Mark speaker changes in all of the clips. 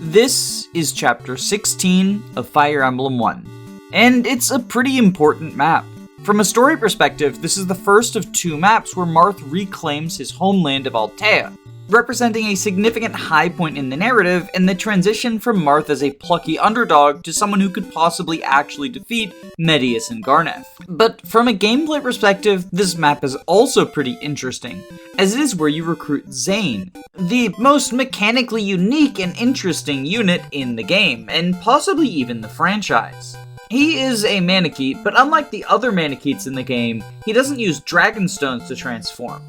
Speaker 1: This is Chapter 16 of Fire Emblem 1, and it's a pretty important map. From a story perspective, this is the first of two maps where Marth reclaims his homeland of Altea, representing a significant high point in the narrative and the transition from Marth as a plucky underdog to someone who could possibly actually defeat Medius and Garneth. But from a gameplay perspective, this map is also pretty interesting, as it is where you recruit Zane, the most mechanically unique and interesting unit in the game, and possibly even the franchise. He is a Manakete, but unlike the other Manaketes in the game, he doesn't use Dragon Stones to transform.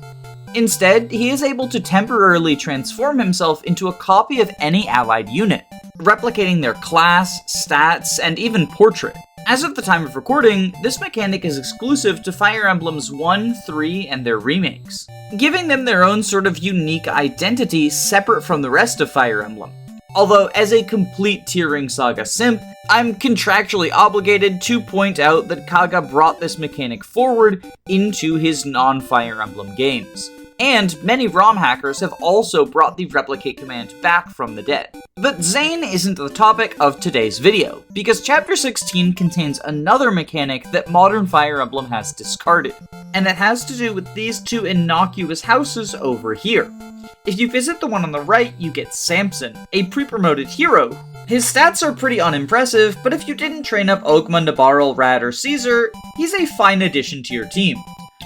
Speaker 1: Instead, he is able to temporarily transform himself into a copy of any allied unit, replicating their class, stats, and even portrait. As of the time of recording, this mechanic is exclusive to Fire Emblems 1, 3, and their remakes, giving them their own sort of unique identity separate from the rest of Fire Emblem. Although, as a complete Tearing Saga simp, I'm contractually obligated to point out that Kaga brought this mechanic forward into his non-Fire Emblem games. And many ROM hackers have also brought the replicate command back from the dead. But Zane isn't the topic of today's video, because Chapter 16 contains another mechanic that modern Fire Emblem has discarded, and it has to do with these two innocuous houses over here. If you visit the one on the right, you get Samson, a pre-promoted hero. His stats are pretty unimpressive, but if you didn't train up Oakmund, Nabarl, Rad, or Caesar, he's a fine addition to your team.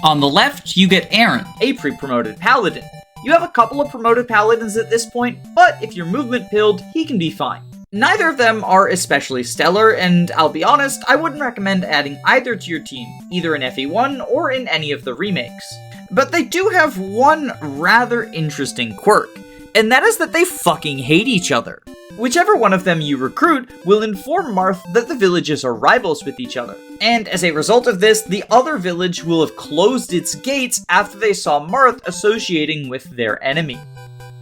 Speaker 1: On the left, you get Aaran, a pre-promoted paladin. You have a couple of promoted paladins at this point, but if you're movement pilled, he can be fine. Neither of them are especially stellar, and I'll be honest, I wouldn't recommend adding either to your team, either in FE1 or in any of the remakes. But they do have one rather interesting quirk, and that is that they fucking hate each other. Whichever one of them you recruit will inform Marth that the villages are rivals with each other. And as a result of this, the other village will have closed its gates after they saw Marth associating with their enemy.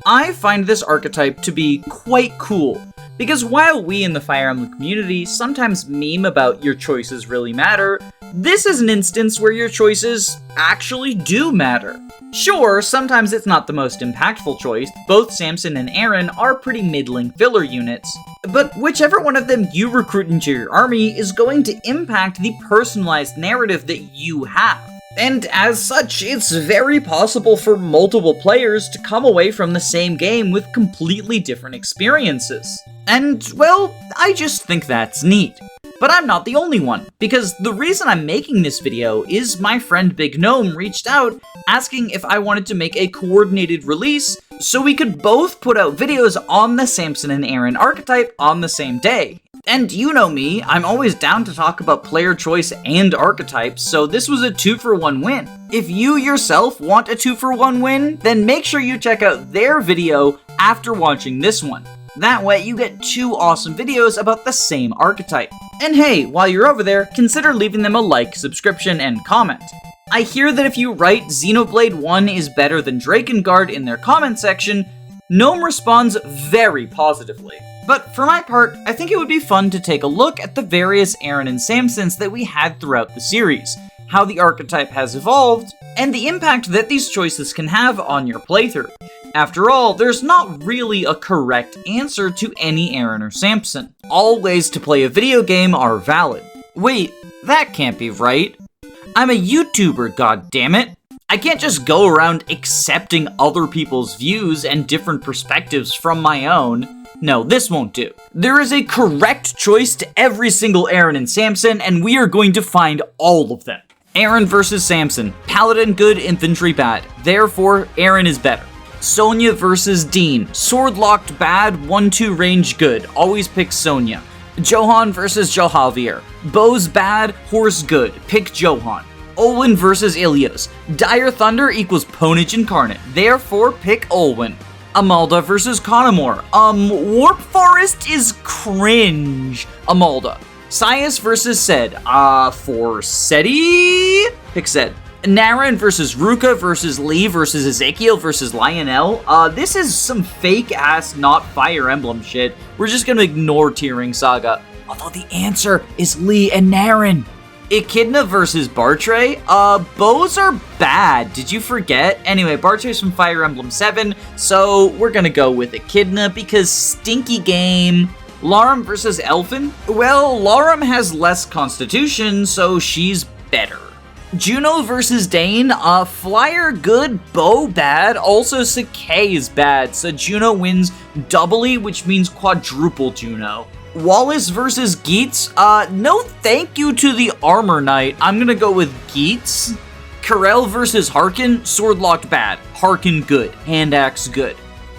Speaker 1: I find this archetype to be quite cool, because while we in the Fire Emblem community sometimes meme about your choices really matter, this is an instance where your choices actually do matter. Sure, sometimes it's not the most impactful choice, both Samson and Aaran are pretty middling filler units, but whichever one of them you recruit into your army is going to impact the personalized narrative that you have. And as such, it's very possible for multiple players to come away from the same game with completely different experiences. And, well, I just think that's neat. But I'm not the only one, because the reason I'm making this video is my friend Big Gnome reached out asking if I wanted to make a coordinated release so we could both put out videos on the Samson and Aaran archetype on the same day. And you know me, I'm always down to talk about player choice and archetypes, so this was a 2-for-1 win. If you yourself want a 2-for-1 win, then make sure you check out their video after watching this one. That way you get two awesome videos about the same archetype. And hey, while you're over there, consider leaving them a like, subscription, and comment. I hear that if you write Xenoblade 1 is better than Drakengard in their comment section, Gnome responds very positively. But for my part, I think it would be fun to take a look at the various Aaran and Samsons that we had throughout the series, how the archetype has evolved, and the impact that these choices can have on your playthrough. After all, there's not really a correct answer to any Aaran or Samson. All ways to play a video game are valid. Wait, that can't be right. I'm a YouTuber, goddammit. I can't just go around accepting other people's views and different perspectives from my own. No, this won't do. There is a correct choice to every single Aaran and Samson, and we are going to find all of them. Aaran versus Samson. Paladin good, infantry bad. Therefore, Aaran is better. Sonia versus Deen. Sword locked bad, 1-2 range good. Always pick Sonia. Johan versus Johalvier. Bows bad, horse good. Pick Johan. Olwen versus Illios. Dire Thunder equals Ponage Incarnate. Therefore, pick Olwen. Amalda versus Connomor. Warp Forest is cringe. Amalda. Sias versus Sed. For Seti? Pick Sed. Naren versus Ruka versus Lee versus Ezekiel versus Lionel. This is some fake-ass not Fire Emblem shit. We're just gonna ignore Tearing Saga. Although the answer is Lee and Naren. Echidna versus Bartray? Bows are bad. Did you forget? Anyway, Bartray's from Fire Emblem 7, so we're gonna go with Echidna because stinky game. Larum versus Elfin? Well, Larum has less constitution, so she's better. Juno versus Dayan? Flyer good, bow bad, also Sakai is bad, so Juno wins doubly, which means quadruple Juno. Wallace versus Geitz? No thank you to the Armor Knight. I'm gonna go with Geitz. Karel versus Harken? Sword locked bad. Harken good. Hand axe good.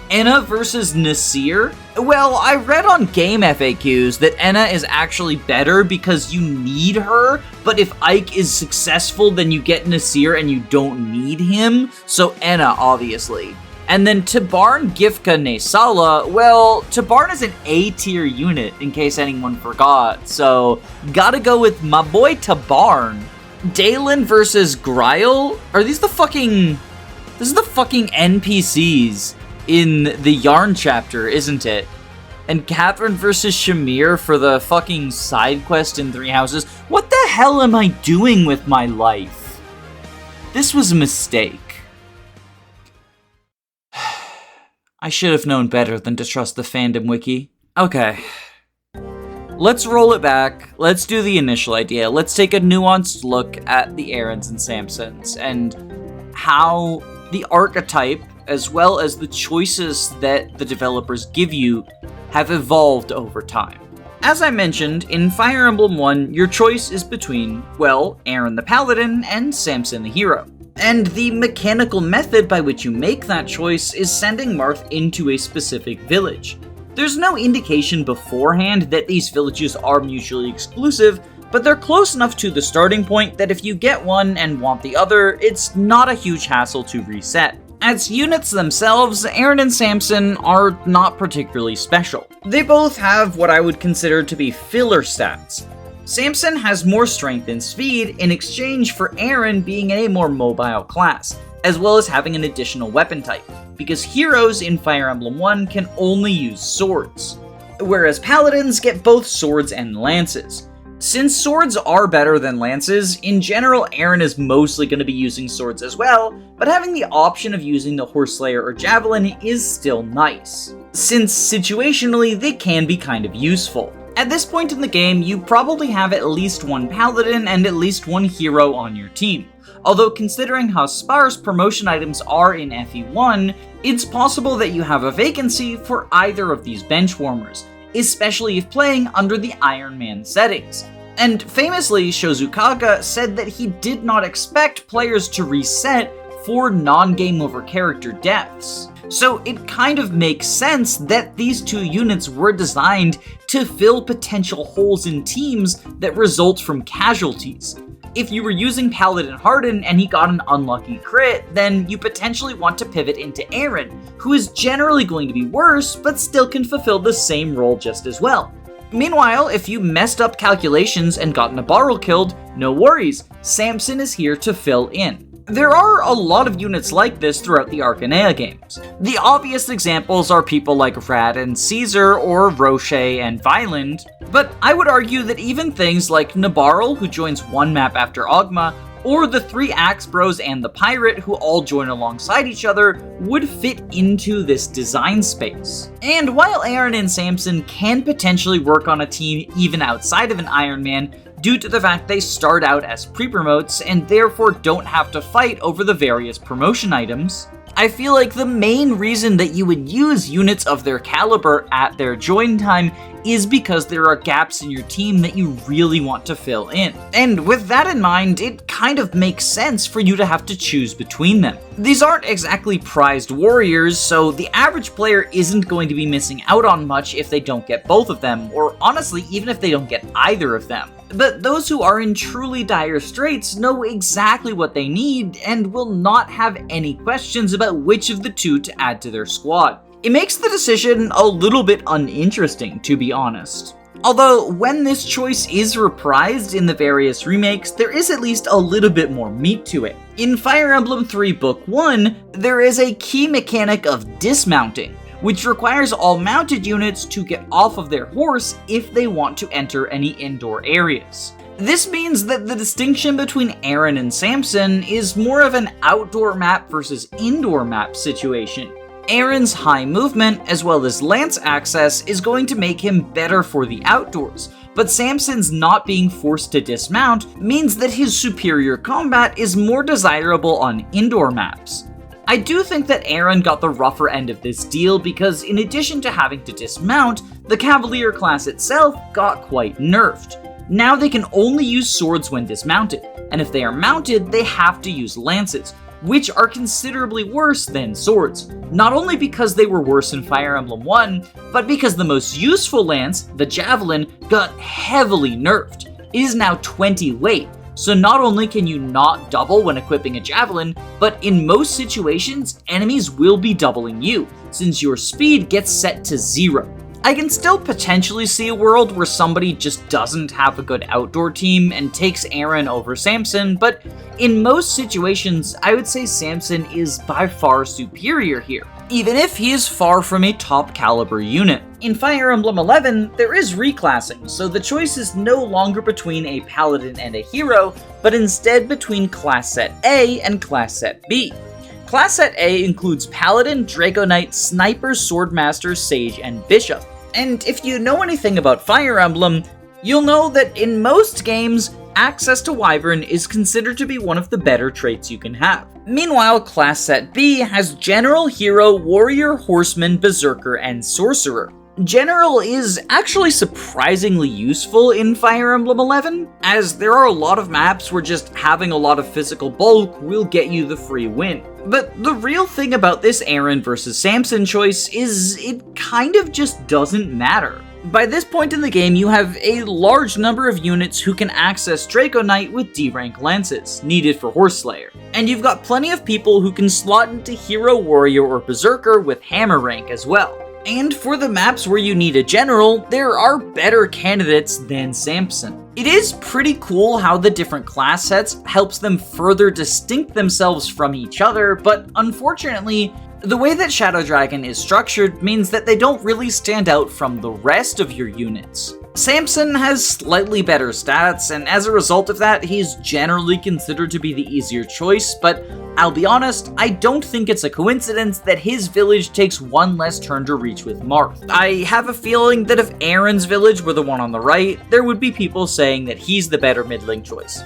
Speaker 1: Ena versus Nasir? Well, I read on game FAQs that Ena is actually better because you need her, but if Ike is successful, then you get Nasir and you don't need him, so Ena, obviously. And then Tabarn, Gifka, Nesala, well, Tabarn is an A-tier unit, in case anyone forgot, so gotta go with my boy Tabarn. Dayan versus Grail? Are these the fucking... This is the fucking NPCs in the Yarn chapter, isn't it? And Catherine versus Shamir for the fucking side quest in Three Houses. What the hell am I doing with my life? This was a mistake. I should have known better than to trust the fandom wiki. Okay. Let's roll it back. Let's do the initial idea. Let's take a nuanced look at the Aarons and Samsons and how the archetype, as well as the choices that the developers give you, have evolved over time. As I mentioned, in Fire Emblem 1, your choice is between, well, Aaron the Paladin and Samson the Hero. And the mechanical method by which you make that choice is sending Marth into a specific village. There's no indication beforehand that these villages are mutually exclusive, but they're close enough to the starting point that if you get one and want the other, it's not a huge hassle to reset. As units themselves, Aaron and Samson are not particularly special. They both have what I would consider to be filler stats. Samson has more strength and speed in exchange for Aaron being a more mobile class, as well as having an additional weapon type, because heroes in Fire Emblem 1 can only use swords, whereas paladins get both swords and lances. Since swords are better than lances, in general Aaron is mostly going to be using swords as well, but having the option of using the Horseslayer or Javelin is still nice, since situationally they can be kind of useful. At this point in the game, you probably have at least one paladin and at least one hero on your team. Although considering how sparse promotion items are in FE1, it's possible that you have a vacancy for either of these benchwarmers, especially if playing under the Iron Man settings. And famously, Shozukaga said that he did not expect players to reset for non-game over character deaths. So it kind of makes sense that these two units were designed to fill potential holes in teams that result from casualties. If you were using Paladin Harden and he got an unlucky crit, then you potentially want to pivot into Aaron, who is generally going to be worse, but still can fulfill the same role just as well. Meanwhile, if you messed up calculations and got Nabarl killed, no worries, Samson is here to fill in. There are a lot of units like this throughout the Arcanea games. The obvious examples are people like Rad and Caesar, or Roche and Violent, but I would argue that even things like Nabarl, who joins one map after Ogma, or the three Axe Bros and the Pirate, who all join alongside each other, would fit into this design space. And while Aaron and Samson can potentially work on a team even outside of an Iron Man, due to the fact they start out as pre-promotes and therefore don't have to fight over the various promotion items, I feel like the main reason that you would use units of their caliber at their join time is because there are gaps in your team that you really want to fill in. And with that in mind, it kind of makes sense for you to have to choose between them. These aren't exactly prized warriors, so the average player isn't going to be missing out on much if they don't get both of them, or honestly, even if they don't get either of them. But those who are in truly dire straits know exactly what they need and will not have any questions about which of the two to add to their squad. It makes the decision a little bit uninteresting, to be honest. Although, when this choice is reprised in the various remakes, there is at least a little bit more meat to it. In Fire Emblem 3 Book 1, there is a key mechanic of dismounting, which requires all mounted units to get off of their horse if they want to enter any indoor areas. This means that the distinction between Aaran and Samson is more of an outdoor map versus indoor map situation. Aaran's high movement, as well as lance access, is going to make him better for the outdoors, but Samson's not being forced to dismount means that his superior combat is more desirable on indoor maps. I do think that Aaran got the rougher end of this deal because in addition to having to dismount, the Cavalier class itself got quite nerfed. Now they can only use swords when dismounted, and if they are mounted, they have to use lances, which are considerably worse than swords. Not only because they were worse in Fire Emblem 1, but because the most useful lance, the javelin, got heavily nerfed. It is now 20 weight, so not only can you not double when equipping a javelin, but in most situations, enemies will be doubling you, since your speed gets set to 0. I can still potentially see a world where somebody just doesn't have a good outdoor team and takes Aaran over Samson, but in most situations, I would say Samson is by far superior here, even if he is far from a top caliber unit. In Fire Emblem 11, there is reclassing, so the choice is no longer between a paladin and a hero, but instead between class set A and class set B. Class set A includes Paladin, Draco Knight, Sniper, Swordmaster, Sage, and Bishop. And if you know anything about Fire Emblem, you'll know that in most games, access to Wyvern is considered to be one of the better traits you can have. Meanwhile, Class Set B has General, Hero, Warrior, Horseman, Berserker, and Sorcerer. General is actually surprisingly useful in Fire Emblem 11, as there are a lot of maps where just having a lot of physical bulk will get you the free win. But the real thing about this Aaran versus Samson choice is it kind of just doesn't matter. By this point in the game, you have a large number of units who can access Draco Knight with D-rank lances, needed for Horseslayer. And you've got plenty of people who can slot into Hero, Warrior, or Berserker with Hammer rank as well. And for the maps where you need a general, there are better candidates than Samson. It is pretty cool how the different class sets helps them further distinct themselves from each other, but unfortunately, the way that Shadow Dragon is structured means that they don't really stand out from the rest of your units. Samson has slightly better stats, and as a result of that, he's generally considered to be the easier choice, but I'll be honest, I don't think it's a coincidence that his village takes one less turn to reach with Marth. I have a feeling that if Aaran's village were the one on the right, there would be people saying that he's the better middling choice.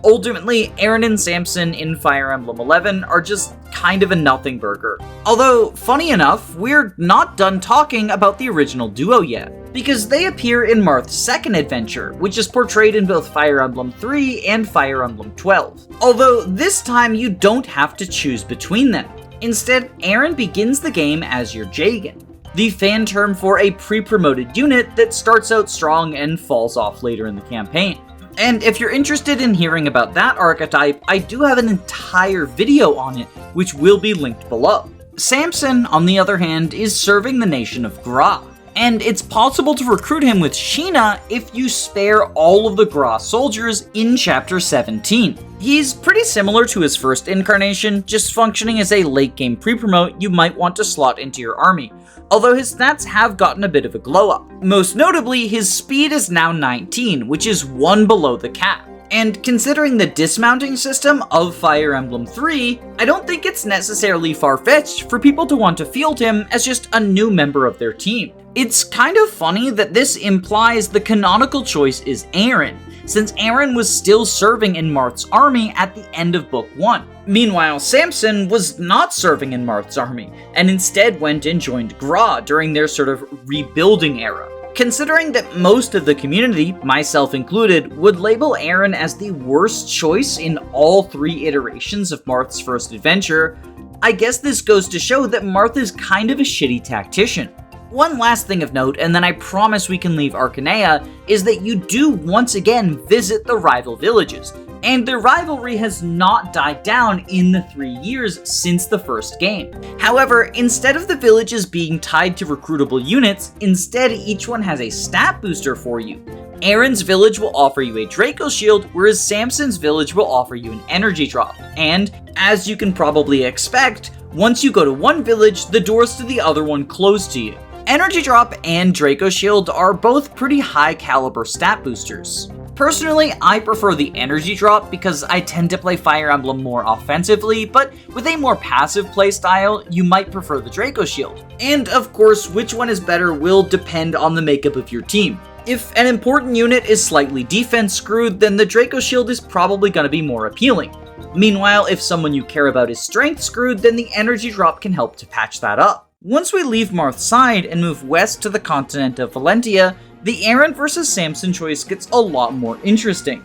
Speaker 1: Ultimately, Aaran and Samson in Fire Emblem 11 are just kind of a nothing burger. Although, funny enough, we're not done talking about the original duo yet, because they appear in Marth's second adventure, which is portrayed in both Fire Emblem 3 and Fire Emblem 12. Although, this time you don't have to choose between them. Instead, Aaran begins the game as your Jagan, the fan term for a pre-promoted unit that starts out strong and falls off later in the campaign. And if you're interested in hearing about that archetype, I do have an entire video on it, which will be linked below. Samson, on the other hand, is serving the nation of Gra, and it's possible to recruit him with Sheena if you spare all of the Gra soldiers in Chapter 17. He's pretty similar to his first incarnation, just functioning as a late game pre-promote you might want to slot into your army, although his stats have gotten a bit of a glow up. Most notably, his speed is now 19, which is 1 below the cap. And considering the dismounting system of Fire Emblem 3, I don't think it's necessarily far-fetched for people to want to field him as just a new member of their team. It's kind of funny that this implies the canonical choice is Aaran, since Aaran was still serving in Marth's army at the end of Book 1. Meanwhile, Samson was not serving in Marth's army, and instead went and joined Gra during their sort of rebuilding era. Considering that most of the community, myself included, would label Aaran as the worst choice in all 3 iterations of Marth's first adventure, I guess this goes to show that Marth is kind of a shitty tactician. One last thing of note, and then I promise we can leave Archanea, is that you do once again visit the rival villages, and their rivalry has not died down in the 3 years since the first game. However, instead of the villages being tied to recruitable units, instead each one has a stat booster for you. Aaran's village will offer you a Draco Shield, whereas Samson's village will offer you an energy drop. And, as you can probably expect, once you go to one village, the doors to the other one close to you. Energy Drop and Draco Shield are both pretty high caliber stat boosters. Personally, I prefer the energy drop because I tend to play Fire Emblem more offensively, but with a more passive playstyle, you might prefer the Draco Shield. And of course, which one is better will depend on the makeup of your team. If an important unit is slightly defense screwed, then the Draco Shield is probably going to be more appealing. Meanwhile, if someone you care about is strength screwed, then the energy drop can help to patch that up. Once we leave Marth's side and move west to the continent of Valentia, the Aaran vs Samson choice gets a lot more interesting.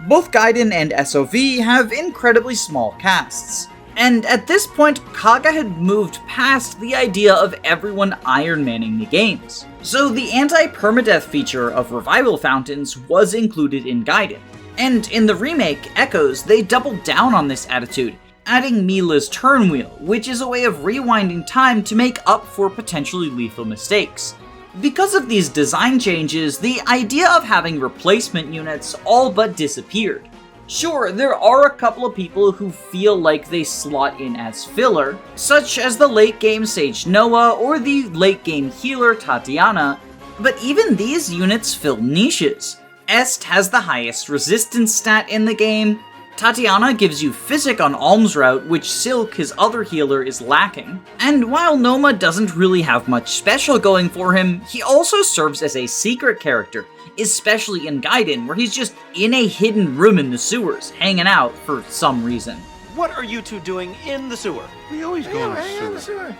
Speaker 1: Both Gaiden and SOV have incredibly small casts. And at this point, Kaga had moved past the idea of everyone Iron Manning the games. So the anti-permadeath feature of revival fountains was included in Gaiden. And in the remake, Echoes, they doubled down on this attitude, adding Mila's turn wheel, which is a way of rewinding time to make up for potentially lethal mistakes. Because of these design changes, the idea of having replacement units all but disappeared. Sure, there are a couple of people who feel like they slot in as filler, such as the late game Sage Noah or the late game healer Tatiana, but even these units fill niches. Est has the highest resistance stat in the game, Tatiana gives you Physic on Alms Route, which Silk, his other healer, is lacking. And while Noma doesn't really have much special going for him, he also serves as a secret character, especially in Gaiden, where he's just in a hidden room in the sewers, hanging out for some reason.
Speaker 2: What are you two doing in the sewer?
Speaker 3: We always go in the sewer.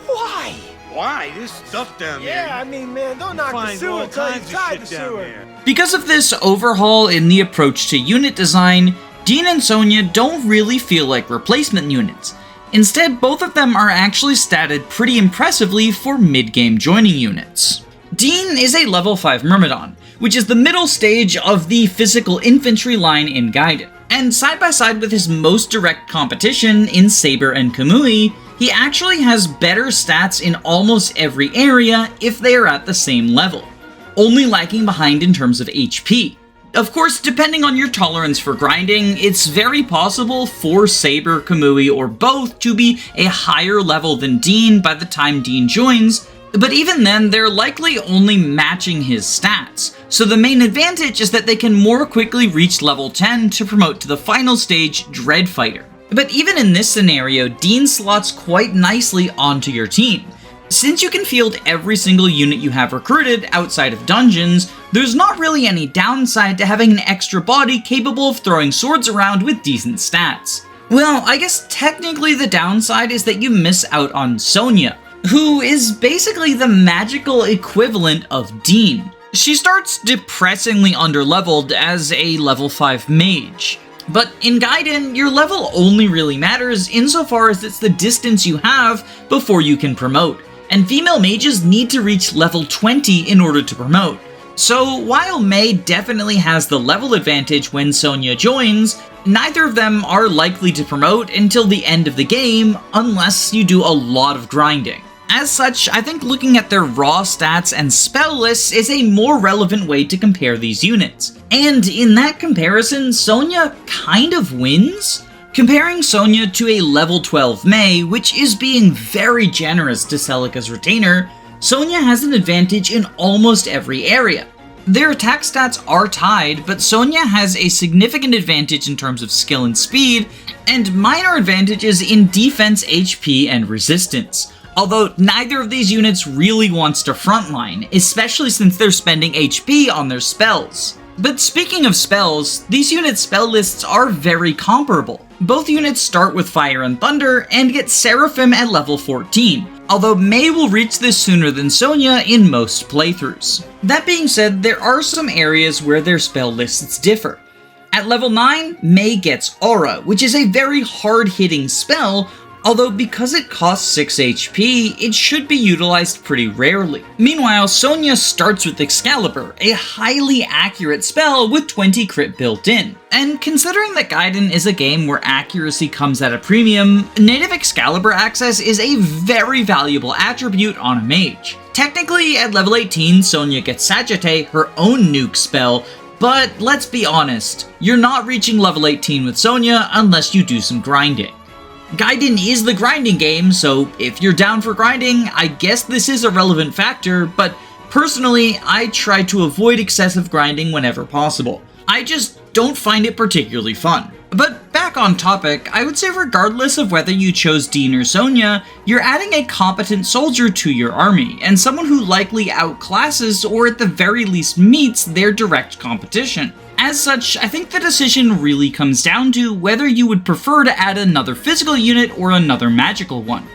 Speaker 2: Why?
Speaker 3: Why? There's stuff down there.
Speaker 4: Yeah, I mean, man, don't knock the sewer until you try the sewer.
Speaker 1: Because of this overhaul in the approach to unit design, Deen and Sonia don't really feel like replacement units. Instead, both of them are actually statted pretty impressively for mid-game joining units. Deen is a level 5 Myrmidon, which is the middle stage of the physical infantry line in Gaiden. And side by side with his most direct competition in Saber and Kamui, he actually has better stats in almost every area if they are at the same level, only lagging behind in terms of HP. Of course, depending on your tolerance for grinding, it's very possible for Saber, Kamui, or both to be a higher level than Deen by the time Deen joins, but even then, they're likely only matching his stats, so the main advantage is that they can more quickly reach level 10 to promote to the final stage, Dread Fighter. But even in this scenario, Deen slots quite nicely onto your team. Since you can field every single unit you have recruited outside of dungeons, there's not really any downside to having an extra body capable of throwing swords around with decent stats. Well, I guess technically the downside is that you miss out on Sonia, who is basically the magical equivalent of Deen. She starts depressingly underleveled as a level 5 mage. But in Gaiden, your level only really matters insofar as it's the distance you have before you can promote, and female mages need to reach level 20 in order to promote. So while Mei definitely has the level advantage when Sonia joins, neither of them are likely to promote until the end of the game unless you do a lot of grinding. As such, I think looking at their raw stats and spell lists is a more relevant way to compare these units. And in that comparison, Sonia kind of wins. Comparing Sonia to a level 12 Mei, which is being very generous to Celica's retainer, Sonia has an advantage in almost every area. Their attack stats are tied, but Sonia has a significant advantage in terms of skill and speed, and minor advantages in defense, HP, and resistance. Although neither of these units really wants to frontline, especially since they're spending HP on their spells. But speaking of spells, these units' spell lists are very comparable. Both units start with Fire and Thunder and get Seraphim at level 14, although Mei will reach this sooner than Sonia in most playthroughs. That being said, there are some areas where their spell lists differ. At level 9, Mei gets Aura, which is a very hard-hitting spell, although because it costs 6 HP, it should be utilized pretty rarely. Meanwhile, Sonia starts with Excalibur, a highly accurate spell with 20 crit built in. And considering that Gaiden is a game where accuracy comes at a premium, native Excalibur access is a very valuable attribute on a mage. Technically, at level 18, Sonia gets Sagittae, her own nuke spell, but let's be honest, you're not reaching level 18 with Sonia unless you do some grinding. Gaiden is the grinding game, so if you're down for grinding, I guess this is a relevant factor, but Personally, I try to avoid excessive grinding whenever possible. I just don't find it particularly fun. But back on topic, I would say regardless of whether you chose Deen or Sonia, you're adding a competent soldier to your army, and someone who likely outclasses or at the very least meets their direct competition. As such, I think the decision really comes down to whether you would prefer to add another physical unit or another magical one.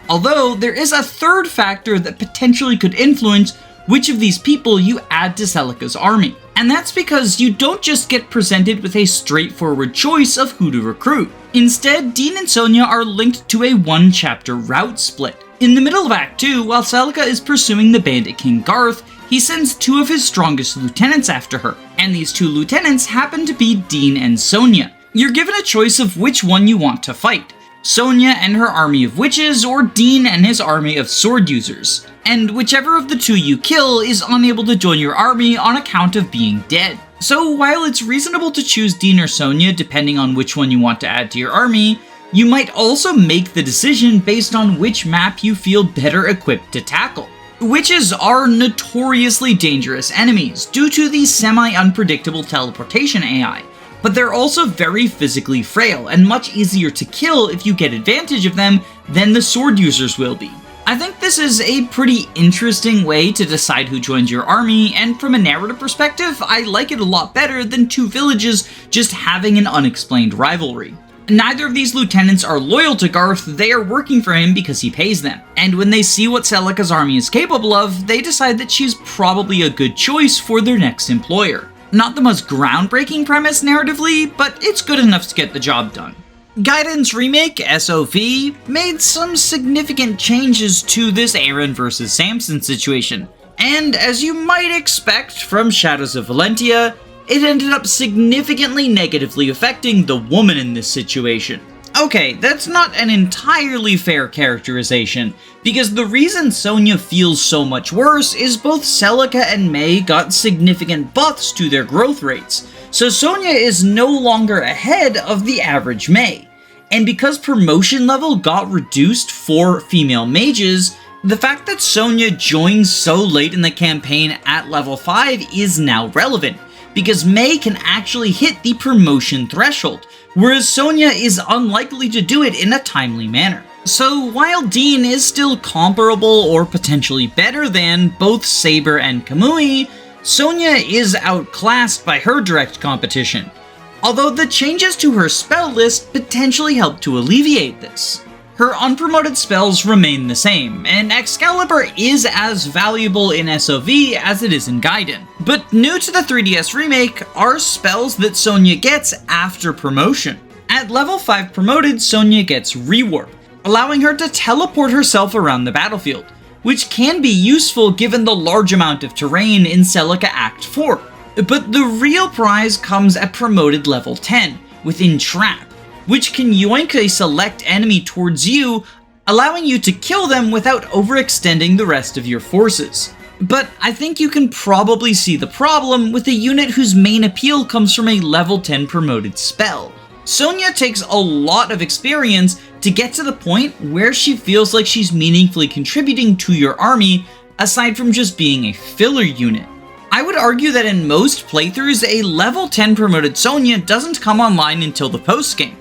Speaker 1: Although, there is a third factor that potentially could influence which of these people you add to Celica's army. And that's because you don't just get presented with a straightforward choice of who to recruit. Instead, Deen and Sonia are linked to a one-chapter route split. In the middle of Act 2, while Celica is pursuing the bandit King Garth, he sends two of his strongest lieutenants after her, and these two lieutenants happen to be Deen and Sonia. You're given a choice of which one you want to fight: Sonia and her army of witches, or Deen and his army of sword users. And whichever of the two you kill is unable to join your army on account of being dead. So while it's reasonable to choose Deen or Sonia depending on which one you want to add to your army, you might also make the decision based on which map you feel better equipped to tackle. Witches are notoriously dangerous enemies due to the semi-unpredictable teleportation AI, but they're also very physically frail and much easier to kill if you get advantage of them than the sword users will be. I think this is a pretty interesting way to decide who joins your army, and from a narrative perspective, I like it a lot better than two villages just having an unexplained rivalry. Neither of these lieutenants are loyal to Garth, they are working for him because he pays them. And when they see what Celica's army is capable of, they decide that she's probably a good choice for their next employer. Not the most groundbreaking premise narratively, but it's good enough to get the job done. Gaiden remake, SOV, made some significant changes to this Aaran vs Samson situation, and as you might expect from Shadows of Valentia, it ended up significantly negatively affecting the woman in this situation. Okay, that's not an entirely fair characterization, because the reason Sonia feels so much worse is both Celica and May got significant buffs to their growth rates, so Sonia is no longer ahead of the average May. And because promotion level got reduced for female mages, the fact that Sonia joined so late in the campaign at level 5 is now relevant, because May can actually hit the promotion threshold, whereas Sonia is unlikely to do it in a timely manner. So while Deen is still comparable or potentially better than both Saber and Kamui, Sonia is outclassed by her direct competition, although the changes to her spell list potentially help to alleviate this. Her unpromoted spells remain the same, and Excalibur is as valuable in SOV as it is in Gaiden. But new to the 3DS remake are spells that Sonia gets after promotion. At level 5 promoted, Sonia gets Rewarp, allowing her to teleport herself around the battlefield, which can be useful given the large amount of terrain in Celica Act 4. But the real prize comes at promoted level 10, with Entrap, which can yoink a select enemy towards you, allowing you to kill them without overextending the rest of your forces. But I think you can probably see the problem with a unit whose main appeal comes from a level 10 promoted spell. Sonia takes a lot of experience to get to the point where she feels like she's meaningfully contributing to your army, aside from just being a filler unit. I would argue that in most playthroughs, a level 10 promoted Sonia doesn't come online until the post-game.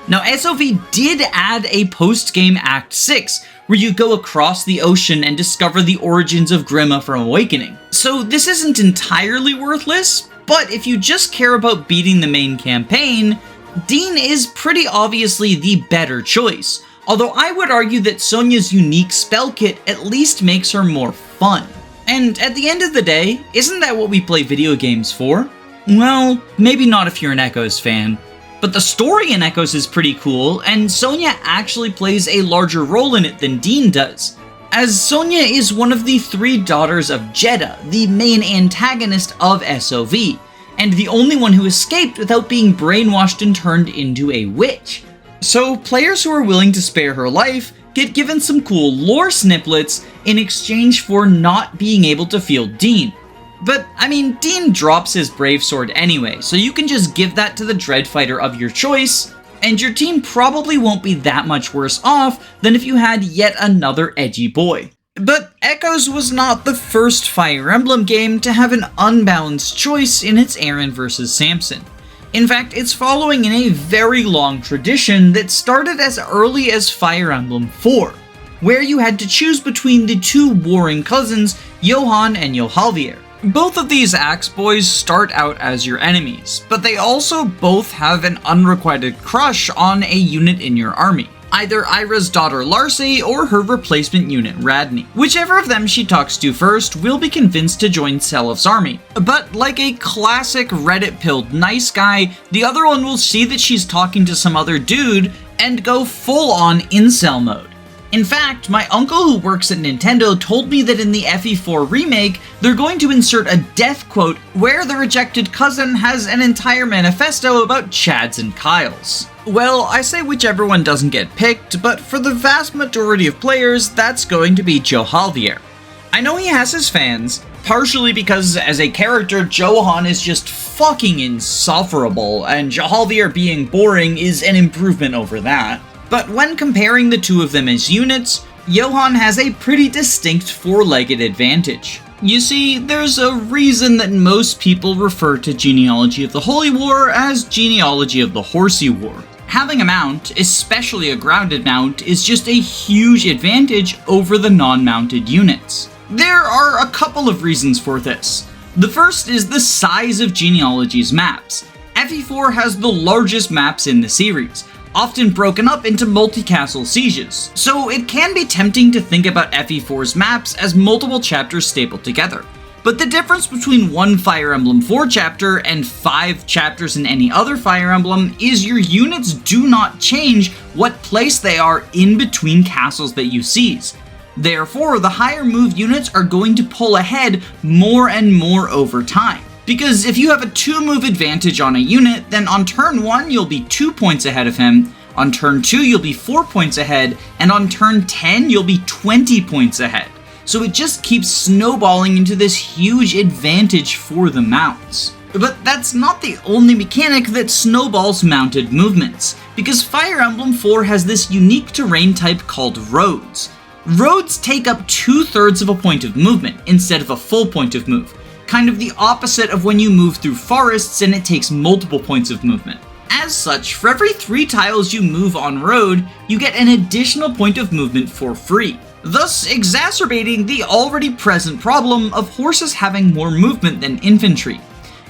Speaker 1: Now, SOV did add a post-game Act 6, where you go across the ocean and discover the origins of Grima from Awakening. So this isn't entirely worthless, but if you just care about beating the main campaign, Deen is pretty obviously the better choice, although I would argue that Sonia's unique spell kit at least makes her more fun. And at the end of the day, isn't that what we play video games for? Well, maybe not if you're an Echoes fan. But the story in Echoes is pretty cool, and Sonia actually plays a larger role in it than Deen does, as Sonia is one of the 3 daughters of Jeddah, the main antagonist of SOV, and the only one who escaped without being brainwashed and turned into a witch. So players who are willing to spare her life get given some cool lore snippets in exchange for not being able to field Deen. But, I mean, Deen drops his Brave Sword anyway, so you can just give that to the Dread Fighter of your choice, and your team probably won't be that much worse off than if you had yet another edgy boy. But Echoes was not the first Fire Emblem game to have an unbalanced choice in its Aaran vs Samson. In fact, it's following in a very long tradition that started as early as Fire Emblem 4, where you had to choose between the two warring cousins, Johan and Johalvier. Both of these axe boys start out as your enemies, but they also both have an unrequited crush on a unit in your army. Either Ira's daughter Larce or her replacement unit Radney. Whichever of them she talks to first will be convinced to join Selif's army. But like a classic Reddit-pilled nice guy, the other one will see that she's talking to some other dude and go full-on incel mode. In fact, my uncle who works at Nintendo told me that in the FE4 remake, they're going to insert a death quote where the rejected cousin has an entire manifesto about Chads and Kyles. Well, I say whichever one doesn't get picked, but for the vast majority of players, that's going to be Johalvier. I know he has his fans, partially because as a character, Johan is just fucking insufferable, and Johalvier being boring is an improvement over that. But when comparing the two of them as units, Johan has a pretty distinct four-legged advantage. You see, there's a reason that most people refer to Genealogy of the Holy War as Genealogy of the Horsey War. Having a mount, especially a grounded mount, is just a huge advantage over the non-mounted units. There are a couple of reasons for this. The first is the size of Genealogy's maps. FE4 has the largest maps in the series, often broken up into multi-castle sieges, so it can be tempting to think about FE4's maps as multiple chapters stapled together. But the difference between one Fire Emblem 4 chapter and 5 chapters in any other Fire Emblem is your units do not change what place they are in between castles that you seize. Therefore, the higher move units are going to pull ahead more and more over time. Because if you have a 2-move advantage on a unit, then on turn 1 you'll be 2 points ahead of him, on turn 2 you'll be 4 points ahead, and on turn 10 you'll be 20 points ahead. So it just keeps snowballing into this huge advantage for the mounts. But that's not the only mechanic that snowballs mounted movements, because Fire Emblem 4 has this unique terrain type called roads. Roads take up 2/3 of a point of movement instead of a full point of move, kind of the opposite of when you move through forests and it takes multiple points of movement. As such, for every 3 tiles you move on road, you get an additional point of movement for free, thus exacerbating the already present problem of horses having more movement than infantry.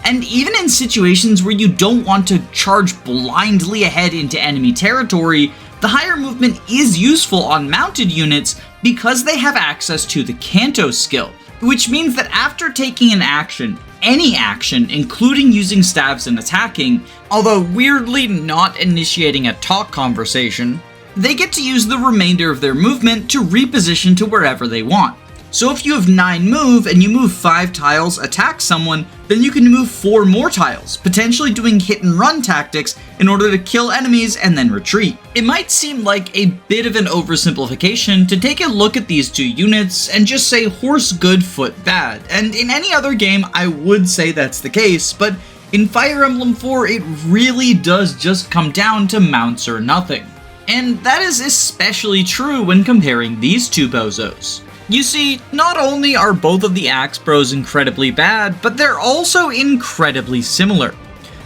Speaker 1: And even in situations where you don't want to charge blindly ahead into enemy territory, the higher movement is useful on mounted units because they have access to the Canto skill, which means that after taking an action, any action, including using staves and attacking, although weirdly not initiating a talk conversation, they get to use the remainder of their movement to reposition to wherever they want. So if you have 9 move and you move 5 tiles, attack someone, then you can move 4 more tiles, potentially doing hit and run tactics in order to kill enemies and then retreat. It might seem like a bit of an oversimplification to take a look at these 2 units and just say horse good, foot bad, and in any other game I would say that's the case, but in Fire Emblem 4 it really does just come down to mounts or nothing. And that is especially true when comparing these 2 bozos. You see, not only are both of the Axe Bros incredibly bad, but they're also incredibly similar.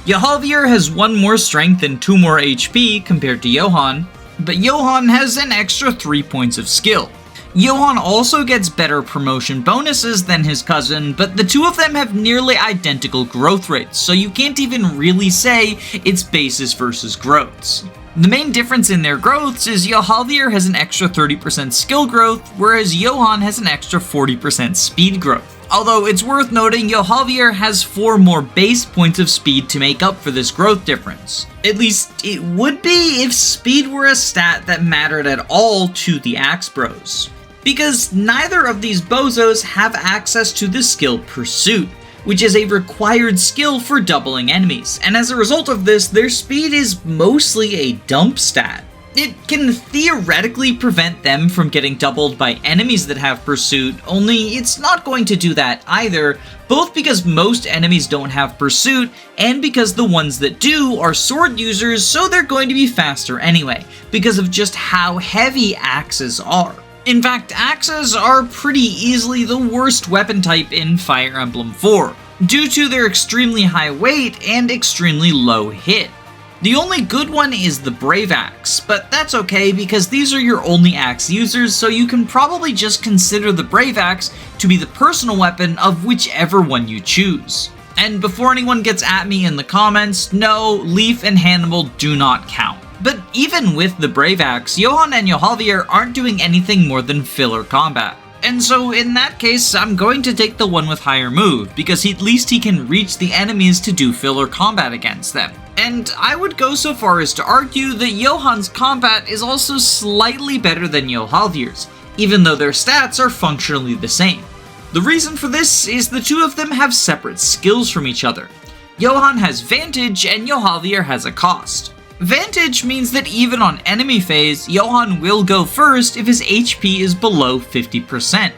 Speaker 1: Johalvier has 1 more strength and 2 more HP compared to Johan, but Johan has an extra 3 points of skill. Johan also gets better promotion bonuses than his cousin, but the 2 of them have nearly identical growth rates, so you can't even really say it's bases versus growths. The main difference in their growths is Johalvier has an extra 30% skill growth, whereas Johan has an extra 40% speed growth. Although it's worth noting Johalvier has 4 more base points of speed to make up for this growth difference. At least it would be if speed were a stat that mattered at all to the Axe Bros. Because neither of these bozos have access to the skill Pursuit, which is a required skill for doubling enemies, and as a result of this, their speed is mostly a dump stat. It can theoretically prevent them from getting doubled by enemies that have Pursuit, only it's not going to do that either, both because most enemies don't have Pursuit, and because the ones that do are sword users, so they're going to be faster anyway, because of just how heavy axes are. In fact, axes are pretty easily the worst weapon type in Fire Emblem 4, due to their extremely high weight and extremely low hit. The only good one is the Brave Axe, but that's okay because these are your only axe users, so you can probably just consider the Brave Axe to be the personal weapon of whichever one you choose. And before anyone gets at me in the comments, no, Leaf and Hannibal do not count. But even with the Brave Axe, Johan and Johalvier aren't doing anything more than filler combat. And so in that case, I'm going to take the one with higher move, because at least he can reach the enemies to do filler combat against them. And I would go so far as to argue that Johan's combat is also slightly better than Johalvier's, even though their stats are functionally the same. The reason for this is the two of them have separate skills from each other. Johan has Vantage and Johalvier has a Cost. Vantage means that even on enemy phase, Johan will go first if his HP is below 50%.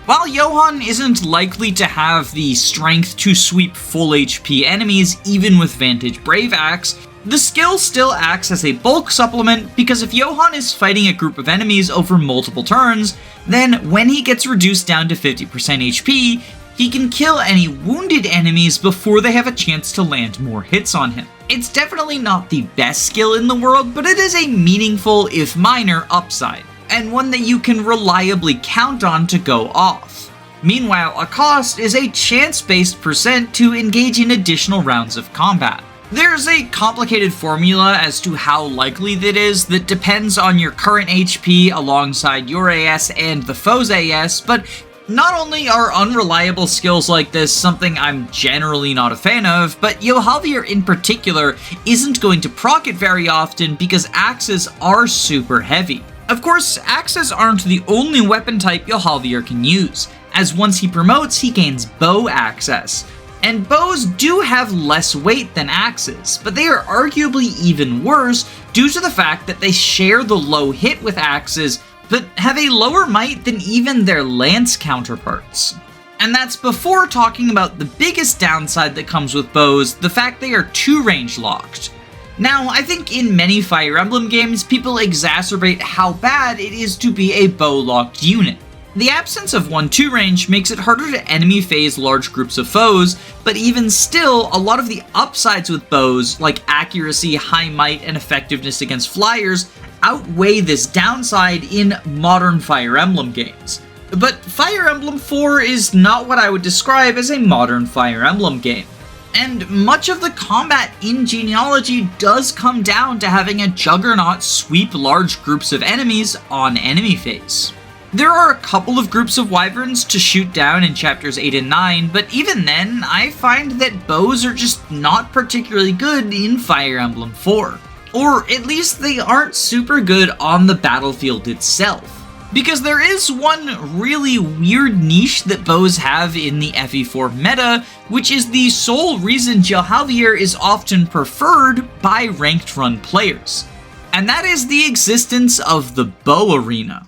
Speaker 1: While Johan isn't likely to have the strength to sweep full HP enemies even with Vantage Brave Axe, the skill still acts as a bulk supplement because if Johan is fighting a group of enemies over multiple turns, then when he gets reduced down to 50% HP, he can kill any wounded enemies before they have a chance to land more hits on him. It's definitely not the best skill in the world, but it is a meaningful, if minor, upside, and one that you can reliably count on to go off. Meanwhile, a cost is a chance-based percent to engage in additional rounds of combat. There's a complicated formula as to how likely that is that depends on your current HP alongside your AS and the foe's AS, but not only are unreliable skills like this something I'm generally not a fan of, but Johalvier in particular isn't going to proc it very often because axes are super heavy. Of course, axes aren't the only weapon type Johalvier can use, as once he promotes, he gains bow access. And bows do have less weight than axes, but they are arguably even worse due to the fact that they share the low hit with axes, but have a lower might than even their lance counterparts. And that's before talking about the biggest downside that comes with bows, the fact they are 2-range locked. Now, I think in many Fire Emblem games, people exacerbate how bad it is to be a bow-locked unit. The absence of 1-2 range makes it harder to enemy phase large groups of foes, but even still, a lot of the upsides with bows, like accuracy, high might, and effectiveness against flyers, outweigh this downside in modern Fire Emblem games. But Fire Emblem 4 is not what I would describe as a modern Fire Emblem game. And much of the combat in Genealogy does come down to having a Juggernaut sweep large groups of enemies on enemy phase. There are a couple of groups of wyverns to shoot down in chapters 8 and 9, but even then, I find that bows are just not particularly good in Fire Emblem 4. Or at least they aren't super good on the battlefield itself. Because there is one really weird niche that bows have in the FE4 meta, which is the sole reason Johalvier is often preferred by ranked run players. And that is the existence of the bow arena.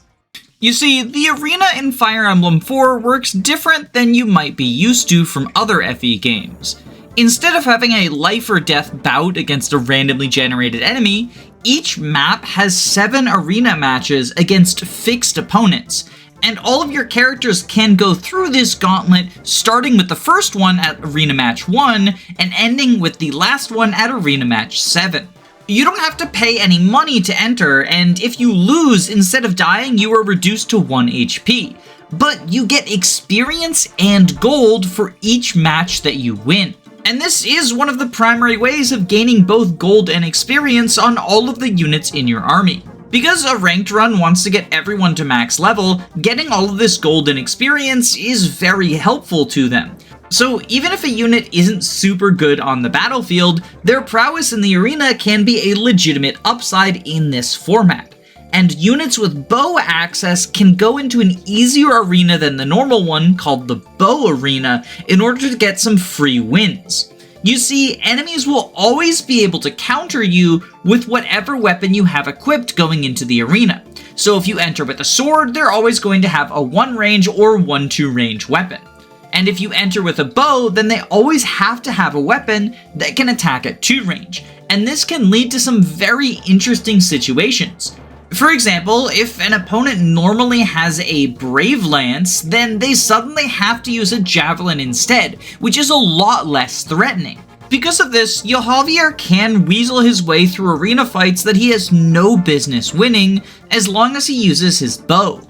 Speaker 1: You see, the arena in Fire Emblem 4 works different than you might be used to from other FE games. Instead of having a life or death bout against a randomly generated enemy, each map has 7 arena matches against fixed opponents, and all of your characters can go through this gauntlet, starting with the first one at Arena Match 1, and ending with the last one at Arena Match 7. You don't have to pay any money to enter, and if you lose, instead of dying, you are reduced to 1 HP. But you get experience and gold for each match that you win. And this is one of the primary ways of gaining both gold and experience on all of the units in your army. Because a ranked run wants to get everyone to max level, getting all of this gold and experience is very helpful to them. So even if a unit isn't super good on the battlefield, their prowess in the arena can be a legitimate upside in this format. And units with bow access can go into an easier arena than the normal one, called the Bow Arena, in order to get some free wins. You see, enemies will always be able to counter you with whatever weapon you have equipped going into the arena. So if you enter with a sword, they're always going to have a 1-range or 1-2 range weapon. And if you enter with a bow, then they always have to have a weapon that can attack at 2 range. And this can lead to some very interesting situations. For example, if an opponent normally has a Brave Lance, then they suddenly have to use a Javelin instead, which is a lot less threatening. Because of this, Johalvier can weasel his way through arena fights that he has no business winning, as long as he uses his bow.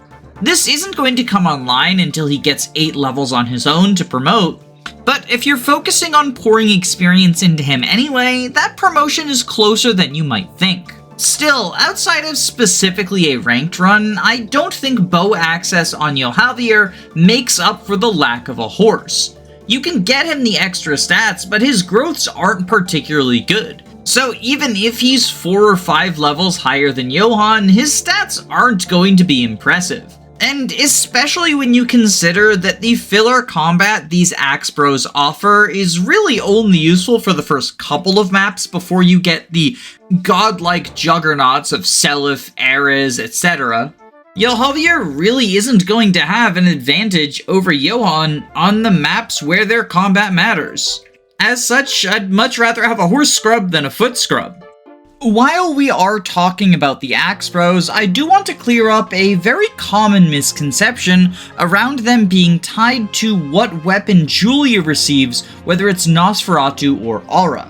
Speaker 1: This isn't going to come online until he gets 8 levels on his own to promote, but if you're focusing on pouring experience into him anyway, that promotion is closer than you might think. Still, outside of specifically a ranked run, I don't think bow access on Johalvier makes up for the lack of a horse. You can get him the extra stats, but his growths aren't particularly good. So even if he's 4 or 5 levels higher than Johan, his stats aren't going to be impressive. And especially when you consider that the filler combat these Axe Bros offer is really only useful for the first couple of maps before you get the godlike juggernauts of Seliph, Ares, etc. Johalvier really isn't going to have an advantage over Johan on the maps where their combat matters. As such, I'd much rather have a horse scrub than a foot scrub. While we are talking about the Axe Bros, I do want to clear up a very common misconception around them being tied to what weapon Julia receives, whether it's Nosferatu or Aura.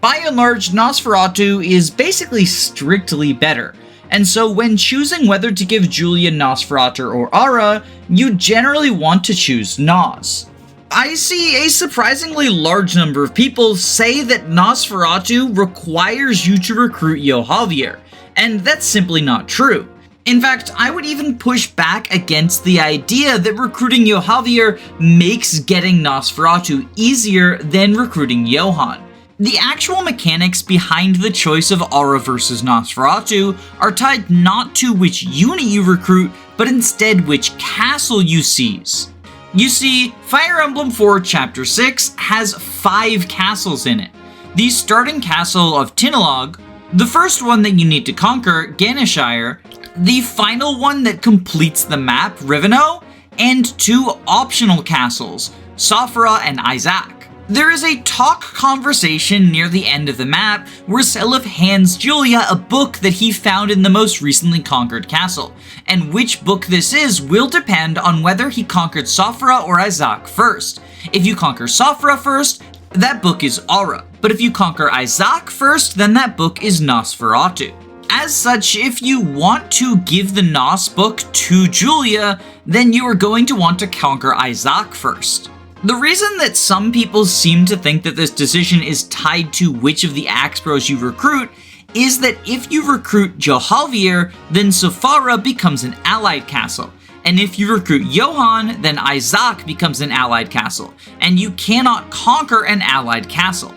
Speaker 1: By and large, Nosferatu is basically strictly better, and so when choosing whether to give Julia Nosferatu or Aura, you generally want to choose Nos. I see a surprisingly large number of people say that Nosferatu requires you to recruit Johalvier, and that's simply not true. In fact, I would even push back against the idea that recruiting Johalvier makes getting Nosferatu easier than recruiting Johan. The actual mechanics behind the choice of Aura versus Nosferatu are tied not to which unit you recruit, but instead which castle you seize. You see, Fire Emblem 4 Chapter 6 has 5 castles in it. The starting castle of Tinalog, the first one that you need to conquer, Ganeshire, the final one that completes the map, Riveno, and 2 optional castles, Sofra and Isaac. There is a talk conversation near the end of the map where Seliph hands Julia a book that he found in the most recently conquered castle, and which book this is will depend on whether he conquered Sofra or Isaac first. If you conquer Sofra first, that book is Aura, but if you conquer Isaac first, then that book is Nosferatu. As such, if you want to give the Nos book to Julia, then you are going to want to conquer Isaac first. The reason that some people seem to think that this decision is tied to which of the Axe Bros you recruit is that if you recruit Johalvier, then Sofara becomes an allied castle, and if you recruit Johan, then Isaac becomes an allied castle, and you cannot conquer an allied castle.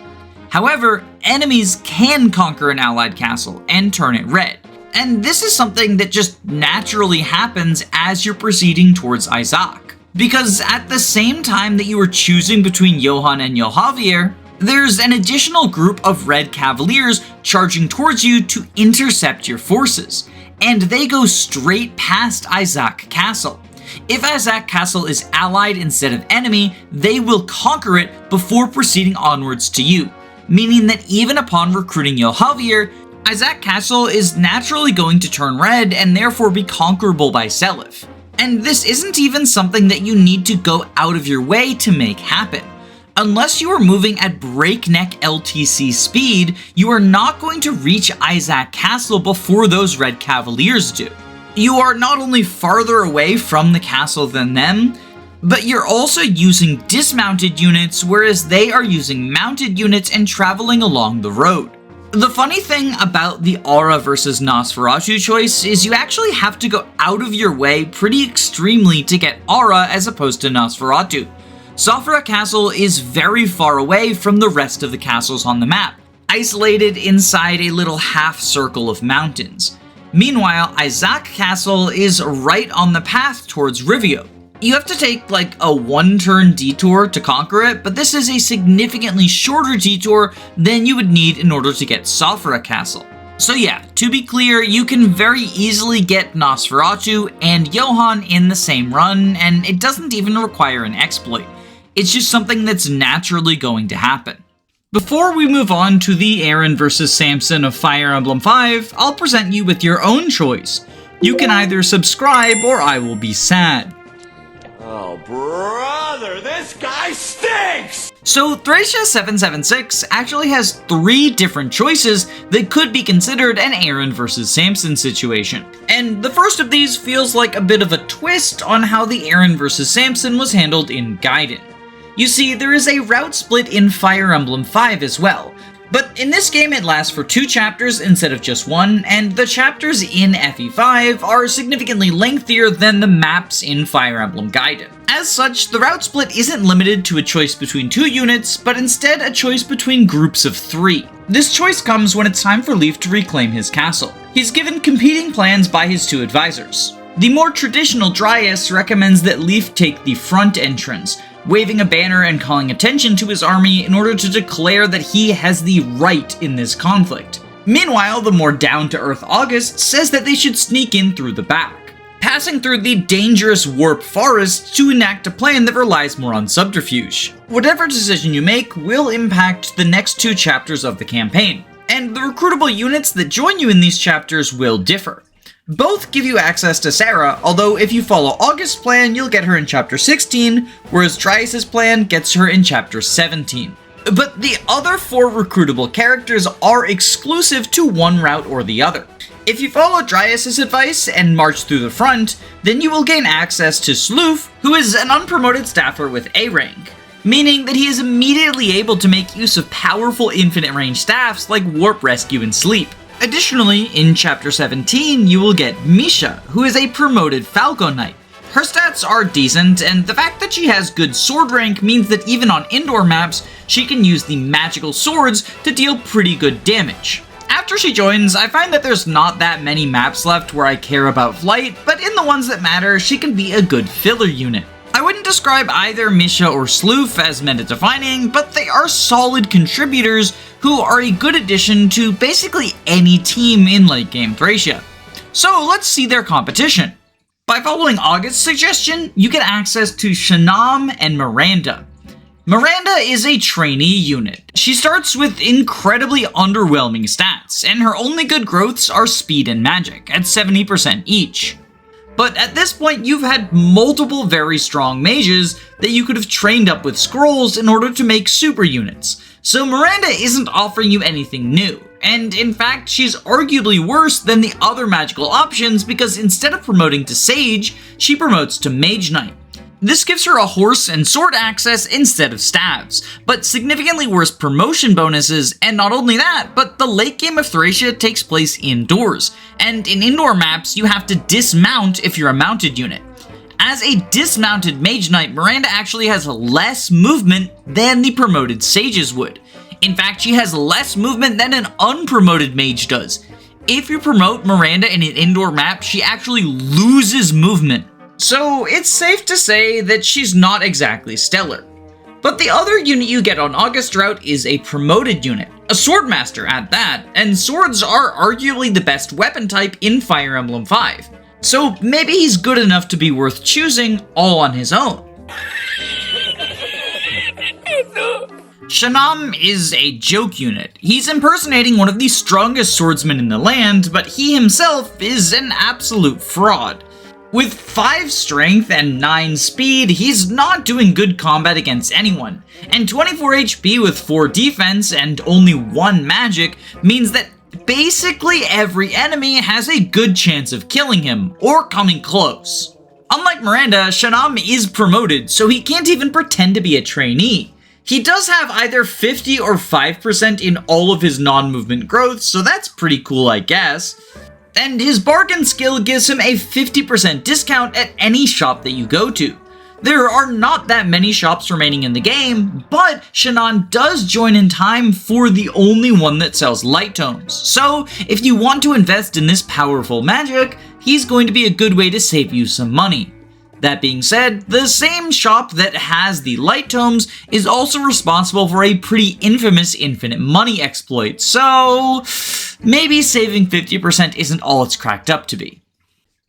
Speaker 1: However, enemies can conquer an allied castle and turn it red, and this is something that just naturally happens as you're proceeding towards Isaac. Because at the same time that you are choosing between Johan and Johalvier, there's an additional group of Red Cavaliers charging towards you to intercept your forces, and they go straight past Isaac Castle. If Isaac Castle is allied instead of enemy, they will conquer it before proceeding onwards to you, meaning that even upon recruiting Johalvier, Isaac Castle is naturally going to turn red and therefore be conquerable by Seliph. And this isn't even something that you need to go out of your way to make happen. Unless you are moving at breakneck LTC speed, you are not going to reach Isaac Castle before those Red Cavaliers do. You are not only farther away from the castle than them, but you're also using dismounted units, whereas they are using mounted units and traveling along the road. The funny thing about the Aura versus Nosferatu choice is you actually have to go out of your way pretty extremely to get Aura as opposed to Nosferatu. Sofra Castle is very far away from the rest of the castles on the map, isolated inside a little half circle of mountains. Meanwhile, Isaac Castle is right on the path towards Rivio. You have to take like a 1-turn detour to conquer it, but this is a significantly shorter detour than you would need in order to get Sofra Castle. So yeah, to be clear, you can very easily get Nosferatu and Johan in the same run, and it doesn't even require an exploit. It's just something that's naturally going to happen. Before we move on to the Aaran vs Samson of Fire Emblem 5, I'll present you with your own choice. You can either subscribe or I will be sad.
Speaker 3: Oh, brother, this guy stinks!
Speaker 1: So Thracia 776 actually has 3 different choices that could be considered an Aaran vs Samson situation. And the first of these feels like a bit of a twist on how the Aaran vs Samson was handled in Gaiden. You see, there is a route split in Fire Emblem 5 as well, but in this game it lasts for 2 chapters instead of just 1, and the chapters in FE5 are significantly lengthier than the maps in Fire Emblem Gaiden. As such, the route split isn't limited to a choice between 2 units, but instead a choice between groups of 3. This choice comes when it's time for Leif to reclaim his castle. He's given competing plans by his 2 advisors. The more traditional Dryas recommends that Leif take the front entrance, waving a banner and calling attention to his army in order to declare that he has the right in this conflict. Meanwhile, the more down-to-earth August says that they should sneak in through the back, passing through the dangerous warp forest to enact a plan that relies more on subterfuge. Whatever decision you make will impact the next 2 chapters of the campaign, and the recruitable units that join you in these chapters will differ. Both give you access to Sarah, although if you follow August's plan, you'll get her in Chapter 16, whereas Dryas' plan gets her in Chapter 17. But the other 4 recruitable characters are exclusive to one route or the other. If you follow Dryas' advice and march through the front, then you will gain access to Sloof, who is an unpromoted staffer with A rank, meaning that he is immediately able to make use of powerful infinite range staffs like Warp Rescue and Sleep. Additionally, in Chapter 17, you will get Misha, who is a promoted Falco Knight. Her stats are decent, and the fact that she has good sword rank means that even on indoor maps, she can use the magical swords to deal pretty good damage. After she joins, I find that there's not that many maps left where I care about flight, but in the ones that matter, she can be a good filler unit. I wouldn't describe either Misha or Sloof as meta-defining, but they are solid contributors who are a good addition to basically any team in late-game Thracia. So let's see their competition. By following August's suggestion, you get access to Shanam and Miranda. Miranda is a trainee unit. She starts with incredibly underwhelming stats, and her only good growths are speed and magic, at 70% each. But at this point, you've had multiple very strong mages that you could have trained up with scrolls in order to make super units. So Miranda isn't offering you anything new, and in fact, she's arguably worse than the other magical options because instead of promoting to Sage, she promotes to Mage Knight. This gives her a horse and sword access instead of staves, but significantly worse promotion bonuses, and not only that, but the late game of Thracia takes place indoors, and in indoor maps you have to dismount if you're a mounted unit. As a dismounted Mage Knight, Miranda actually has less movement than the promoted Sages would. In fact, she has less movement than an unpromoted Mage does. If you promote Miranda in an indoor map, she actually loses movement. So it's safe to say that she's not exactly stellar. But the other unit you get on August route is a promoted unit, a Swordmaster at that, and swords are arguably the best weapon type in Fire Emblem 5. So maybe he's good enough to be worth choosing all on his own. Shanam is a joke unit. He's impersonating one of the strongest swordsmen in the land, but he himself is an absolute fraud. With 5 strength and 9 speed, he's not doing good combat against anyone, and 24 HP with 4 defense and only 1 magic means that basically every enemy has a good chance of killing him, or coming close. Unlike Miranda, Shanam is promoted, so he can't even pretend to be a trainee. He does have either 50 or 5% in all of his non-movement growth, so that's pretty cool, I guess. And his bargain skill gives him a 50% discount at any shop that you go to. There are not that many shops remaining in the game, but Shannon does join in time for the only one that sells light tomes. So if you want to invest in this powerful magic, he's going to be a good way to save you some money. That being said, the same shop that has the light tomes is also responsible for a pretty infamous infinite money exploit, so maybe saving 50% isn't all it's cracked up to be.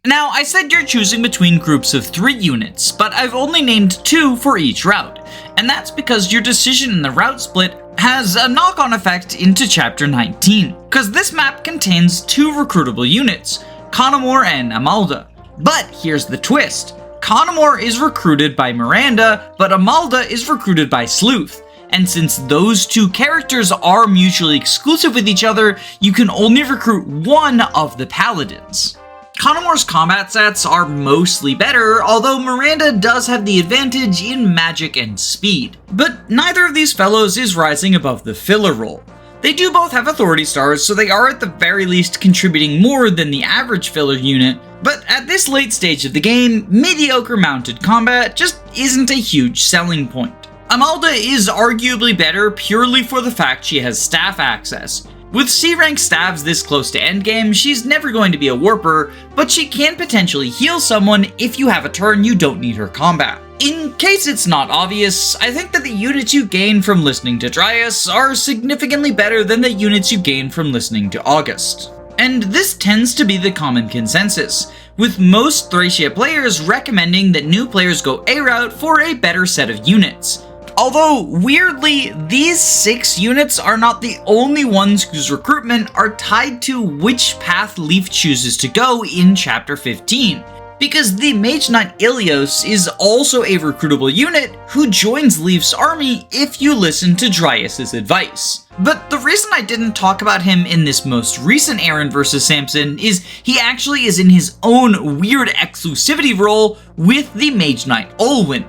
Speaker 1: Now, I said you're choosing between groups of 3 units, but I've only named 2 for each route, and that's because your decision in the route split has a knock-on effect into Chapter 19, because this map contains 2 recruitable units, Connomor and Amalda. But here's the twist. Connomor is recruited by Miranda, but Amalda is recruited by Sleuth. And since those 2 characters are mutually exclusive with each other, you can only recruit one of the paladins. Connomor's combat stats are mostly better, although Miranda does have the advantage in magic and speed. But neither of these fellows is rising above the filler role. They do both have authority stars, so they are at the very least contributing more than the average filler unit, but at this late stage of the game, mediocre mounted combat just isn't a huge selling point. Amalda is arguably better purely for the fact she has staff access. With C-rank staves this close to endgame, she's never going to be a warper, but she can potentially heal someone if you have a turn you don't need her combat. In case it's not obvious, I think that the units you gain from listening to Dryas are significantly better than the units you gain from listening to August. And this tends to be the common consensus, with most Thracia players recommending that new players go A route for a better set of units. Although, weirdly, these 6 units are not the only ones whose recruitment are tied to which path Leaf chooses to go in Chapter 15. Because the Mage Knight Illios is also a recruitable unit who joins Leaf's army if you listen to Dryas' advice. But the reason I didn't talk about him in this most recent Aaran vs Samson is he actually is in his own weird exclusivity role with the Mage Knight Olwen.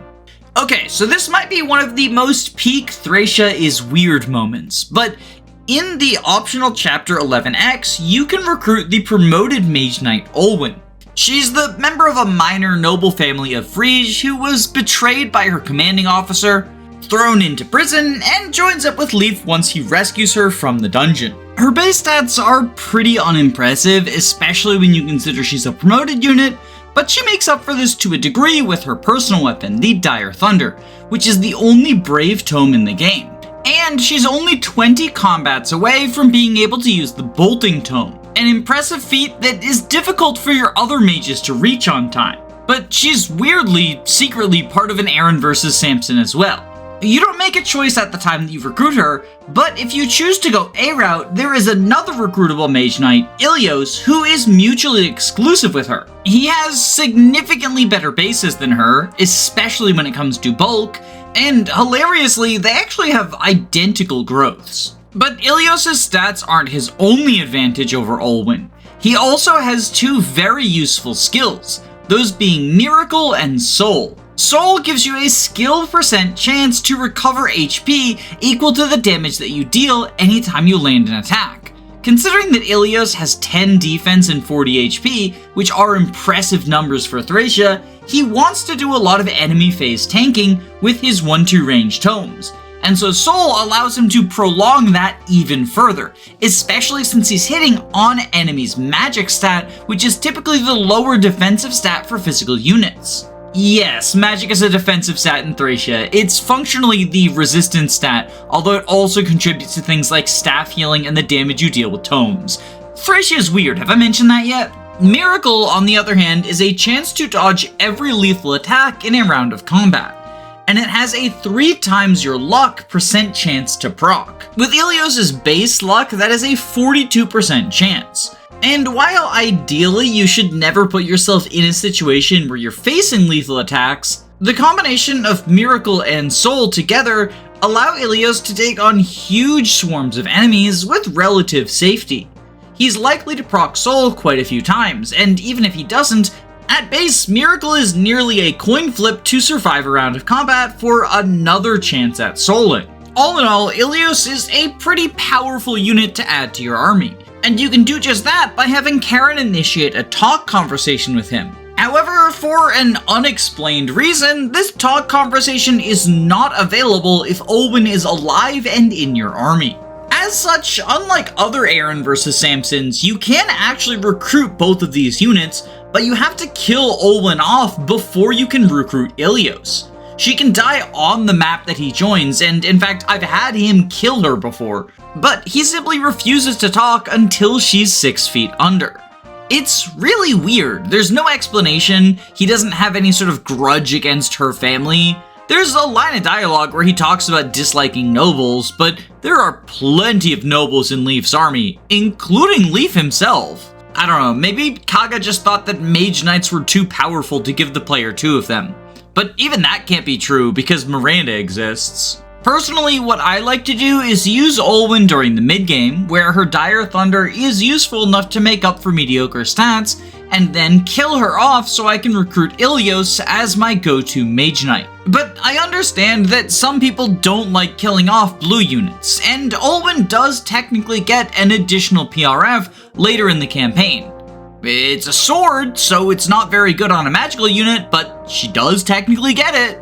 Speaker 1: Okay, so this might be one of the most peak Thracia is weird moments, but in the optional Chapter 11X, you can recruit the promoted Mage Knight Olwen. She's the member of a minor noble family of Frege who was betrayed by her commanding officer, thrown into prison, and joins up with Leaf once he rescues her from the dungeon. Her base stats are pretty unimpressive, especially when you consider she's a promoted unit, but she makes up for this to a degree with her personal weapon, the Dire Thunder, which is the only brave tome in the game. And she's only 20 combats away from being able to use the Bolting Tome, an impressive feat that is difficult for your other mages to reach on time. But she's weirdly, secretly part of an Aaran vs Samson as well. You don't make a choice at the time that you recruit her, but if you choose to go A route, there is another recruitable Mage Knight, Illios, who is mutually exclusive with her. He has significantly better bases than her, especially when it comes to bulk, and hilariously, they actually have identical growths. But Illios' stats aren't his only advantage over Olwen. He also has 2 very useful skills, those being Miracle and Soul. Soul gives you a skill % chance to recover HP equal to the damage that you deal anytime you land an attack. Considering that Illios has 10 defense and 40 HP, which are impressive numbers for Thracia, he wants to do a lot of enemy phase tanking with his 1-2 range tomes. And so Soul allows him to prolong that even further, especially since he's hitting on enemies' magic stat, which is typically the lower defensive stat for physical units. Yes, magic is a defensive stat in Thracia. It's functionally the resistance stat, although it also contributes to things like staff healing and the damage you deal with tomes. Thracia is weird, have I mentioned that yet? Miracle, on the other hand, is a chance to dodge every lethal attack in a round of combat, and it has a 3 times your luck % chance to proc. With Illios' base luck, that is a 42% chance. And while ideally you should never put yourself in a situation where you're facing lethal attacks, the combination of Miracle and Soul together allow Illios to take on huge swarms of enemies with relative safety. He's likely to proc Soul quite a few times, and even if he doesn't, at base, Miracle is nearly a coin flip to survive a round of combat for another chance at souling. All in all, Illios is a pretty powerful unit to add to your army. And you can do just that by having Karen initiate a talk conversation with him. However, for an unexplained reason, this talk conversation is not available if Olwen is alive and in your army. As such, unlike other Aaran vs Samsons, you can actually recruit both of these units, but you have to kill Olwen off before you can recruit Illios. She can die on the map that he joins, and in fact, I've had him kill her before, but he simply refuses to talk until she's 6 feet under. It's really weird. There's no explanation. He doesn't have any sort of grudge against her family. There's a line of dialogue where he talks about disliking nobles, but there are plenty of nobles in Leif's army, including Leif himself. I don't know, maybe Kaga just thought that mage knights were too powerful to give the player 2 of them. But even that can't be true because Miranda exists. Personally, what I like to do is use Olwen during the mid-game, where her Dire Thunder is useful enough to make up for mediocre stats, and then kill her off so I can recruit Illios as my go-to mage knight. But I understand that some people don't like killing off blue units, and Olwen does technically get an additional PRF later in the campaign. It's a sword, so it's not very good on a magical unit, but she does technically get it.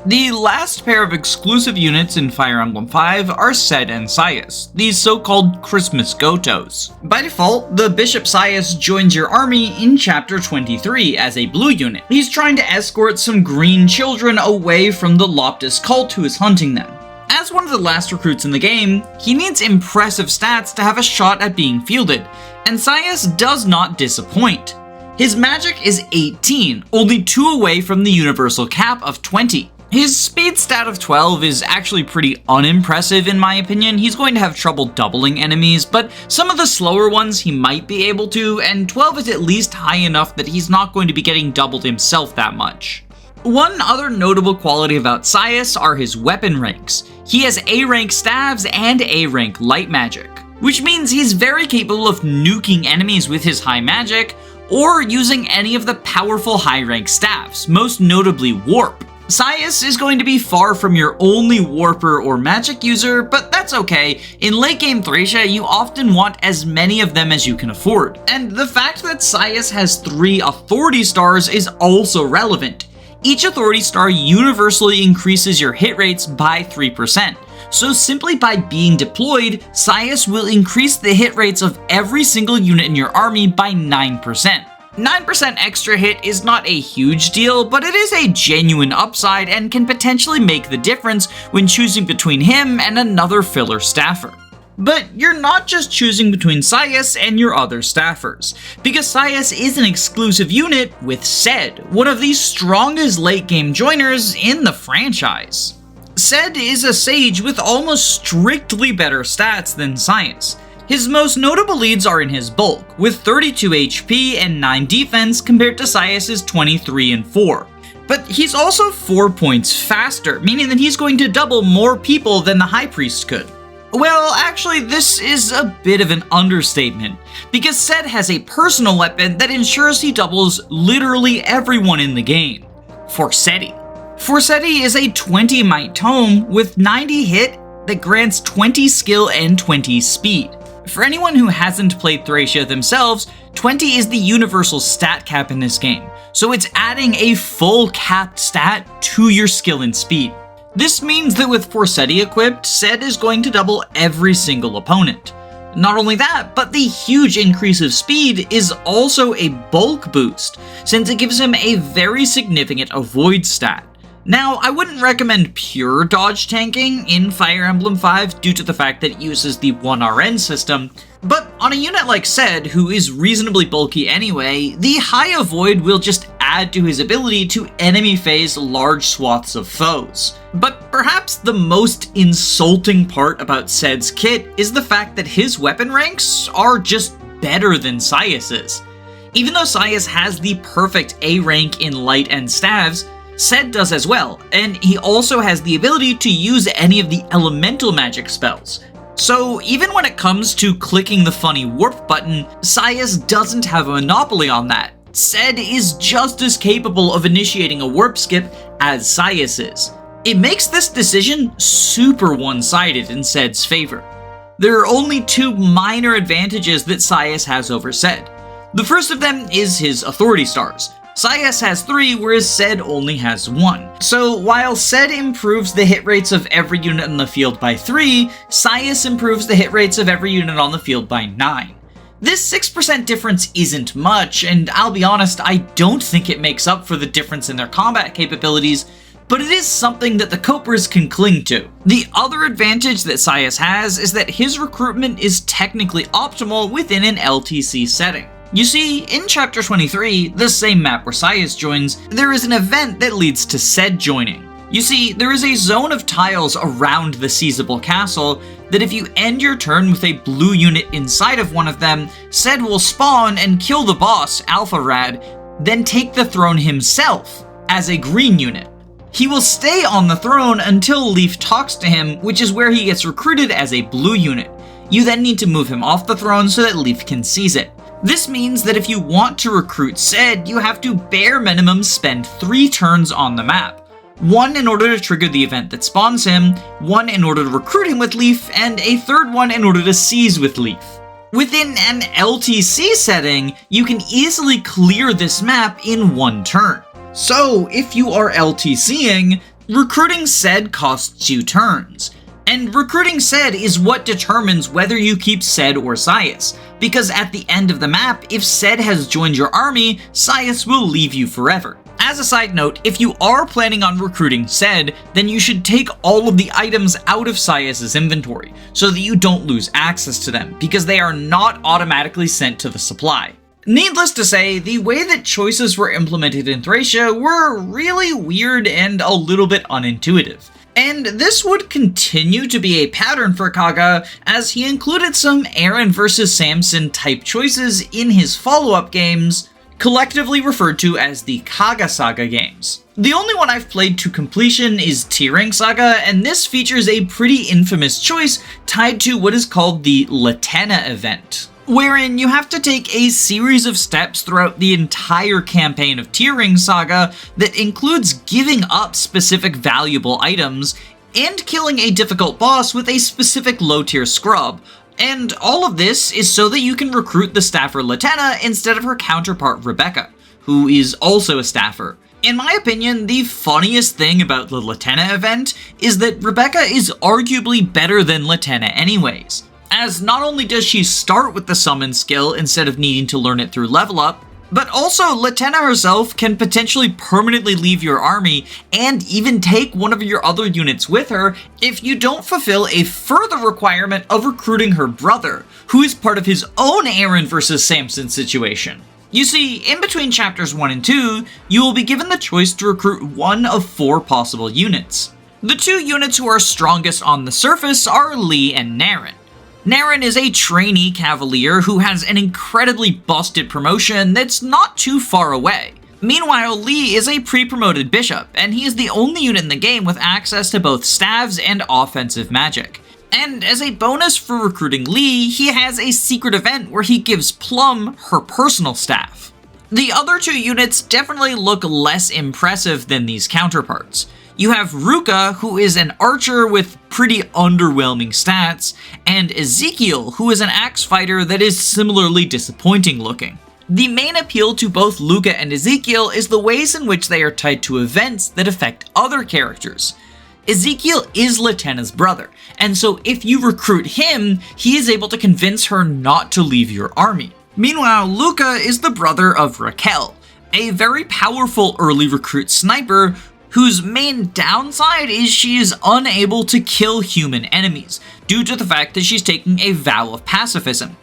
Speaker 1: The last pair of exclusive units in Fire Emblem 5 are Ced and Sias, these so-called Christmas Gotohs. By default, the Bishop Sias joins your army in Chapter 23 as a blue unit. He's trying to escort some green children away from the Loptus cult who is hunting them. As one of the last recruits in the game, he needs impressive stats to have a shot at being fielded, and Sias does not disappoint. His magic is 18, only 2 away from the universal cap of 20. His speed stat of 12 is actually pretty unimpressive in my opinion. He's going to have trouble doubling enemies, but some of the slower ones he might be able to, and 12 is at least high enough that he's not going to be getting doubled himself that much. One other notable quality about Sias are his weapon ranks. He has A-rank staves and A-rank light magic, which means he's very capable of nuking enemies with his high magic, or using any of the powerful high-rank staves, most notably Warp. Sias is going to be far from your only warper or magic user, but that's okay. In late game Thracia, you often want as many of them as you can afford. And the fact that Sias has 3 authority stars is also relevant. Each authority star universally increases your hit rates by 3%. So simply by being deployed, Sias will increase the hit rates of every single unit in your army by 9%. 9% extra hit is not a huge deal, but it is a genuine upside and can potentially make the difference when choosing between him and another filler staffer. But you're not just choosing between Sias and your other staffers, because Sias is an exclusive unit with Ced, one of the strongest late game joiners in the franchise. Ced is a sage with almost strictly better stats than Sias. His most notable leads are in his bulk, with 32 HP and 9 defense compared to Sias's 23 and 4. But he's also 4 points faster, meaning that he's going to double more people than the High Priest could. Well, actually, this is a bit of an understatement, because Ced has a personal weapon that ensures he doubles literally everyone in the game: Forseti. Forseti is a 20 might tome with 90 hit that grants 20 skill and 20 speed. For anyone who hasn't played Thracia themselves, 20 is the universal stat cap in this game, so it's adding a full capped stat to your skill and speed. This means that with Forseti equipped, Ced is going to double every single opponent. Not only that, but the huge increase of speed is also a bulk boost, since it gives him a very significant avoid stat. Now, I wouldn't recommend pure dodge tanking in Fire Emblem 5 due to the fact that it uses the 1RN system, but on a unit like Ced, who is reasonably bulky anyway, the high avoid will just add to his ability to enemy phase large swaths of foes. But perhaps the most insulting part about Ced's kit is the fact that his weapon ranks are just better than Sias's. Even though Sias has the perfect A rank in light and staves, Ced does as well, and he also has the ability to use any of the elemental magic spells. So even when it comes to clicking the funny warp button, Sias doesn't have a monopoly on that. Ced is just as capable of initiating a warp skip as Sias is. It makes this decision super one-sided in Ced's favor. There are only 2 minor advantages that Sias has over Ced. The first of them is his authority stars. Sias has 3, whereas Ced only has 1. So while Ced improves the hit rates of every unit on the field by 3, Sias improves the hit rates of every unit on the field by 9. This 6% difference isn't much, and I'll be honest, I don't think it makes up for the difference in their combat capabilities, but it is something that the Copers can cling to. The other advantage that Sias has is that his recruitment is technically optimal within an LTC setting. You see, in Chapter 23, the same map where Sias joins, there is an event that leads to Ced joining. You see, there is a zone of tiles around the Seizable Castle that if you end your turn with a blue unit inside of one of them, Ced will spawn and kill the boss, Alpharad, then take the throne himself as a green unit. He will stay on the throne until Leif talks to him, which is where he gets recruited as a blue unit. You then need to move him off the throne so that Leif can seize it. This means that if you want to recruit Ced, you have to bare minimum spend 3 turns on the map. 1 in order to trigger the event that spawns him, 1 in order to recruit him with Leif, and a 3rd one in order to seize with Leif. Within an LTC setting, you can easily clear this map in 1 turn. So, if you are LTCing, recruiting Ced costs you turns. And recruiting Ced is what determines whether you keep Ced or Sias, because at the end of the map, if Ced has joined your army, Sias will leave you forever. As a side note, if you are planning on recruiting Ced, then you should take all of the items out of Sias' inventory, so that you don't lose access to them, because they are not automatically sent to the supply. Needless to say, the way that choices were implemented in Thracia were really weird and a little bit unintuitive. And this would continue to be a pattern for Kaga, as he included some Aaran vs Samson type choices in his follow-up games, collectively referred to as the Kaga Saga games. The only one I've played to completion is T-Rank Saga, and this features a pretty infamous choice tied to what is called the Latena event, wherein you have to take a series of steps throughout the entire campaign of T-Rank Saga that includes giving up specific valuable items and killing a difficult boss with a specific low-tier scrub. And all of this is so that you can recruit the staffer Latena instead of her counterpart Rebecca, who is also a staffer. In my opinion, the funniest thing about the Latena event is that Rebecca is arguably better than Latena anyways, as not only does she start with the summon skill instead of needing to learn it through level up, but also Latena herself can potentially permanently leave your army and even take one of your other units with her if you don't fulfill a further requirement of recruiting her brother, who is part of his own Aaran vs Samson situation. You see, in between chapters 1 and 2, you will be given the choice to recruit 1 of 4 possible units. The 2 units who are strongest on the surface are Lee and Naren. Naren is a trainee cavalier who has an incredibly busted promotion that's not too far away. Meanwhile, Lee is a pre-promoted bishop, and he is the only unit in the game with access to both staves and offensive magic. And as a bonus for recruiting Lee, he has a secret event where he gives Plum her personal staff. The other 2 units definitely look less impressive than these counterparts. You have Ruka, who is an archer with pretty underwhelming stats, and Ezekiel, who is an axe fighter that is similarly disappointing looking. The main appeal to both Luca and Ezekiel is the ways in which they are tied to events that affect other characters. Ezekiel is Latena's brother, and so if you recruit him, he is able to convince her not to leave your army. Meanwhile, Luca is the brother of Raquel, a very powerful early recruit sniper whose main downside is she is unable to kill human enemies, due to the fact that she's taking a vow of pacifism.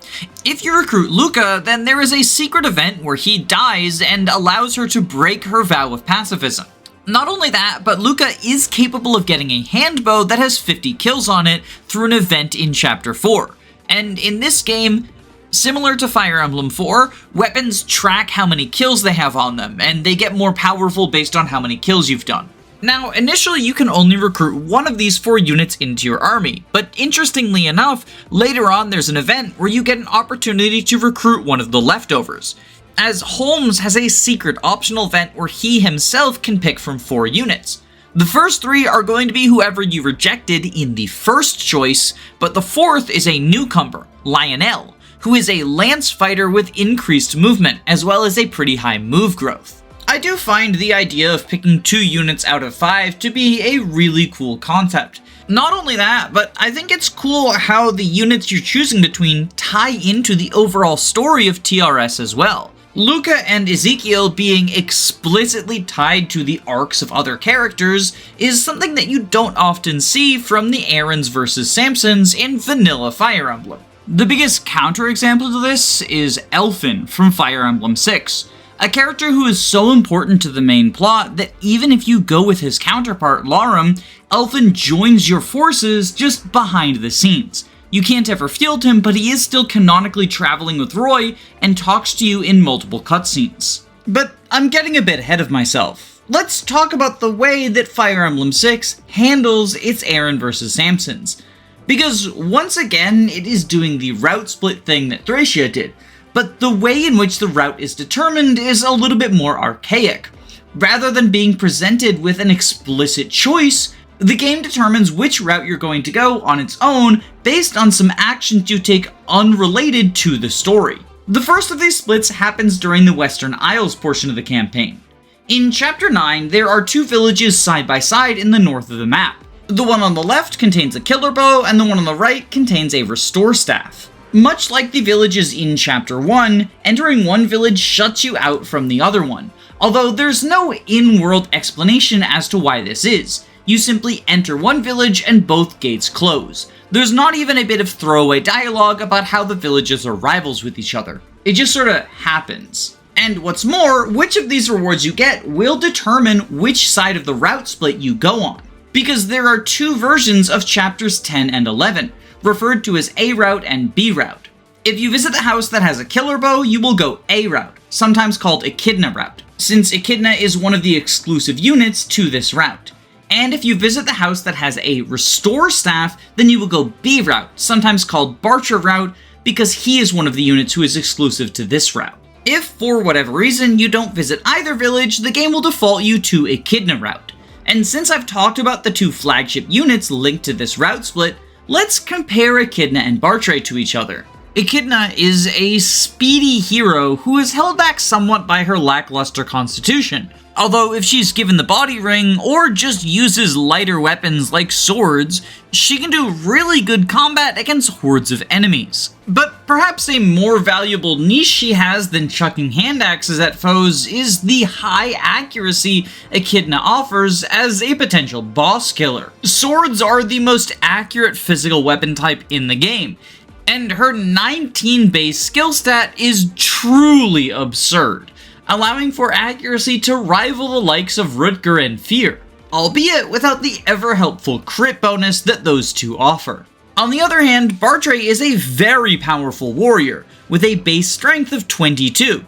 Speaker 1: If you recruit Luca, then there is a secret event where he dies and allows her to break her vow of pacifism. Not only that, but Luca is capable of getting a handbow that has 50 kills on it through an event in Chapter 4. And in this game, similar to Fire Emblem 4, weapons track how many kills they have on them, and they get more powerful based on how many kills you've done. Now, initially you can only recruit 1 of these 4 units into your army, but interestingly enough, later on there's an event where you get an opportunity to recruit 1 of the leftovers, as Holmes has a secret optional event where he himself can pick from 4 units. The first 3 are going to be whoever you rejected in the first choice, but the 4th is a newcomer, Lionel, who is a lance fighter with increased movement, as well as a pretty high move growth. I do find the idea of picking 2 units out of 5 to be a really cool concept. Not only that, but I think it's cool how the units you're choosing between tie into the overall story of TRS as well. Luca and Ezekiel being explicitly tied to the arcs of other characters is something that you don't often see from the Aarans vs Samsons in vanilla Fire Emblem. The biggest counterexample to this is Elfin from Fire Emblem 6, A character who is so important to the main plot that even if you go with his counterpart, Larum, Elfin joins your forces just behind the scenes. You can't ever field him, but he is still canonically traveling with Roy and talks to you in multiple cutscenes. But I'm getting a bit ahead of myself. Let's talk about the way that Fire Emblem 6 handles its Aaran vs Samsons. Because once again, it is doing the route split thing that Thracia did, but the way in which the route is determined is a little bit more archaic. Rather than being presented with an explicit choice, the game determines which route you're going to go on its own based on some actions you take unrelated to the story. The first of these splits happens during the Western Isles portion of the campaign. In Chapter 9, there are two villages side by side in the north of the map. The one on the left contains a killer bow, and the one on the right contains a restore staff. Much like the villages in Chapter 1, entering one village shuts you out from the other one, although there's no in-world explanation as to why this is. You simply enter one village and both gates close. There's not even a bit of throwaway dialogue about how the villages are rivals with each other. It just sorta happens. And what's more, which of these rewards you get will determine which side of the route split you go on. Because there are two versions of chapters 10 and 11, referred to as A route and B route. If you visit the house that has a killer bow, you will go A route, sometimes called Echidna route, since Echidna is one of the exclusive units to this route. And if you visit the house that has a restore staff, then you will go B route, sometimes called Barcher route, because he is one of the units who is exclusive to this route. If, for whatever reason, you don't visit either village, the game will default you to Echidna route. And since I've talked about the two flagship units linked to this route split, let's compare Echidna and Bartre to each other. Echidna is a speedy hero who is held back somewhat by her lackluster constitution. Although if she's given the body ring, or just uses lighter weapons like swords, she can do really good combat against hordes of enemies. But perhaps a more valuable niche she has than chucking hand axes at foes is the high accuracy Echidna offers as a potential boss killer. Swords are the most accurate physical weapon type in the game, and her 19 base skill stat is truly absurd, allowing for accuracy to rival the likes of Rutger and Fear, albeit without the ever-helpful crit bonus that those two offer. On the other hand, Bartre is a very powerful warrior, with a base strength of 22,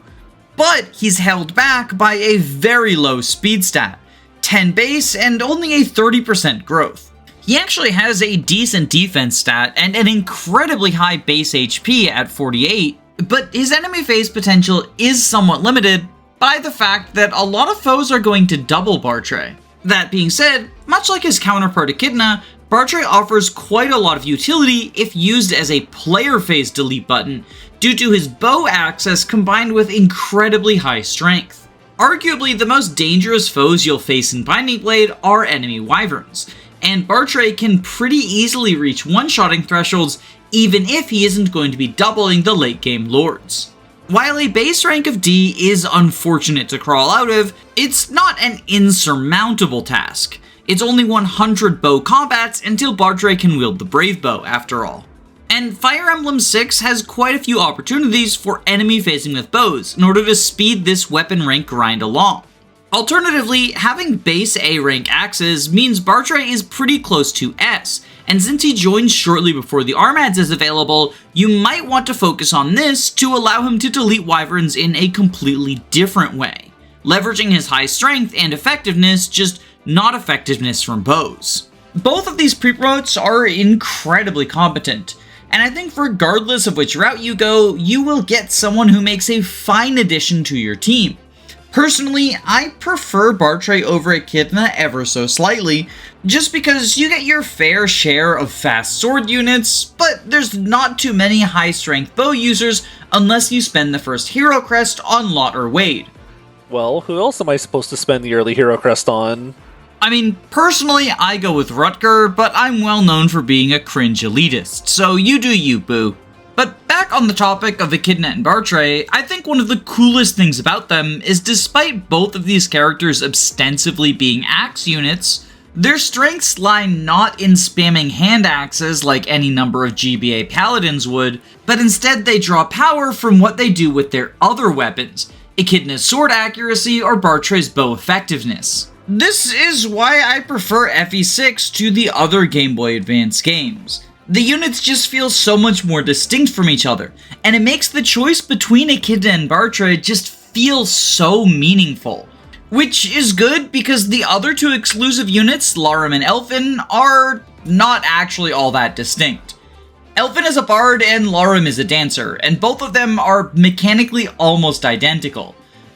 Speaker 1: but he's held back by a very low speed stat, 10 base and only a 30% growth. He actually has a decent defense stat and an incredibly high base HP at 48, but his enemy phase potential is somewhat limited by the fact that a lot of foes are going to double Bartre. That being said, much like his counterpart Echidna, Bartre offers quite a lot of utility if used as a player phase delete button due to his bow access combined with incredibly high strength. Arguably the most dangerous foes you'll face in Binding Blade are enemy wyverns, and Bartre can pretty easily reach one-shotting thresholds even if he isn't going to be doubling the late game lords. While a base rank of D is unfortunate to crawl out of, it's not an insurmountable task. It's only 100 bow combats until Bartre can wield the Brave Bow after all. And Fire Emblem 6 has quite a few opportunities for enemy facing with bows in order to speed this weapon rank grind along. Alternatively, having base A rank axes means Bartre is pretty close to S, and since he joins shortly before the Armads is available, you might want to focus on this to allow him to delete wyverns in a completely different way, leveraging his high strength and effectiveness, just not effectiveness from bows. Both of these pre-promotes are incredibly competent, and I think regardless of which route you go, you will get someone who makes a fine addition to your team. Personally, I prefer Bartre over Echidna ever so slightly, just because you get your fair share of fast sword units, but there's not too many high-strength bow users unless you spend the first hero crest on Lot or Wade.
Speaker 5: Well, who else am I supposed to spend the early hero crest on?
Speaker 1: I mean, personally, I go with Rutger, but I'm well known for being a cringe elitist, so you do you, boo. But back on the topic of Echidna and Bartre, I think one of the coolest things about them is despite both of these characters ostensibly being axe units, their strengths lie not in spamming hand axes like any number of GBA paladins would, but instead they draw power from what they do with their other weapons, Echidna's sword accuracy, or Bartray's bow effectiveness. This is why I prefer FE6 to the other Game Boy Advance games. The units just feel so much more distinct from each other, and it makes the choice between Echidna and Bartray just feel so meaningful. Which is good because the other two exclusive units, Larum and Elfin, are not actually all that distinct. Elfin is a bard and Larum is a dancer, and both of them are mechanically almost identical.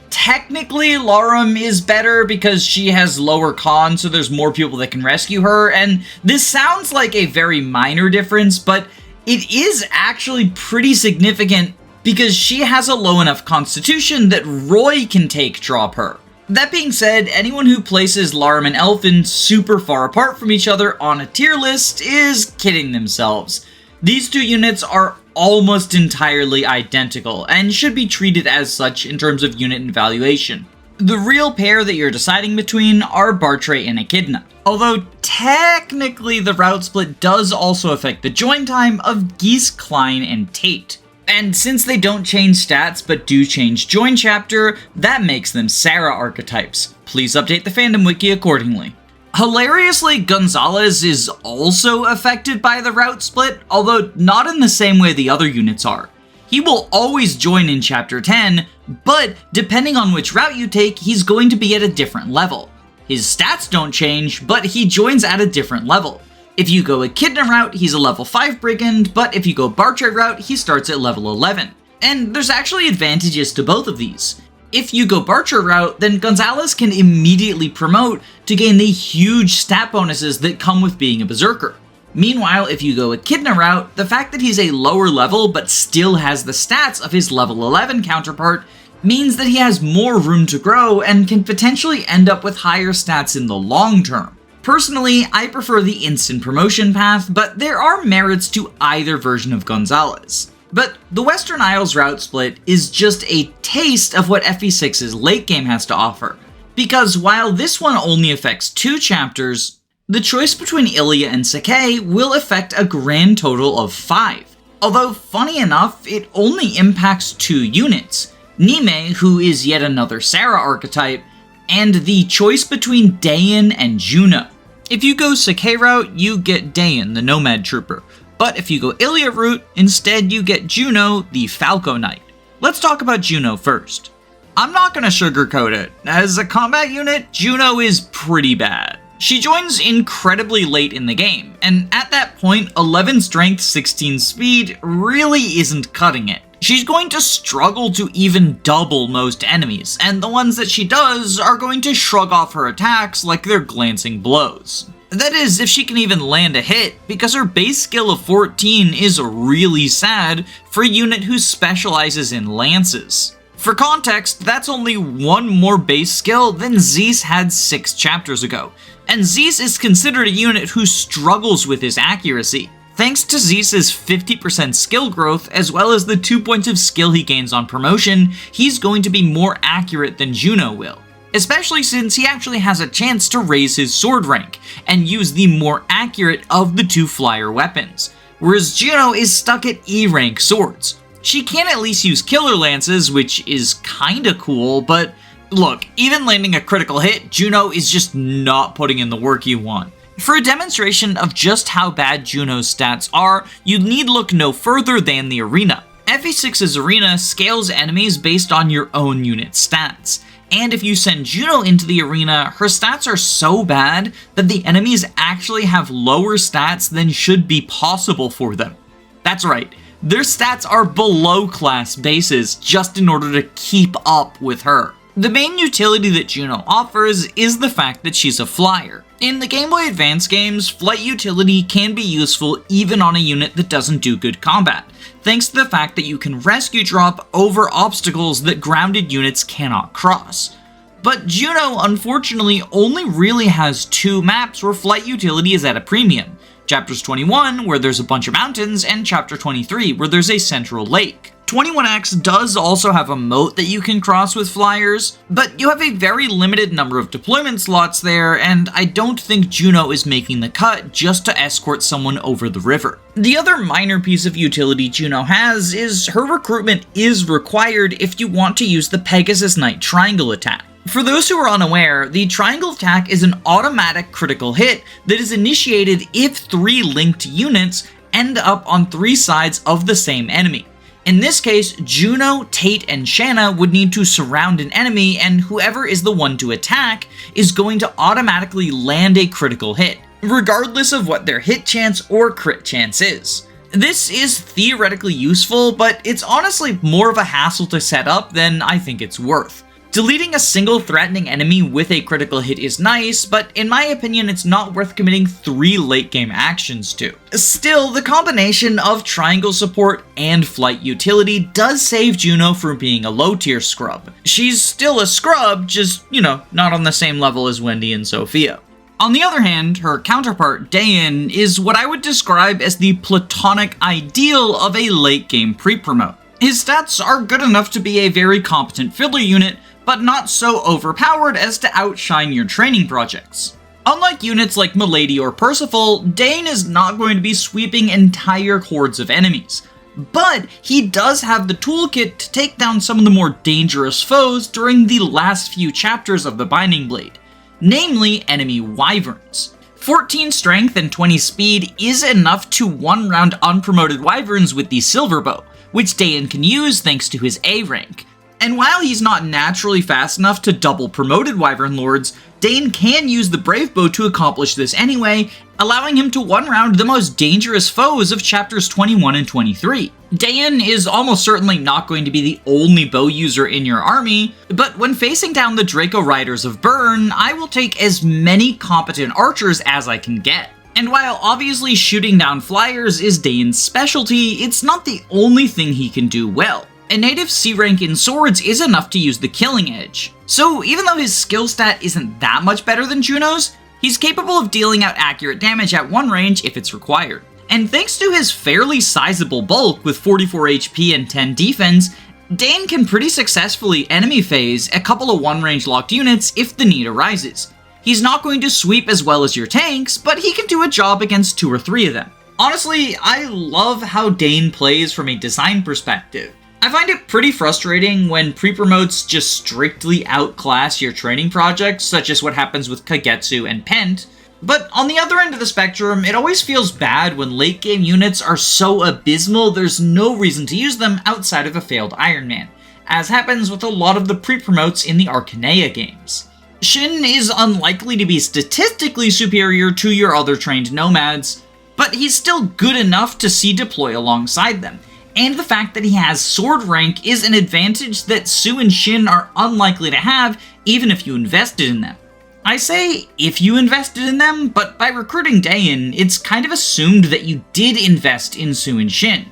Speaker 1: Technically, Larum is better because she has lower con, so there's more people that can rescue her, and this sounds like a very minor difference, but it is actually pretty significant because she has a low enough constitution that Roy can take drop her. That being said, anyone who places Larum and Elfin super far apart from each other on a tier list is kidding themselves. These two units are almost entirely identical, and should be treated as such in terms of unit evaluation. The real pair that you're deciding between are Bartray and Echidna, although technically the route split does also affect the join time of Geese, Klein, and Tate. And since they don't change stats but do change join chapter, that makes them Sarah archetypes. Please update the fandom wiki accordingly. Hilariously, Gonzalez is also affected by the route split, although not in the same way the other units are. He will always join in Chapter 10, but depending on which route you take, he's going to be at a different level. His stats don't change, but he joins at a different level. If you go Echidna route, he's a level 5 Brigand, but if you go Bartray route, he starts at level 11. And there's actually advantages to both of these. If you go Bartray route, then Gonzalez can immediately promote to gain the huge stat bonuses that come with being a Berserker. Meanwhile, if you go Echidna route, the fact that he's a lower level but still has the stats of his level 11 counterpart means that he has more room to grow and can potentially end up with higher stats in the long term. Personally, I prefer the instant promotion path, but there are merits to either version of Gonzalez. But the Western Isles route split is just a taste of what FE6's late game has to offer, because while this one only affects 2 chapters, the choice between Ilya and Sakai will affect a grand total of 5. Although, funny enough, it only impacts 2 units, Nime, who is yet another Sarah archetype, and the choice between Dayan and Juno. If you go Sakai route, you get Dayan, the Nomad Trooper. But if you go Ilya route, instead you get Juno, the Falco Knight. Let's talk about Juno first. I'm not gonna sugarcoat it. As a combat unit, Juno is pretty bad. She joins incredibly late in the game, and at that point, 11 strength, 16 speed really isn't cutting it. She's going to struggle to even double most enemies, and the ones that she does are going to shrug off her attacks like they're glancing blows. That is, if she can even land a hit, because her base skill of 14 is really sad for a unit who specializes in lances. For context, that's only one more base skill than Zeus had 6 chapters ago, and Zeus is considered a unit who struggles with his accuracy. Thanks to Zeus's 50% skill growth, as well as the 2 points of skill he gains on promotion, he's going to be more accurate than Juno will. Especially since he actually has a chance to raise his sword rank, and use the more accurate of the 2 flyer weapons, whereas Juno is stuck at E rank swords. She can at least use killer lances, which is kinda cool, but look, even landing a critical hit, Juno is just not putting in the work you want. For a demonstration of just how bad Juno's stats are, you'd need look no further than the arena. FE6's arena scales enemies based on your own unit stats. And if you send Juno into the arena, her stats are so bad that the enemies actually have lower stats than should be possible for them. That's right, their stats are below class bases just in order to keep up with her. The main utility that Juno offers is the fact that she's a flyer. In the Game Boy Advance games, flight utility can be useful even on a unit that doesn't do good combat, thanks to the fact that you can rescue drop over obstacles that grounded units cannot cross. But Juno, unfortunately, only really has 2 maps where flight utility is at a premium, Chapters 21, where there's a bunch of mountains, and Chapter 23, where there's a central lake. 21X does also have a moat that you can cross with flyers, but you have a very limited number of deployment slots there, and I don't think Juno is making the cut just to escort someone over the river. The other minor piece of utility Juno has is her recruitment is required if you want to use the Pegasus Knight triangle attack. For those who are unaware, the triangle attack is an automatic critical hit that is initiated if 3 linked units end up on 3 sides of the same enemy. In this case, Juno, Tate, and Shanna would need to surround an enemy, and whoever is the one to attack is going to automatically land a critical hit, regardless of what their hit chance or crit chance is. This is theoretically useful, but it's honestly more of a hassle to set up than I think it's worth. Deleting a single threatening enemy with a critical hit is nice, but in my opinion it's not worth committing 3 late game actions to. Still, the combination of triangle support and flight utility does save Juno from being a low tier scrub. She's still a scrub, just, not on the same level as Wendy and Sophia. On the other hand, her counterpart, Dayan, is what I would describe as the platonic ideal of a late game pre-promote. His stats are good enough to be a very competent filler unit, but not so overpowered as to outshine your training projects. Unlike units like Milady or Percival, Dayan is not going to be sweeping entire hordes of enemies, but he does have the toolkit to take down some of the more dangerous foes during the last few chapters of the Binding Blade, namely enemy wyverns. 14 strength and 20 speed is enough to one-round unpromoted wyverns with the silver bow, which Dayan can use thanks to his A rank. And while he's not naturally fast enough to double promoted wyvern lords, Dayan can use the brave bow to accomplish this anyway, allowing him to one-round the most dangerous foes of chapters 21 and 23. Dayan is almost certainly not going to be the only bow user in your army, but when facing down the Draco Riders of Burn, I will take as many competent archers as I can get. And while obviously shooting down flyers is Dayan's specialty, it's not the only thing he can do well. A native C rank in swords is enough to use the killing edge. So even though his skill stat isn't that much better than Juno's, he's capable of dealing out accurate damage at one range if it's required. And thanks to his fairly sizable bulk with 44 HP and 10 defense, Dayan can pretty successfully enemy phase a couple of one-range locked units if the need arises. He's not going to sweep as well as your tanks, but he can do a job against 2 or 3 of them. Honestly, I love how Dayan plays from a design perspective. I find it pretty frustrating when pre-promotes just strictly outclass your training projects, such as what happens with Kagetsu and Pent, but on the other end of the spectrum, it always feels bad when late game units are so abysmal there's no reason to use them outside of a failed Iron Man, as happens with a lot of the pre-promotes in the Arcanea games. Shin is unlikely to be statistically superior to your other trained nomads, but he's still good enough to see deploy alongside them. And the fact that he has sword rank is an advantage that Su and Shin are unlikely to have even if you invested in them. I say if you invested in them, but by recruiting Dayan, it's kind of assumed that you did invest in Su and Shin.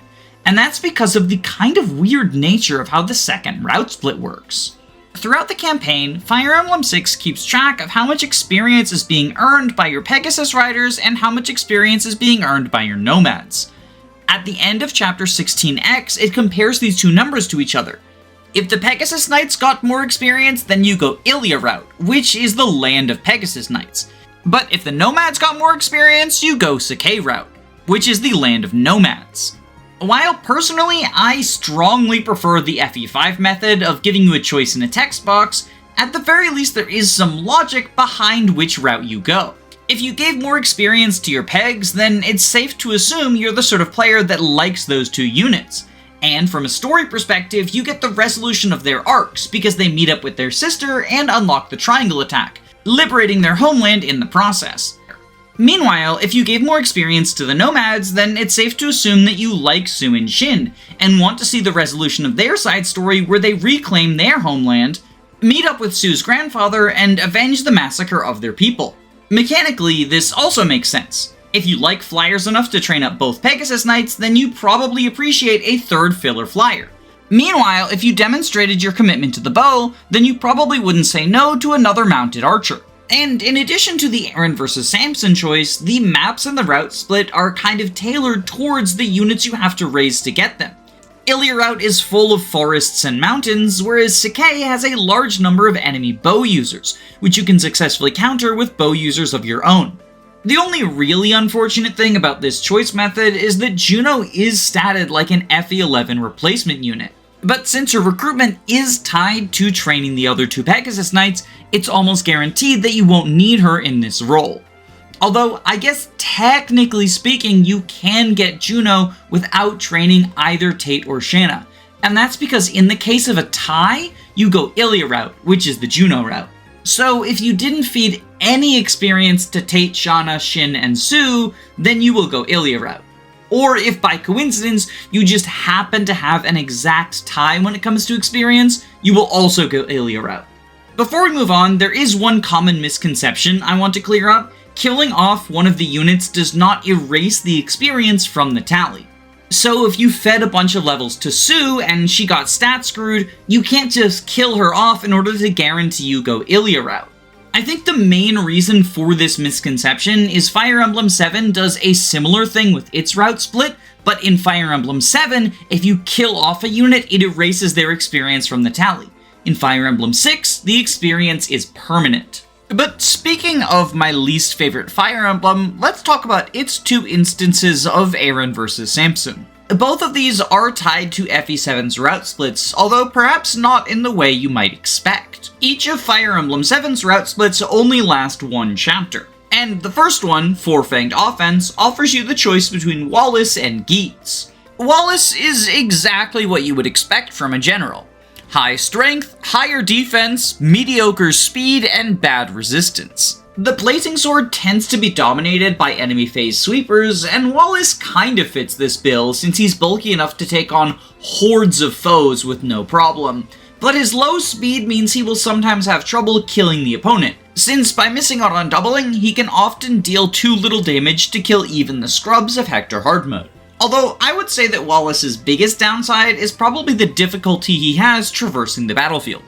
Speaker 1: And that's because of the kind of weird nature of how the second route split works. Throughout the campaign, Fire Emblem 6 keeps track of how much experience is being earned by your Pegasus Riders and how much experience is being earned by your Nomads. At the end of Chapter 16X, it compares these two numbers to each other. If the Pegasus Knights got more experience, then you go Hiya route, which is the land of Pegasus Knights. But if the Nomads got more experience, you go Sakai route, which is the land of Nomads. While personally, I strongly prefer the FE5 method of giving you a choice in a text box, at the very least there is some logic behind which route you go. If you gave more experience to your pegs, then it's safe to assume you're the sort of player that likes those two units. And from a story perspective, you get the resolution of their arcs because they meet up with their sister and unlock the triangle attack, liberating their homeland in the process. Meanwhile, if you gave more experience to the Nomads, then it's safe to assume that you like Su and Shin, and want to see the resolution of their side story where they reclaim their homeland, meet up with Su's grandfather, and avenge the massacre of their people. Mechanically, this also makes sense. If you like flyers enough to train up both Pegasus Knights, then you probably appreciate a third filler flyer. Meanwhile, if you demonstrated your commitment to the bow, then you probably wouldn't say no to another mounted archer. And in addition to the Aaran vs Samson choice, the maps and the route split are kind of tailored towards the units you have to raise to get them. Ilya route is full of forests and mountains, whereas Saga has a large number of enemy bow users, which you can successfully counter with bow users of your own. The only really unfortunate thing about this choice method is that Juno is statted like an FE11 replacement unit. But since her recruitment is tied to training the other two Pegasus Knights, it's almost guaranteed that you won't need her in this role. Although, I guess technically speaking, you can get Juno without training either Tate or Shanna. And that's because in the case of a tie, you go Ilya route, which is the Juno route. So if you didn't feed any experience to Tate, Shanna, Shin, and Sue, then you will go Ilya route. Or if by coincidence, you just happen to have an exact tie when it comes to experience, you will also go Ilya route. Before we move on, there is one common misconception I want to clear up. Killing off one of the units does not erase the experience from the tally. So if you fed a bunch of levels to Sue and she got stat screwed, you can't just kill her off in order to guarantee you go Ilya route. I think the main reason for this misconception is Fire Emblem 7 does a similar thing with its route split, but in Fire Emblem 7, if you kill off a unit, it erases their experience from the tally. In Fire Emblem 6, the experience is permanent. But speaking of my least favorite Fire Emblem, let's talk about its two instances of Aaran vs Samson. Both of these are tied to FE7's route splits, although perhaps not in the way you might expect. Each of Fire Emblem 7's route splits only last one chapter. And the first one, Four Fanged Offense, offers you the choice between Wallace and Geitz. Wallace is exactly what you would expect from a general. High strength, higher defense, mediocre speed, and bad resistance. The Blazing Sword tends to be dominated by enemy phase sweepers, and Wallace kinda fits this bill since he's bulky enough to take on hordes of foes with no problem. But his low speed means he will sometimes have trouble killing the opponent, since by missing out on doubling, he can often deal too little damage to kill even the scrubs of Hector Hard Mode. Although I would say that Wallace's biggest downside is probably the difficulty he has traversing the battlefield.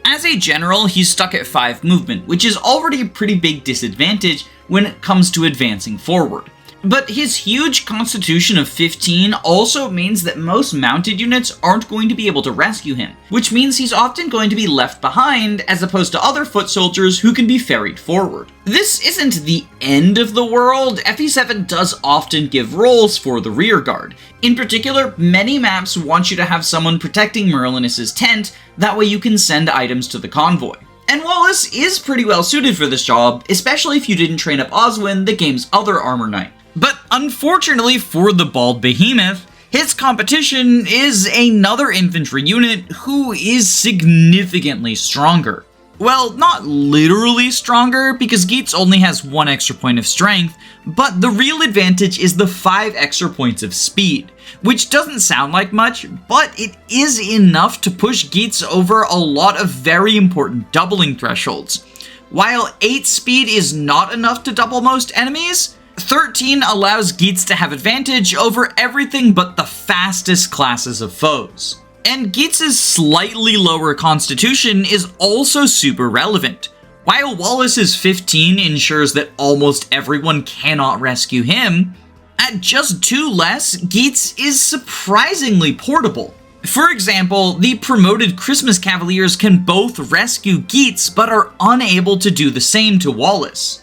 Speaker 1: As a general, he's stuck at 5 movement, which is already a pretty big disadvantage when it comes to advancing forward. But his huge constitution of 15 also means that most mounted units aren't going to be able to rescue him, which means he's often going to be left behind as opposed to other foot soldiers who can be ferried forward. This isn't the end of the world. FE7 does often give roles for the rear guard. In particular, many maps want you to have someone protecting Merlinus' tent, that way you can send items to the convoy. And Wallace is pretty well suited for this job, especially if you didn't train up Oswin, the game's other armor knight. But unfortunately for the Bald Behemoth, his competition is another infantry unit who is significantly stronger. Well, not literally stronger, because Geitz only has 1 extra point of strength, but the real advantage is the 5 extra points of speed, which doesn't sound like much, but it is enough to push Geitz over a lot of very important doubling thresholds. While 8 speed is not enough to double most enemies, 13 allows Geitz to have advantage over everything but the fastest classes of foes. And Geitz's slightly lower constitution is also super relevant. While Wallace's 15 ensures that almost everyone cannot rescue him, at just 2 less, Geitz is surprisingly portable. For example, the promoted Christmas Cavaliers can both rescue Geitz but are unable to do the same to Wallace.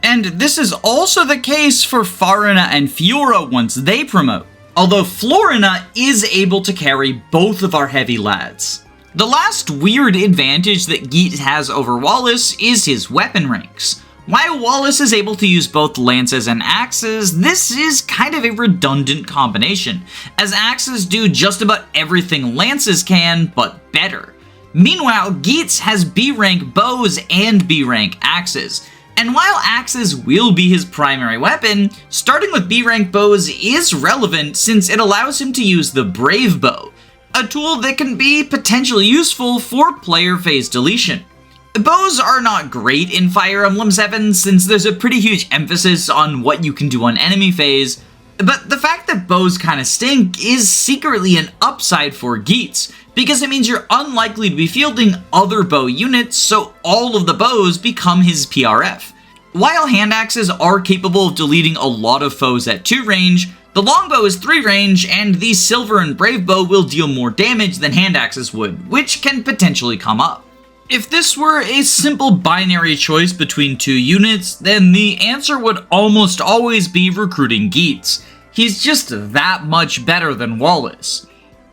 Speaker 1: And this is also the case for Farina and Fiora once they promote, although Florina is able to carry both of our heavy lads. The last weird advantage that Geitz has over Wallace is his weapon ranks. While Wallace is able to use both lances and axes, this is kind of a redundant combination, as axes do just about everything lances can, but better. Meanwhile, Geitz has B-rank bows and B-rank axes. And while axes will be his primary weapon, starting with B-rank bows is relevant since it allows him to use the Brave Bow, a tool that can be potentially useful for player phase deletion. Bows are not great in Fire Emblem 7 since there's a pretty huge emphasis on what you can do on enemy phase, But the fact that bows kinda stink is secretly an upside for Geitz, because it means you're unlikely to be fielding other bow units, so all of the bows become his PRF. While hand axes are capable of deleting a lot of foes at 2 range, the longbow is 3 range, and the silver and brave bow will deal more damage than hand axes would, which can potentially come up. If this were a simple binary choice between 2 units, then the answer would almost always be recruiting Geitz. He's just that much better than Wallace.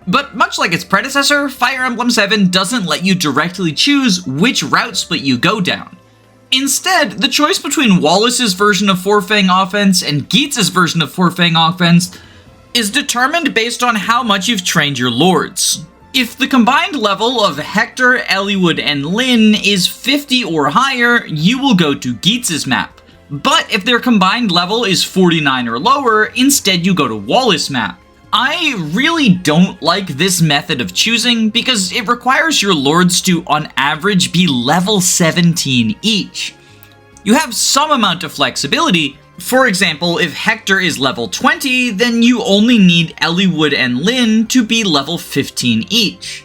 Speaker 1: But much like its predecessor, Fire Emblem 7 doesn't let you directly choose which route split you go down. Instead, the choice between Wallace's version of Four-Fang offense and Geitz's version of Four-Fang offense is determined based on how much you've trained your lords. If the combined level of Hector, Eliwood, and Lyn is 50 or higher, you will go to Geitz's map. But if their combined level is 49 or lower, instead you go to Wallace map. I really don't like this method of choosing because it requires your lords to, on average, be level 17 each. You have some amount of flexibility. For example, if Hector is level 20, then you only need Eliwood and Lyn to be level 15 each.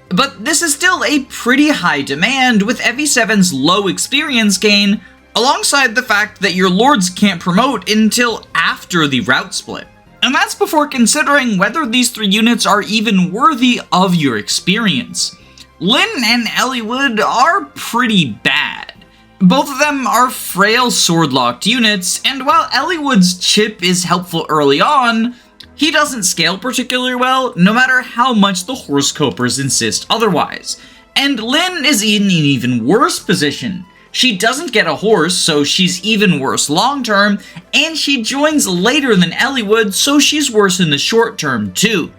Speaker 1: But this is still a pretty high demand with FE7's low experience gain, alongside the fact that your lords can't promote until after the route split. And that's before considering whether these 3 units are even worthy of your experience. Lyn and Eliwood are pretty bad. Both of them are frail sword-locked units, and while Eliwood's chip is helpful early on, he doesn't scale particularly well, no matter how much the horse copers insist otherwise. And Lyn is in an even worse position. She doesn't get a horse, so she's even worse long-term, and she joins later than Eliwood, so she's worse in the short term too.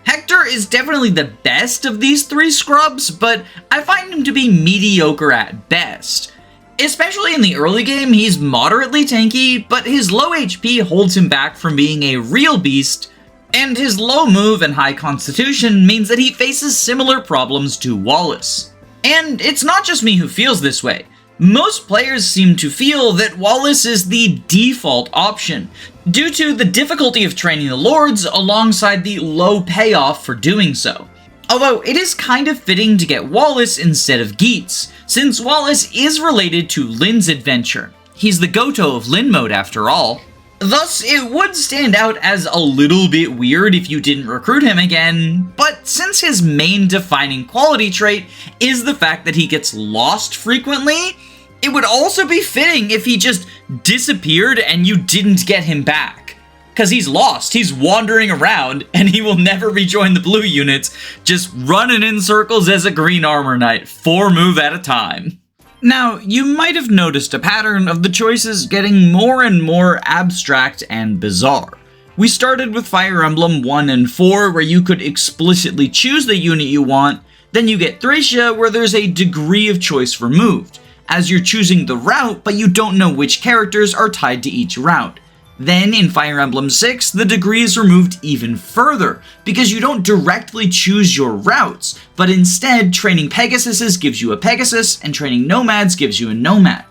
Speaker 1: Hector is definitely the best of these 3 scrubs, but I find him to be mediocre at best. Especially in the early game, he's moderately tanky, but his low HP holds him back from being a real beast, and his low move and high constitution means that he faces similar problems to Wallace. And it's not just me who feels this way. Most players seem to feel that Wallace is the default option, due to the difficulty of training the lords alongside the low payoff for doing so. Although it is kind of fitting to get Wallace instead of Geitz, since Wallace is related to Lyn's adventure. He's the Gotoh of Lyn mode after all. Thus, it would stand out as a little bit weird if you didn't recruit him again, but since his main defining quality trait is the fact that he gets lost frequently, it would also be fitting if he just disappeared and you didn't get him back. Because he's lost, he's wandering around, and he will never rejoin the blue units, just running in circles as a green armor knight, 4 move at a time. Now, you might have noticed a pattern of the choices getting more and more abstract and bizarre. We started with Fire Emblem 1 and 4, where you could explicitly choose the unit you want, then you get Thracia, where there's a degree of choice removed, as you're choosing the route, but you don't know which characters are tied to each route. Then, in Fire Emblem 6, the degree is removed even further, because you don't directly choose your routes, but instead, training Pegasuses gives you a Pegasus, and training Nomads gives you a Nomad.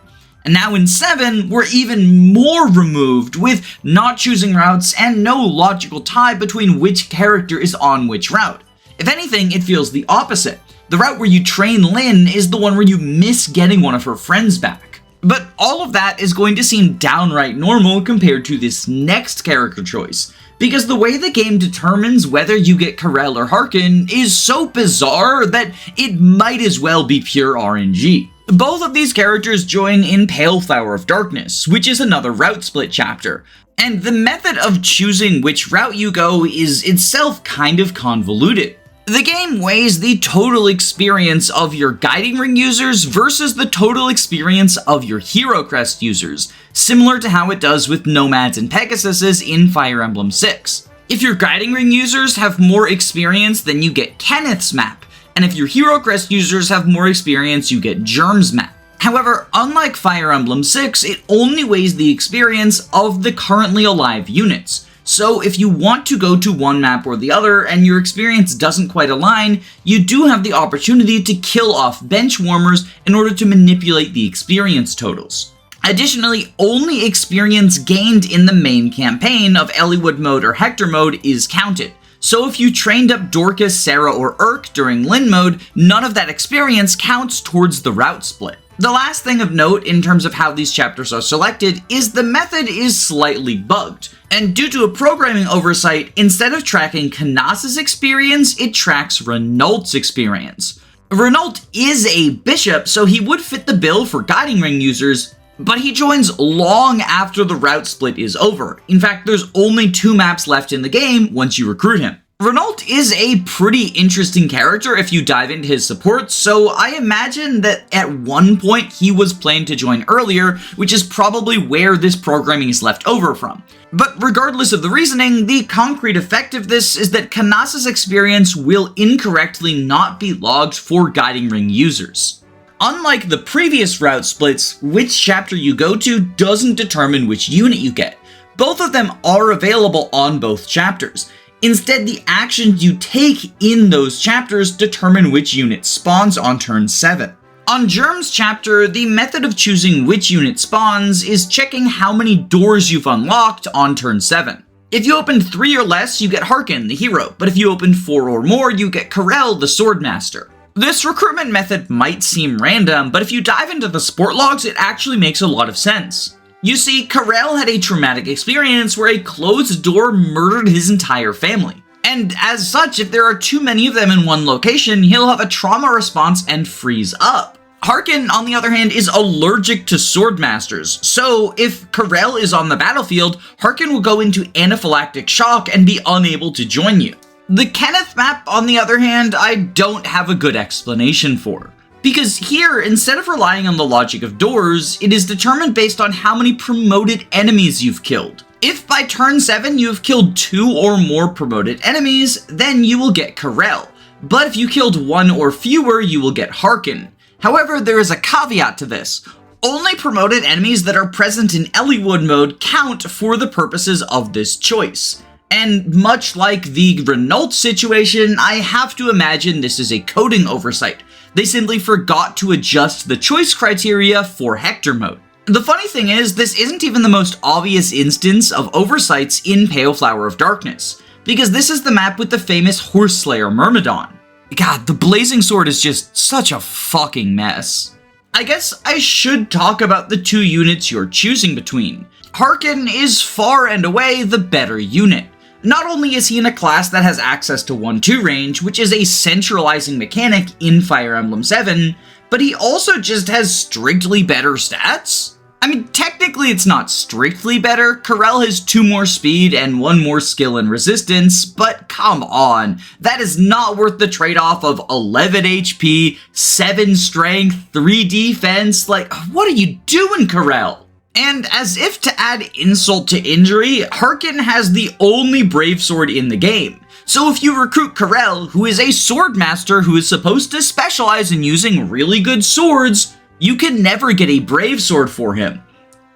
Speaker 1: And now in 7, we're even more removed, with not choosing routes and no logical tie between which character is on which route. If anything, it feels the opposite. The route where you train Lyn is the one where you miss getting one of her friends back. But all of that is going to seem downright normal compared to this next character choice, because the way the game determines whether you get Karel or Harken is so bizarre that it might as well be pure RNG. Both of these characters join in Pale Flower of Darkness, which is another route split chapter, and the method of choosing which route you go is itself kind of convoluted. The game weighs the total experience of your Guiding Ring users versus the total experience of your Hero Crest users, similar to how it does with Nomads and Pegasuses in Fire Emblem 6. If your Guiding Ring users have more experience, then you get Kenneth's map, and if your Hero Crest users have more experience, you get Germ's map. However, unlike Fire Emblem 6, it only weighs the experience of the currently alive units. So if you want to go to one map or the other and your experience doesn't quite align, you do have the opportunity to kill off bench warmers in order to manipulate the experience totals. Additionally, only experience gained in the main campaign of Eliwood mode or Hector mode is counted. So if you trained up Dorcas, Sarah, or Urk during Lyn mode, none of that experience counts towards the route split. The last thing of note in terms of how these chapters are selected is the method is slightly bugged. And due to a programming oversight, instead of tracking Knas's experience, it tracks Renault's experience. Renault is a bishop, so he would fit the bill for Guiding Ring users, but he joins long after the route split is over. In fact, there's only 2 maps left in the game once you recruit him. Renault is a pretty interesting character if you dive into his support, so I imagine that at one point he was planned to join earlier, which is probably where this programming is left over from. But regardless of the reasoning, the concrete effect of this is that Knas's experience will incorrectly not be logged for Guiding Ring users. Unlike the previous route splits, which chapter you go to doesn't determine which unit you get. Both of them are available on both chapters. Instead, the actions you take in those chapters determine which unit spawns on turn 7. On Germ's chapter, the method of choosing which unit spawns is checking how many doors you've unlocked on turn 7. If you opened 3 or less, you get Harken, the hero, but if you opened 4 or more, you get Karel, the swordmaster. This recruitment method might seem random, but if you dive into the sport logs, it actually makes a lot of sense. You see, Karel had a traumatic experience where a closed door murdered his entire family. And as such, if there are too many of them in one location, he'll have a trauma response and freeze up. Harken, on the other hand, is allergic to swordmasters, so if Karel is on the battlefield, Harken will go into anaphylactic shock and be unable to join you. The Kenneth map, on the other hand, I don't have a good explanation for. Because here, instead of relying on the logic of doors, it is determined based on how many promoted enemies you've killed. If by turn 7 you have killed 2 or more promoted enemies, then you will get Karel. But if you killed 1 or fewer, you will get Harken. However, there is a caveat to this. Only promoted enemies that are present in Eliwood mode count for the purposes of this choice. And much like the Renault situation, I have to imagine this is a coding oversight. They simply forgot to adjust the choice criteria for Hector mode. The funny thing is, this isn't even the most obvious instance of oversights in Pale Flower of Darkness, because this is the map with the famous Horse Slayer Myrmidon. God, the Blazing Sword is just such a fucking mess. I guess I should talk about the 2 units you're choosing between. Harken is far and away the better unit. Not only is he in a class that has access to 1-2 range, which is a centralizing mechanic in Fire Emblem 7, but he also just has strictly better stats? I mean, technically it's not strictly better. Karel has 2 more speed and 1 more skill and resistance, but come on, that is not worth the trade-off of 11 HP, 7 strength, 3 defense. Like, what are you doing, Karel? And as if to add insult to injury, Harken has the only brave sword in the game. So if you recruit Karel, who is a sword master who is supposed to specialize in using really good swords, you can never get a brave sword for him.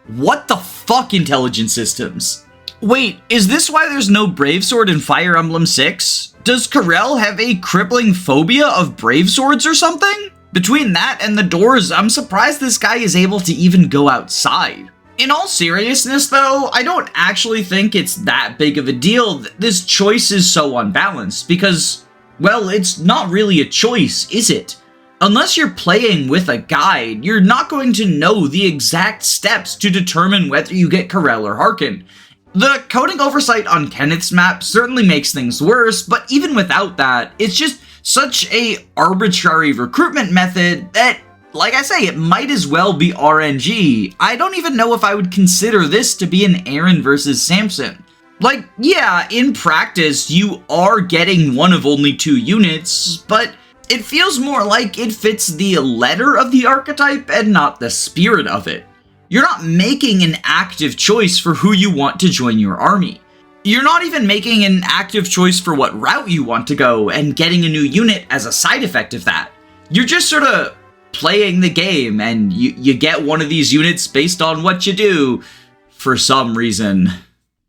Speaker 1: What the fuck, intelligence systems? Wait, is this why there's no brave sword in Fire Emblem 6? Does Karel have a crippling phobia of brave swords or something? Between that and the doors, I'm surprised this guy is able to even go outside. In all seriousness though, I don't actually think it's that big of a deal that this choice is so unbalanced because, well, it's not really a choice, is it? Unless you're playing with a guide, you're not going to know the exact steps to determine whether you get Karel or Harken. The coding oversight on Kenneth's map certainly makes things worse, but even without that, it's just such a arbitrary recruitment method that, like I say, it might as well be RNG. I don't even know if I would consider this to be an Aaran vs Samson. Like, yeah, in practice, you are getting one of only 2 units, but it feels more like it fits the letter of the archetype and not the spirit of it. You're not making an active choice for who you want to join your army. You're not even making an active choice for what route you want to go and getting a new unit as a side effect of that. You're just sort of playing the game and you get one of these units based on what you do for some reason.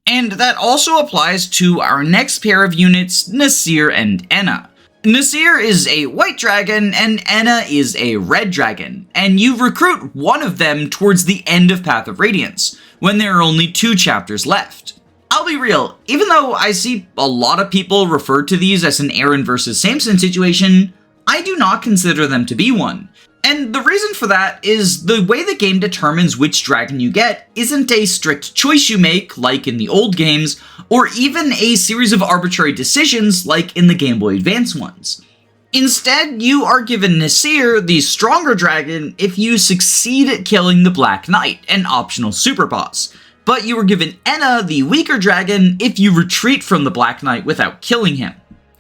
Speaker 1: And that also applies to our next pair of units, Nasir and Ena. Nasir is a white dragon and Ena is a red dragon, and you recruit one of them towards the end of Path of Radiance, when there are only 2 chapters left. I'll be real, even though I see a lot of people refer to these as an Aaran vs Samson situation, I do not consider them to be one. And the reason for that is the way the game determines which dragon you get isn't a strict choice you make, like in the old games, or even a series of arbitrary decisions like in the Game Boy Advance ones. Instead, you are given Nasir, the stronger dragon, if you succeed at killing the Black Knight, an optional super boss, but you are given Ena, the weaker dragon, if you retreat from the Black Knight without killing him.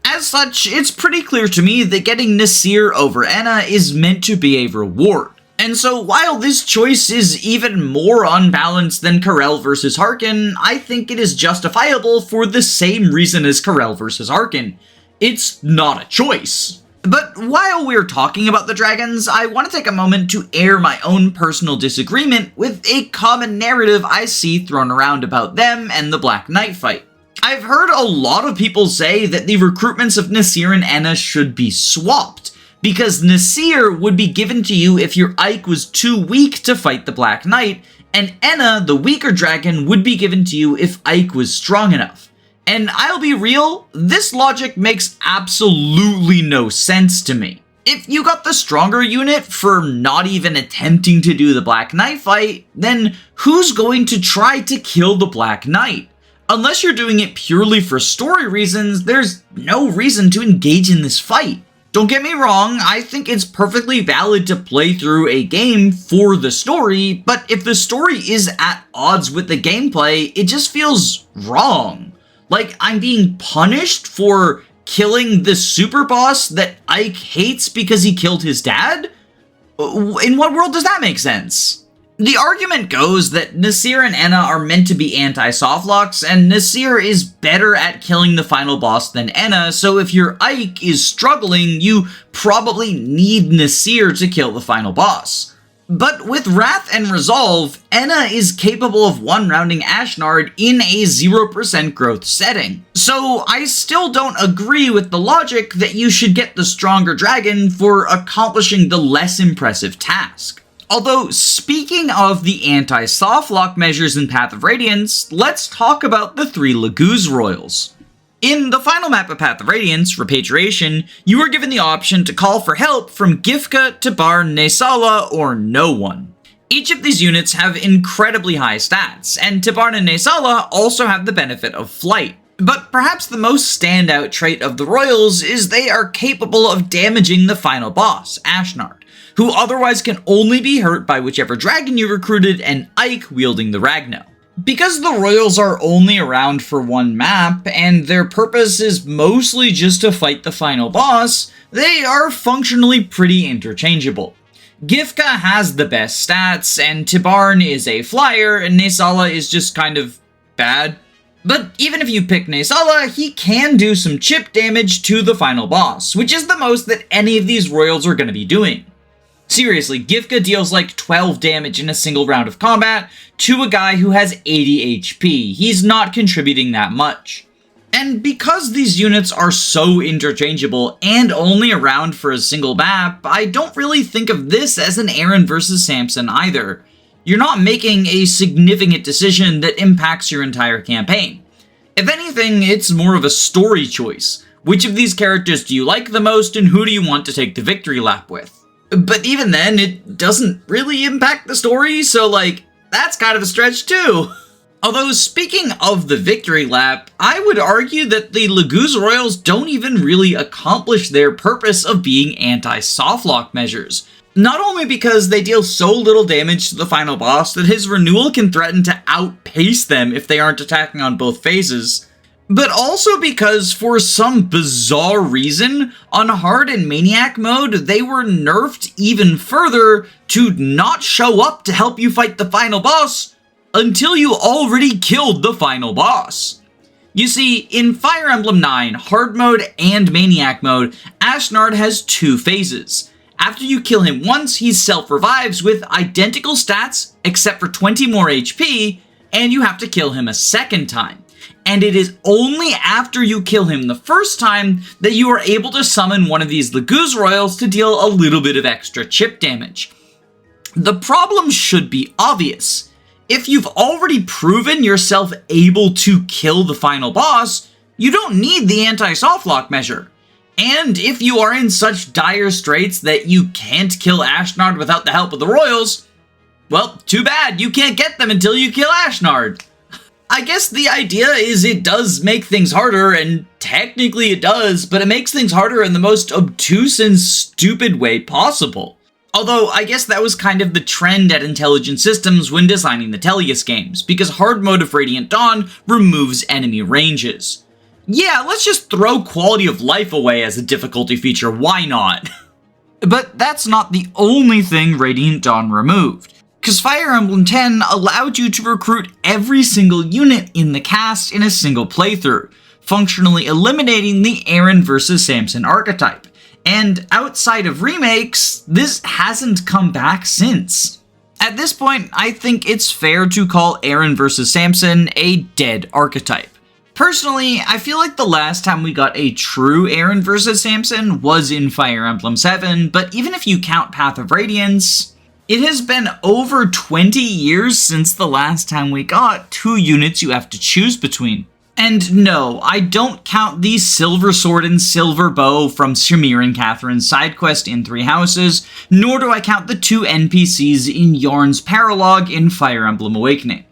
Speaker 1: As such, it's pretty clear to me that getting Nasir over Ena is meant to be a reward. And so while this choice is even more unbalanced than Karel vs Harken, I think it is justifiable for the same reason as Karel vs Harken. It's not a choice. But while we're talking about the dragons, I want to take a moment to air my own personal disagreement with a common narrative I see thrown around about them and the Black Knight fight. I've heard a lot of people say that the recruitments of Nasir and Ena should be swapped, because Nasir would be given to you if your Ike was too weak to fight the Black Knight, and Ena, the weaker dragon, would be given to you if Ike was strong enough. And I'll be real, this logic makes absolutely no sense to me. If you got the stronger unit for not even attempting to do the Black Knight fight, then who's going to try to kill the Black Knight? Unless you're doing it purely for story reasons, there's no reason to engage in this fight. Don't get me wrong, I think it's perfectly valid to play through a game for the story, but if the story is at odds with the gameplay, it just feels wrong. Like I'm being punished for killing the super boss that Ike hates because he killed his dad? In what world does that make sense? The argument goes that Nasir and Ena are meant to be anti-softlocks, and Nasir is better at killing the final boss than Ena, so if your Ike is struggling, you probably need Nasir to kill the final boss. But with Wrath and Resolve, Ena is capable of one-rounding Ashnard in a 0% growth setting. So I still don't agree with the logic that you should get the stronger dragon for accomplishing the less impressive task. Although, speaking of the anti-softlock measures in Path of Radiance, let's talk about the 3 Laguz Royals. In the final map of Path of Radiance, Repatriation, you are given the option to call for help from Gifka, Tabar, Nesala, or no one. Each of these units have incredibly high stats, and Tabar and Nesala also have the benefit of flight. But perhaps the most standout trait of the Royals is they are capable of damaging the final boss, Ashnard, who otherwise can only be hurt by whichever dragon you recruited and Ike wielding the Ragno. Because the Royals are only around for one map, and their purpose is mostly just to fight the final boss, they are functionally pretty interchangeable. Gifka has the best stats, and Tibarn is a flyer, and Nesala is just kind of bad. But even if you pick Nesala, he can do some chip damage to the final boss, which is the most that any of these Royals are going to be doing. Seriously, Gifka deals like 12 damage in a single round of combat to a guy who has 80 HP. He's not contributing that much. And because these units are so interchangeable and only around for a single map, I don't really think of this as an Aaran vs Samson either. You're not making a significant decision that impacts your entire campaign. If anything, it's more of a story choice. Which of these characters do you like the most and who do you want to take the victory lap with? But even then, it doesn't really impact the story, so that's kind of a stretch too. Although, speaking of the victory lap, I would argue that the Laguz Royals don't even really accomplish their purpose of being anti-softlock measures. Not only because they deal so little damage to the final boss that his renewal can threaten to outpace them if they aren't attacking on both phases, but also because for some bizarre reason, on Hard and Maniac mode, they were nerfed even further to not show up to help you fight the final boss until you already killed the final boss. You see, in Fire Emblem 9, Hard mode and Maniac mode, Ashnard has 2 phases. After you kill him once, he self-revives with identical stats except for 20 more HP, and you have to kill him a second time. and it is only after you kill him the first time that you are able to summon one of these Laguz Royals to deal a little bit of extra chip damage. The problem should be obvious. If you've already proven yourself able to kill the final boss, you don't need the anti-softlock measure. And if you are in such dire straits that you can't kill Ashnard without the help of the Royals, well, too bad, you can't get them until you kill Ashnard. I guess the idea is it does make things harder, and technically it does, but it makes things harder in the most obtuse and stupid way possible. Although, I guess that was kind of the trend at Intelligent Systems when designing the Tellius games, because hard mode of Radiant Dawn removes enemy ranges. Yeah, let's just throw quality of life away as a difficulty feature, why not? But that's not the only thing Radiant Dawn removed, because Fire Emblem X allowed you to recruit every single unit in the cast in a single playthrough, functionally eliminating the Aaran vs Samson archetype. And outside of remakes, this hasn't come back since. At this point, I think it's fair to call Aaran vs Samson a dead archetype. Personally, I feel like the last time we got a true Aaran vs Samson was in Fire Emblem 7, but even if you count Path of Radiance, it has been over 20 years since the last time we got 2 units you have to choose between. And no, I don't count the Silver Sword and Silver Bow from Shamir and Catherine's side quest in 3 Houses, nor do I count the 2 NPCs in Yarn's Paralogue in Fire Emblem Awakening.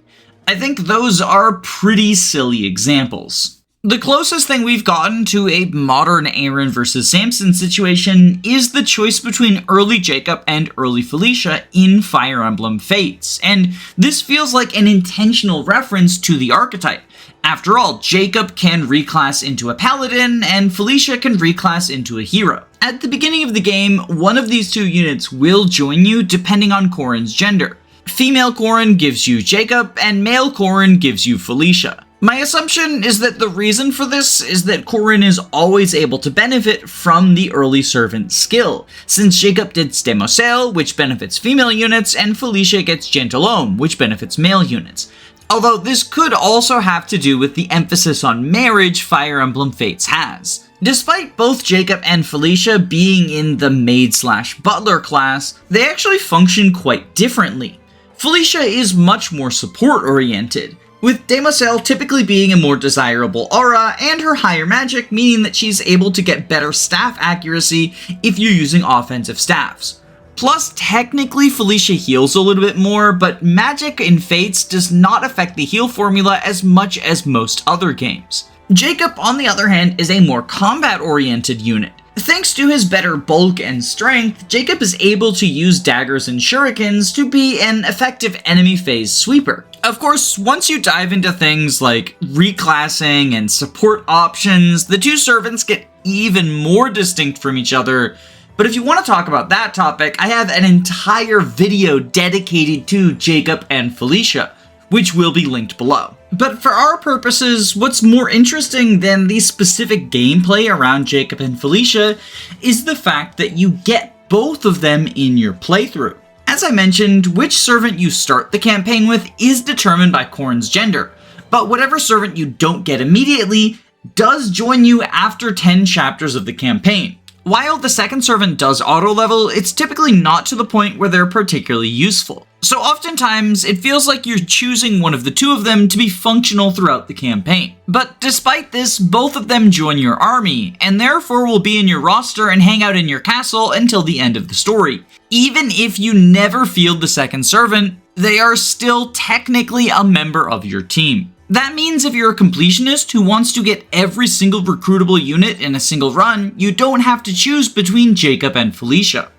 Speaker 1: I think those are pretty silly examples. The closest thing we've gotten to a modern Aaran vs Samson situation is the choice between early Jakob and early Felicia in Fire Emblem Fates, and this feels like an intentional reference to the archetype. After all, Jakob can reclass into a paladin, and Felicia can reclass into a hero. At the beginning of the game, one of these 2 units will join you depending on Corrin's gender. Female Corrin gives you Jakob, and male Corrin gives you Felicia. My assumption is that the reason for this is that Corrin is always able to benefit from the early servant skill, since Jakob gets Demoiselle, which benefits female units, and Felicia gets Gentilhomme, which benefits male units. Although this could also have to do with the emphasis on marriage Fire Emblem Fates has. Despite both Jakob and Felicia being in the maid/butler class, they actually function quite differently. Felicia is much more support-oriented, with Demoiselle typically being a more desirable aura, and her higher magic meaning that she's able to get better staff accuracy if you're using offensive staffs. Plus, technically Felicia heals a little bit more, but magic in Fates does not affect the heal formula as much as most other games. Jakob, on the other hand, is a more combat-oriented unit. Thanks to his better bulk and strength, Jakob is able to use daggers and shurikens to be an effective enemy phase sweeper. Of course, once you dive into things like reclassing and support options, the 2 servants get even more distinct from each other. But if you want to talk about that topic, I have an entire video dedicated to Jakob and Felicia, which will be linked below. But for our purposes, what's more interesting than the specific gameplay around Jakob and Felicia is the fact that you get both of them in your playthrough. As I mentioned, which servant you start the campaign with is determined by Corrin's gender, but whatever servant you don't get immediately does join you after 10 chapters of the campaign. While the second servant does auto-level, it's typically not to the point where they're particularly useful. So oftentimes, it feels like you're choosing one of the 2 of them to be functional throughout the campaign. But despite this, both of them join your army, and therefore will be in your roster and hang out in your castle until the end of the story. Even if you never field the second servant, they are still technically a member of your team. That means if you're a completionist who wants to get every single recruitable unit in a single run, you don't have to choose between Jakob and Felicia.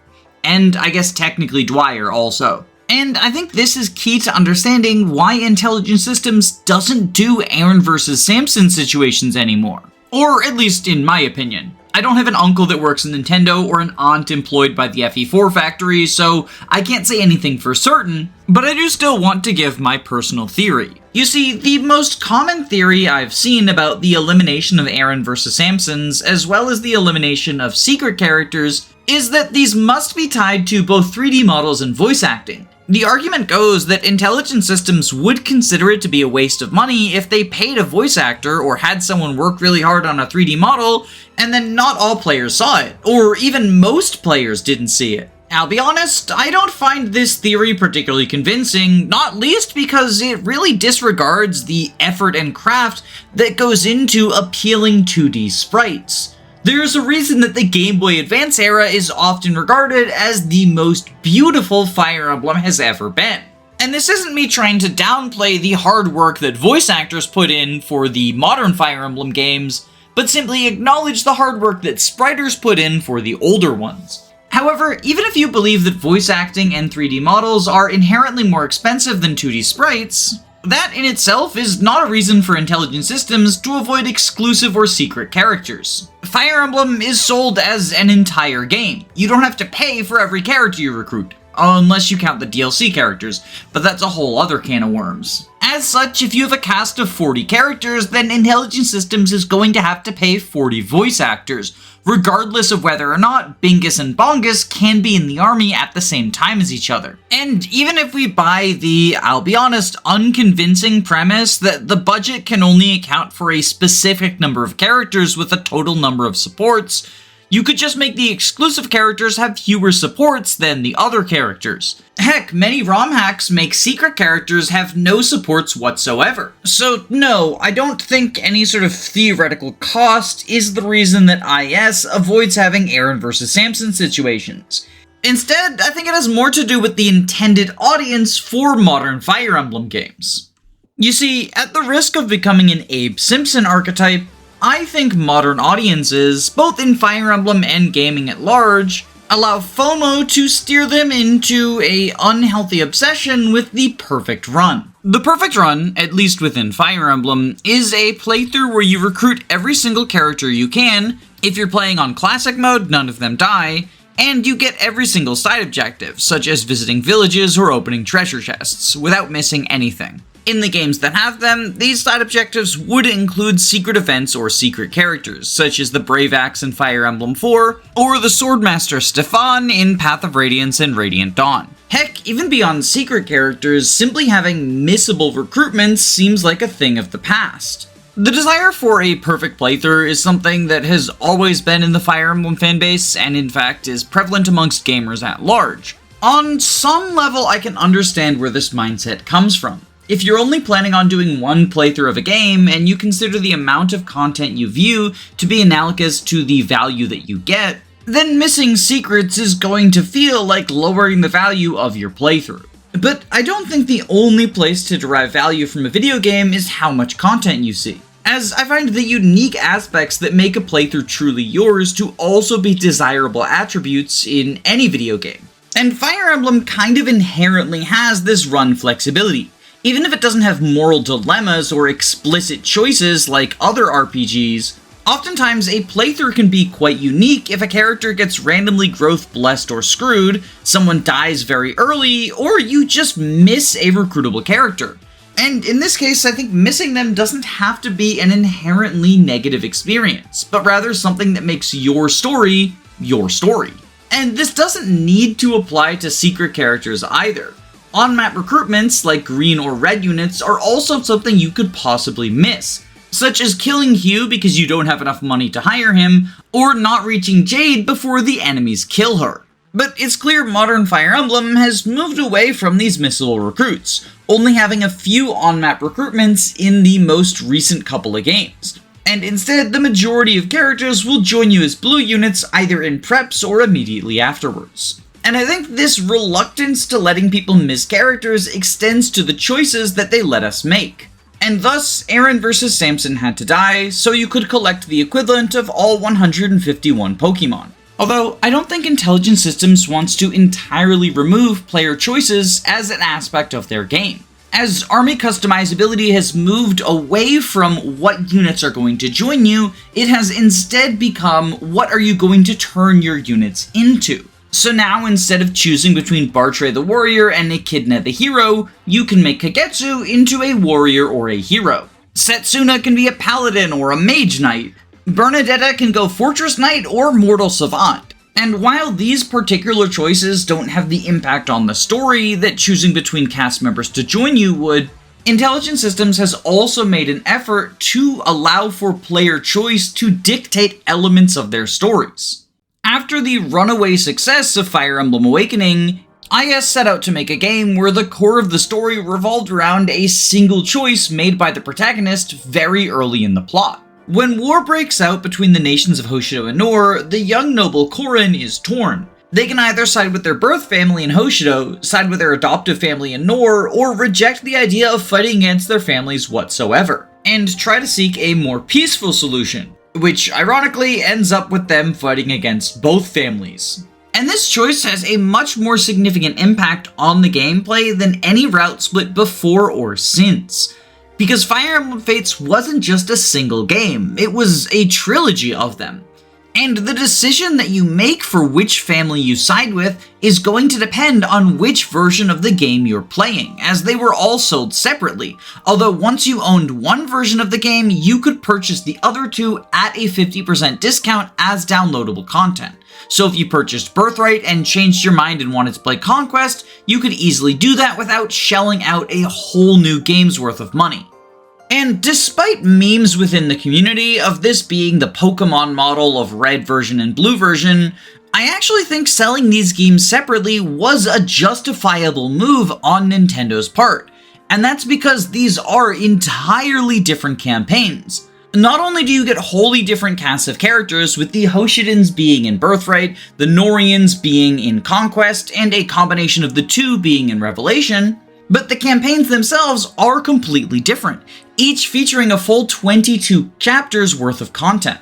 Speaker 1: And I guess technically Dwyer also. And I think this is key to understanding why Intelligent Systems doesn't do Aaran vs Samson situations anymore. Or at least in my opinion. I don't have an uncle that works in Nintendo or an aunt employed by the FE4 factory, so I can't say anything for certain, but I do still want to give my personal theory. You see, the most common theory I've seen about the elimination of Aaran vs Samsons, as well as the elimination of secret characters, is that these must be tied to both 3D models and voice acting. The argument goes that intelligent systems would consider it to be a waste of money if they paid a voice actor or had someone work really hard on a 3D model, and then not all players saw it, or even most players didn't see it. I'll be honest, I don't find this theory particularly convincing, not least because it really disregards the effort and craft that goes into appealing 2D sprites. There's a reason that the Game Boy Advance era is often regarded as the most beautiful Fire Emblem has ever been. And this isn't me trying to downplay the hard work that voice actors put in for the modern Fire Emblem games, but simply acknowledge the hard work that spriters put in for the older ones. However, even if you believe that voice acting and 3D models are inherently more expensive than 2D sprites, that in itself is not a reason for intelligent systems to avoid exclusive or secret characters. Fire Emblem is sold as an entire game. You don't have to pay for every character you recruit, unless you count the DLC characters, but that's a whole other can of worms. As such, if you have a cast of 40 characters, then Intelligent Systems is going to have to pay 40 voice actors, regardless of whether or not Bingus and Bongus can be in the army at the same time as each other. And even if we buy the, I'll be honest, unconvincing premise that the budget can only account for a specific number of characters with a total number of supports, you could just make the exclusive characters have fewer supports than the other characters. Heck, many ROM hacks make secret characters have no supports whatsoever. So no, I don't think any sort of theoretical cost is the reason that IS avoids having Aaran vs Samson situations. Instead, I think it has more to do with the intended audience for modern Fire Emblem games. You see, at the risk of becoming an Abe Simpson archetype, I think modern audiences, both in Fire Emblem and gaming at large, allow FOMO to steer them into an unhealthy obsession with the perfect run. The perfect run, at least within Fire Emblem, is a playthrough where you recruit every single character you can. If you're playing on classic mode, none of them die, and you get every single side objective, such as visiting villages or opening treasure chests, without missing anything. In the games that have them, these side objectives would include secret events or secret characters, such as the Brave Axe in Fire Emblem 4, or the Swordmaster Stefan in Path of Radiance and Radiant Dawn. Heck, even beyond secret characters, simply having missable recruitments seems like a thing of the past. The desire for a perfect playthrough is something that has always been in the Fire Emblem fanbase, and in fact is prevalent amongst gamers at large. On some level, I can understand where this mindset comes from. If you're only planning on doing one playthrough of a game, and you consider the amount of content you view to be analogous to the value that you get, then missing secrets is going to feel like lowering the value of your playthrough. But I don't think the only place to derive value from a video game is how much content you see, as I find the unique aspects that make a playthrough truly yours to also be desirable attributes in any video game. And Fire Emblem kind of inherently has this run flexibility. Even if it doesn't have moral dilemmas or explicit choices like other RPGs, oftentimes a playthrough can be quite unique if a character gets randomly growth blessed or screwed, someone dies very early, or you just miss a recruitable character. And in this case, I think missing them doesn't have to be an inherently negative experience, but rather something that makes your story your story. And this doesn't need to apply to secret characters either. On-map recruitments, like green or red units, are also something you could possibly miss, such as killing Hugh because you don't have enough money to hire him, or not reaching Jade before the enemies kill her. But it's clear modern Fire Emblem has moved away from these missable recruits, only having a few on-map recruitments in the most recent couple of games. And instead, the majority of characters will join you as blue units either in preps or immediately afterwards. And I think this reluctance to letting people miss characters extends to the choices that they let us make. And thus, Aaran vs Samson had to die, so you could collect the equivalent of all 151 Pokemon. Although, I don't think Intelligent Systems wants to entirely remove player choices as an aspect of their game. As army customizability has moved away from what units are going to join you, it has instead become what are you going to turn your units into. So now, instead of choosing between Bartray the warrior and Echidna the hero, you can make Kagetsu into a warrior or a hero. Setsuna can be a paladin or a mage knight. Bernadetta can go fortress knight or mortal savant. And while these particular choices don't have the impact on the story that choosing between cast members to join you would, Intelligent Systems has also made an effort to allow for player choice to dictate elements of their stories. After the runaway success of Fire Emblem Awakening, IS set out to make a game where the core of the story revolved around a single choice made by the protagonist very early in the plot. When war breaks out between the nations of Hoshido and Nohr, the young noble Korin is torn. They can either side with their birth family in Hoshido, side with their adoptive family in Nohr, or reject the idea of fighting against their families whatsoever, and try to seek a more peaceful solution, which ironically ends up with them fighting against both families. And this choice has a much more significant impact on the gameplay than any route split before or since. Because Fire Emblem Fates wasn't just a single game, it was a trilogy of them. And the decision that you make for which family you side with is going to depend on which version of the game you're playing, as they were all sold separately, although once you owned one version of the game, you could purchase the other two at a 50% discount as downloadable content. So if you purchased Birthright and changed your mind and wanted to play Conquest, you could easily do that without shelling out a whole new game's worth of money. And despite memes within the community of this being the Pokemon model of red version and blue version, I actually think selling these games separately was a justifiable move on Nintendo's part. And that's because these are entirely different campaigns. Not only do you get wholly different casts of characters, with the Hoshidans being in Birthright, the Nohrians being in Conquest, and a combination of the two being in Revelation, but the campaigns themselves are completely different, each featuring a full 22 chapters worth of content.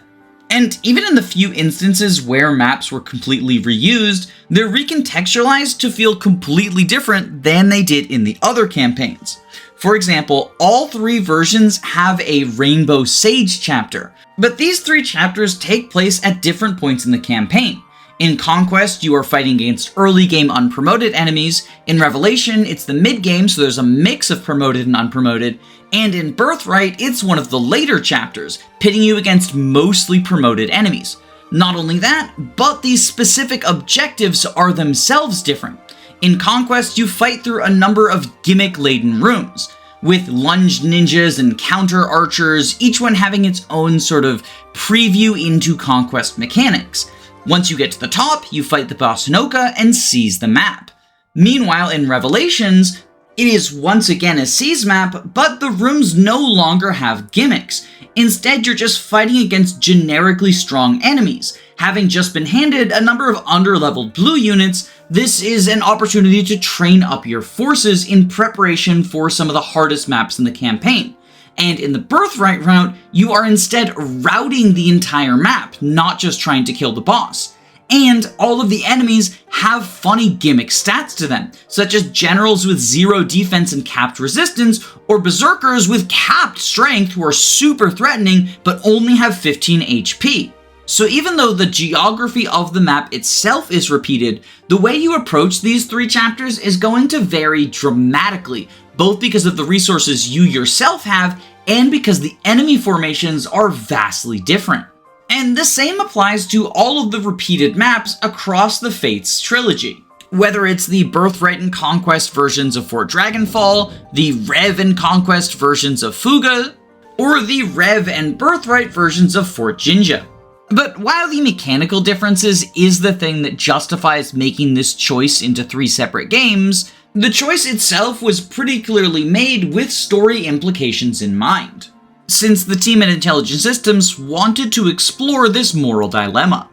Speaker 1: And even in the few instances where maps were completely reused, they're recontextualized to feel completely different than they did in the other campaigns. For example, all three versions have a Rainbow Sage chapter, but these three chapters take place at different points in the campaign. In Conquest, you are fighting against early game unpromoted enemies. In Revelation, it's the mid game, so there's a mix of promoted and unpromoted. And in Birthright, it's one of the later chapters, pitting you against mostly promoted enemies. Not only that, but these specific objectives are themselves different. In Conquest, you fight through a number of gimmick-laden rooms, with lunge ninjas and counter archers, each one having its own sort of preview into Conquest mechanics. Once you get to the top, you fight the boss Hinoka and seize the map. Meanwhile, in Revelations, it is once again a seize map, but the rooms no longer have gimmicks. Instead, you're just fighting against generically strong enemies. Having just been handed a number of underleveled blue units, this is an opportunity to train up your forces in preparation for some of the hardest maps in the campaign. And in the Birthright route, you are instead routing the entire map, not just trying to kill the boss. And all of the enemies have funny gimmick stats to them, such as generals with 0 defense and capped resistance, or berserkers with capped strength who are super threatening but only have 15 HP. So even though the geography of the map itself is repeated, the way you approach these three chapters is going to vary dramatically, both because of the resources you yourself have and because the enemy formations are vastly different. And the same applies to all of the repeated maps across the Fates trilogy. Whether it's the Birthright and Conquest versions of Fort Dragonfall, the Rev and Conquest versions of Fuga, or the Rev and Birthright versions of Fort Jinja. But while the mechanical differences is the thing that justifies making this choice into 3 separate games, the choice itself was pretty clearly made with story implications in mind, since the team at Intelligent Systems wanted to explore this moral dilemma.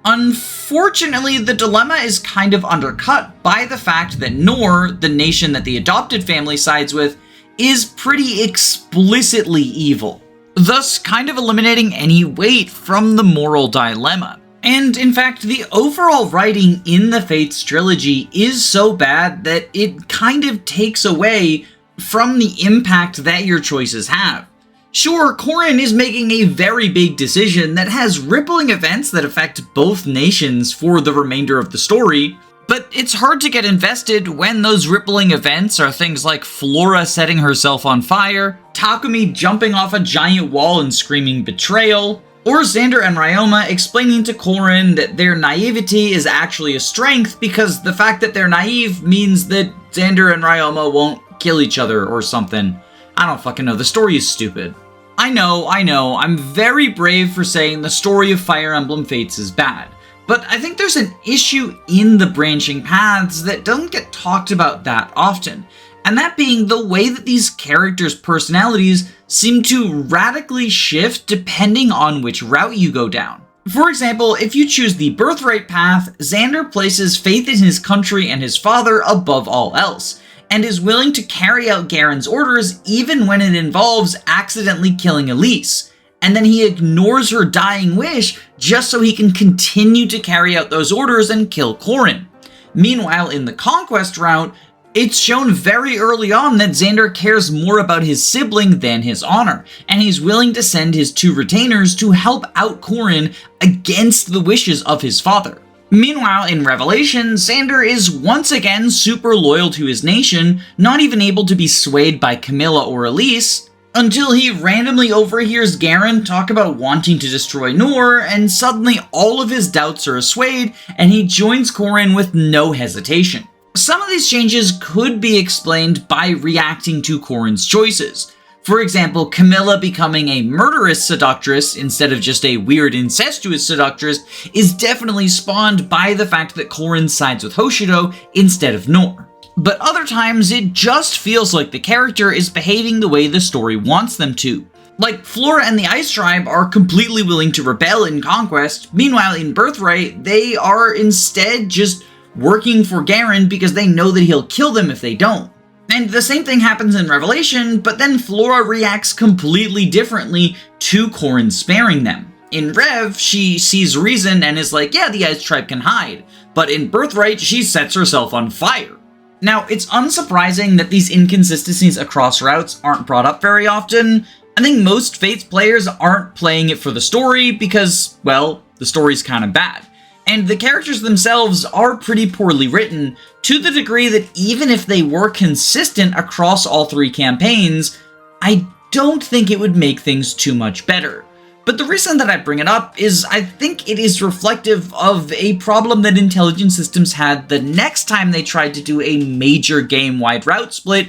Speaker 1: Unfortunately, the dilemma is kind of undercut by the fact that Nohr, the nation that the adopted family sides with, is pretty explicitly evil, thus kind of eliminating any weight from the moral dilemma. And in fact, the overall writing in the Fates trilogy is so bad that it kind of takes away from the impact that your choices have. Sure, Korin is making a very big decision that has rippling events that affect both nations for the remainder of the story, but it's hard to get invested when those rippling events are things like Flora setting herself on fire, Takumi jumping off a giant wall and screaming betrayal, Or Xander and Ryoma explaining to Corrin that their naivety is actually a strength because the fact that they're naive means that Xander and Ryoma won't kill each other or something. I don't fucking know, the story is stupid. I know, I'm very brave for saying the story of Fire Emblem Fates is bad, but I think there's an issue in the branching paths that doesn't get talked about that often, and that being the way that these characters' personalities seem to radically shift depending on which route you go down. For example, if you choose the birthright path, Xander places faith in his country and his father above all else, and is willing to carry out Garen's orders even when it involves accidentally killing Elise, and then he ignores her dying wish just so he can continue to carry out those orders and kill Corrin. Meanwhile, in the Conquest route, it's shown very early on that Xander cares more about his sibling than his honor, and he's willing to send his 2 retainers to help out Corrin against the wishes of his father. Meanwhile, in Revelation, Xander is once again super loyal to his nation, not even able to be swayed by Camilla or Elise, until he randomly overhears Garen talk about wanting to destroy Noor, and suddenly all of his doubts are assuaged, and he joins Corrin with no hesitation. Some of these changes could be explained by reacting to Corrin's choices. For example, Camilla becoming a murderous seductress instead of just a weird incestuous seductress is definitely spawned by the fact that Corrin sides with Hoshido instead of Noor. But other times, it just feels like the character is behaving the way the story wants them to. Like, Flora and the Ice Tribe are completely willing to rebel in Conquest, meanwhile in Birthright, they are instead just working for Garen because they know that he'll kill them if they don't. And the same thing happens in Revelation, but then Flora reacts completely differently to Corrin sparing them. In Rev, she sees reason and is like, yeah, the Ice Tribe can hide, but in Birthright, she sets herself on fire. Now, it's unsurprising that these inconsistencies across routes aren't brought up very often. I think most Fates players aren't playing it for the story because, well, the story's kinda bad. And the characters themselves are pretty poorly written, to the degree that even if they were consistent across all 3 campaigns, I don't think it would make things too much better. But the reason that I bring it up is I think it is reflective of a problem that Intelligent Systems had the next time they tried to do a major game-wide route split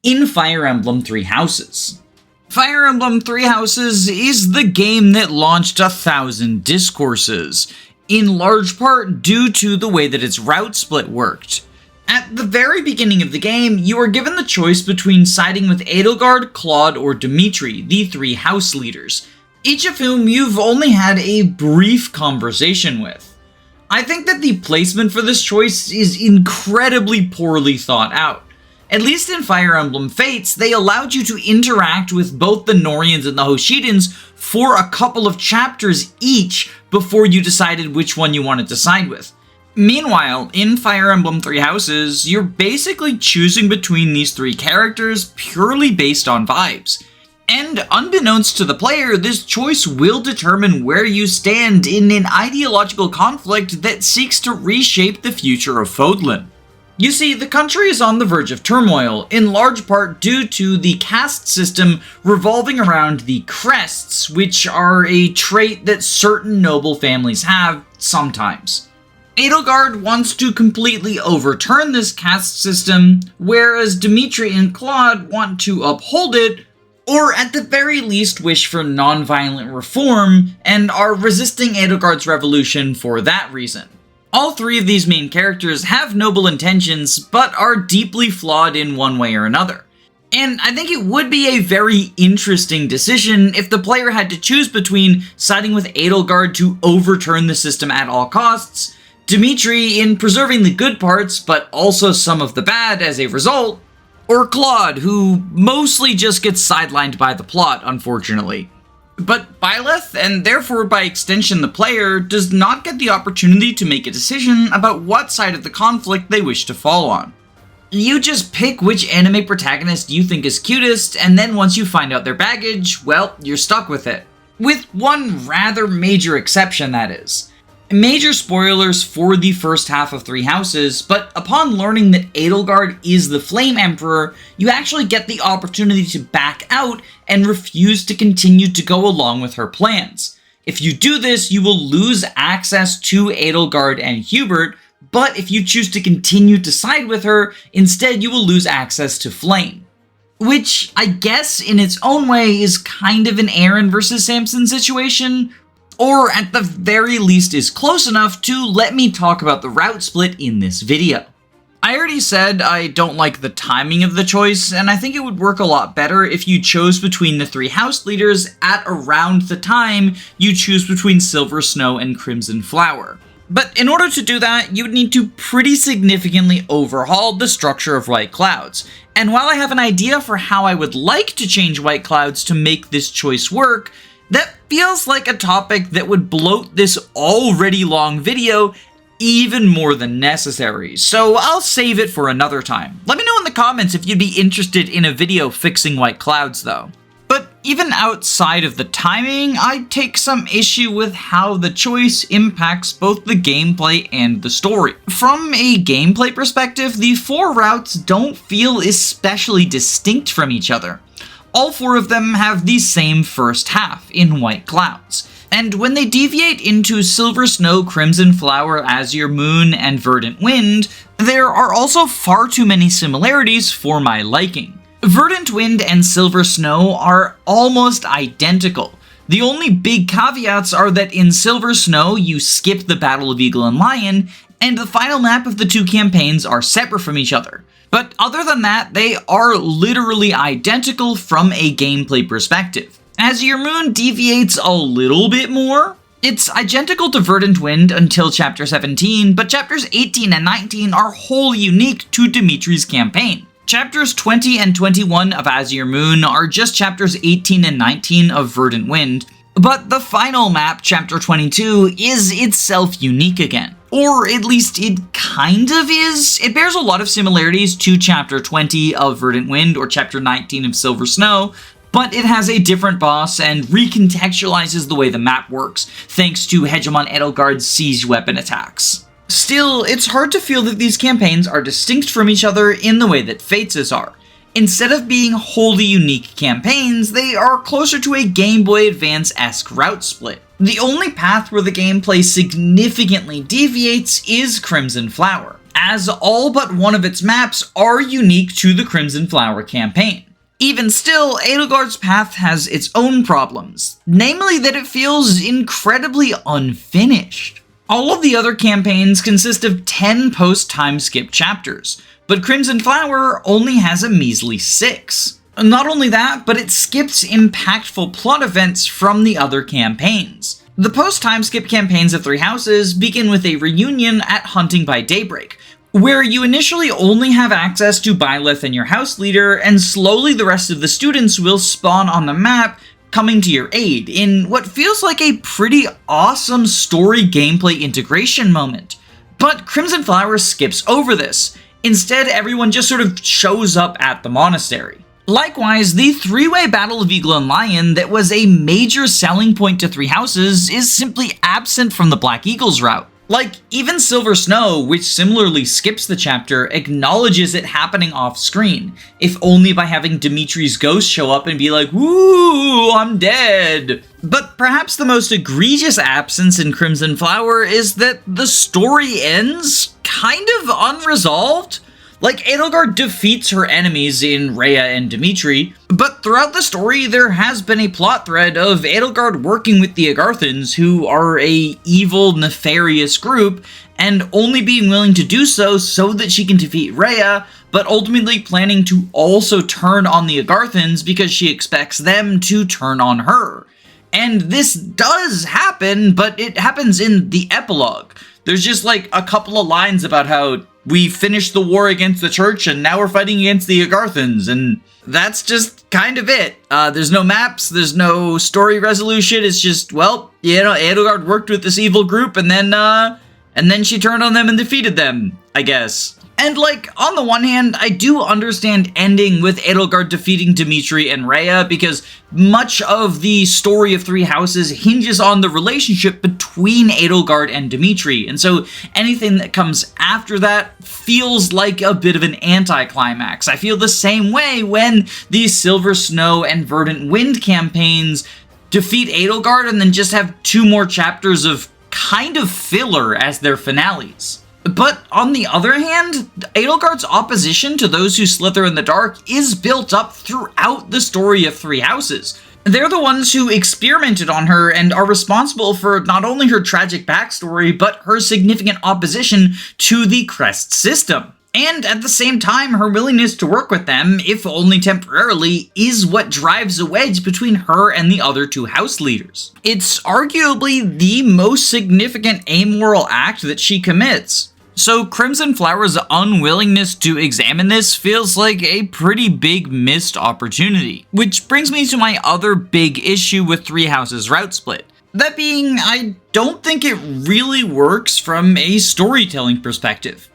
Speaker 1: in Fire Emblem Three Houses. Fire Emblem Three Houses is the game that launched 1,000 discourses, in large part due to the way that its route split worked. At the very beginning of the game, you are given the choice between siding with Edelgard, Claude, or Dimitri, the 3 house leaders, each of whom you've only had a brief conversation with. I think that the placement for this choice is incredibly poorly thought out. At least in Fire Emblem Fates, they allowed you to interact with both the Norians and the Hoshidans for a couple of chapters each before you decided which one you wanted to side with. Meanwhile, in Fire Emblem Three Houses, you're basically choosing between these 3 characters purely based on vibes. And unbeknownst to the player, this choice will determine where you stand in an ideological conflict that seeks to reshape the future of Fodlan. You see, the country is on the verge of turmoil, in large part due to the caste system revolving around the crests, which are a trait that certain noble families have sometimes. Edelgard wants to completely overturn this caste system, whereas Dimitri and Claude want to uphold it, or at the very least wish for non-violent reform, and are resisting Edelgard's revolution for that reason. All 3 of these main characters have noble intentions, but are deeply flawed in one way or another. And I think it would be a very interesting decision if the player had to choose between siding with Edelgard to overturn the system at all costs, Dimitri in preserving the good parts but also some of the bad as a result, or Claude, who mostly just gets sidelined by the plot, unfortunately. But Byleth, and therefore by extension the player, does not get the opportunity to make a decision about what side of the conflict they wish to fall on. You just pick which anime protagonist you think is cutest, and then once you find out their baggage, well, you're stuck with it. With one rather major exception, that is. Major spoilers for the first half of Three Houses, but upon learning that Edelgard is the Flame Emperor, you actually get the opportunity to back out and refuse to continue to go along with her plans. If you do this, you will lose access to Edelgard and Hubert, but if you choose to continue to side with her, instead you will lose access to Flame. Which, I guess, in its own way is kind of an Aaran vs Samson situation, or at the very least is close enough to let me talk about the route split in this video. I already said I don't like the timing of the choice, and I think it would work a lot better if you chose between the 3 house leaders at around the time you choose between Silver Snow and Crimson Flower. But in order to do that, you would need to pretty significantly overhaul the structure of White Clouds. And while I have an idea for how I would like to change White Clouds to make this choice work, that feels like a topic that would bloat this already long video even more than necessary, so I'll save it for another time. Let me know in the comments if you'd be interested in a video fixing White Clouds though. But even outside of the timing, I take some issue with how the choice impacts both the gameplay and the story. From a gameplay perspective, the 4 routes don't feel especially distinct from each other. All 4 of them have the same first half in White Clouds. And when they deviate into Silver Snow, Crimson Flower, Azure Moon, and Verdant Wind, there are also far too many similarities for my liking. Verdant Wind and Silver Snow are almost identical. The only big caveats are that in Silver Snow you skip the Battle of Eagle and Lion, and the final map of the 2 campaigns are separate from each other. But other than that, they are literally identical from a gameplay perspective. Azure Moon deviates a little bit more. It's identical to Verdant Wind until Chapter 17, but Chapters 18 and 19 are wholly unique to Dimitri's campaign. Chapters 20 and 21 of Azure Moon are just Chapters 18 and 19 of Verdant Wind, but the final map, Chapter 22, is itself unique again. Or at least it kind of is. It bears a lot of similarities to Chapter 20 of Verdant Wind or Chapter 19 of Silver Snow, but it has a different boss and recontextualizes the way the map works, thanks to Hegemon Edelgard's siege weapon attacks. Still, it's hard to feel that these campaigns are distinct from each other in the way that Fates' are. Instead of being wholly unique campaigns, they are closer to a Game Boy Advance-esque route split. The only path where the gameplay significantly deviates is Crimson Flower, as all but one of its maps are unique to the Crimson Flower campaign. Even still, Edelgard's path has its own problems, namely that it feels incredibly unfinished. All of the other campaigns consist of 10 post-time skip chapters, but Crimson Flower only has a measly 6. Not only that, but it skips impactful plot events from the other campaigns. The post-time skip campaigns of 3 Houses begin with a reunion at Hunting by Daybreak, where you initially only have access to Byleth and your house leader, and slowly the rest of the students will spawn on the map, coming to your aid, in what feels like a pretty awesome story gameplay integration moment. But Crimson Flower skips over this. Instead, everyone just sort of shows up at the monastery. Likewise, the 3-way Battle of Eagle and Lion that was a major selling point to 3 Houses is simply absent from the Black Eagles route. Like, even Silver Snow, which similarly skips the chapter, acknowledges it happening off-screen, if only by having Dimitri's ghost show up and be like, "Woo, I'm dead." But perhaps the most egregious absence in Crimson Flower is that the story ends kind of unresolved. Like, Edelgard defeats her enemies in Rhea and Dimitri, but throughout the story there has been a plot thread of Edelgard working with the Agarthans, who are a evil, nefarious group, and only being willing to do so that she can defeat Rhea, but ultimately planning to also turn on the Agarthans because she expects them to turn on her. And this does happen, but it happens in the epilogue. There's just like a couple of lines about how we finished the war against the church and now we're fighting against the Agarthans, and that's just kind of it. There's no maps, there's no story resolution, it's just, well, you know, Edelgard worked with this evil group and then she turned on them and defeated them, I guess. And like, on the one hand, I do understand ending with Edelgard defeating Dimitri and Rhea, because much of the story of 3 Houses hinges on the relationship between Edelgard and Dimitri, and so anything that comes after that feels like a bit of an anticlimax. I feel the same way when the Silver Snow and Verdant Wind campaigns defeat Edelgard, and then just have 2 more chapters of kind of filler as their finales. But on the other hand, Edelgard's opposition to those who slither in the dark is built up throughout the story of Three Houses. They're the ones who experimented on her and are responsible for not only her tragic backstory, but her significant opposition to the Crest system. And at the same time, her willingness to work with them, if only temporarily, is what drives a wedge between her and the other 2 house leaders. It's arguably the most significant amoral act that she commits. So Crimson Flower's unwillingness to examine this feels like a pretty big missed opportunity. Which brings me to my other big issue with Three Houses' route split. That being, I don't think it really works from a storytelling perspective.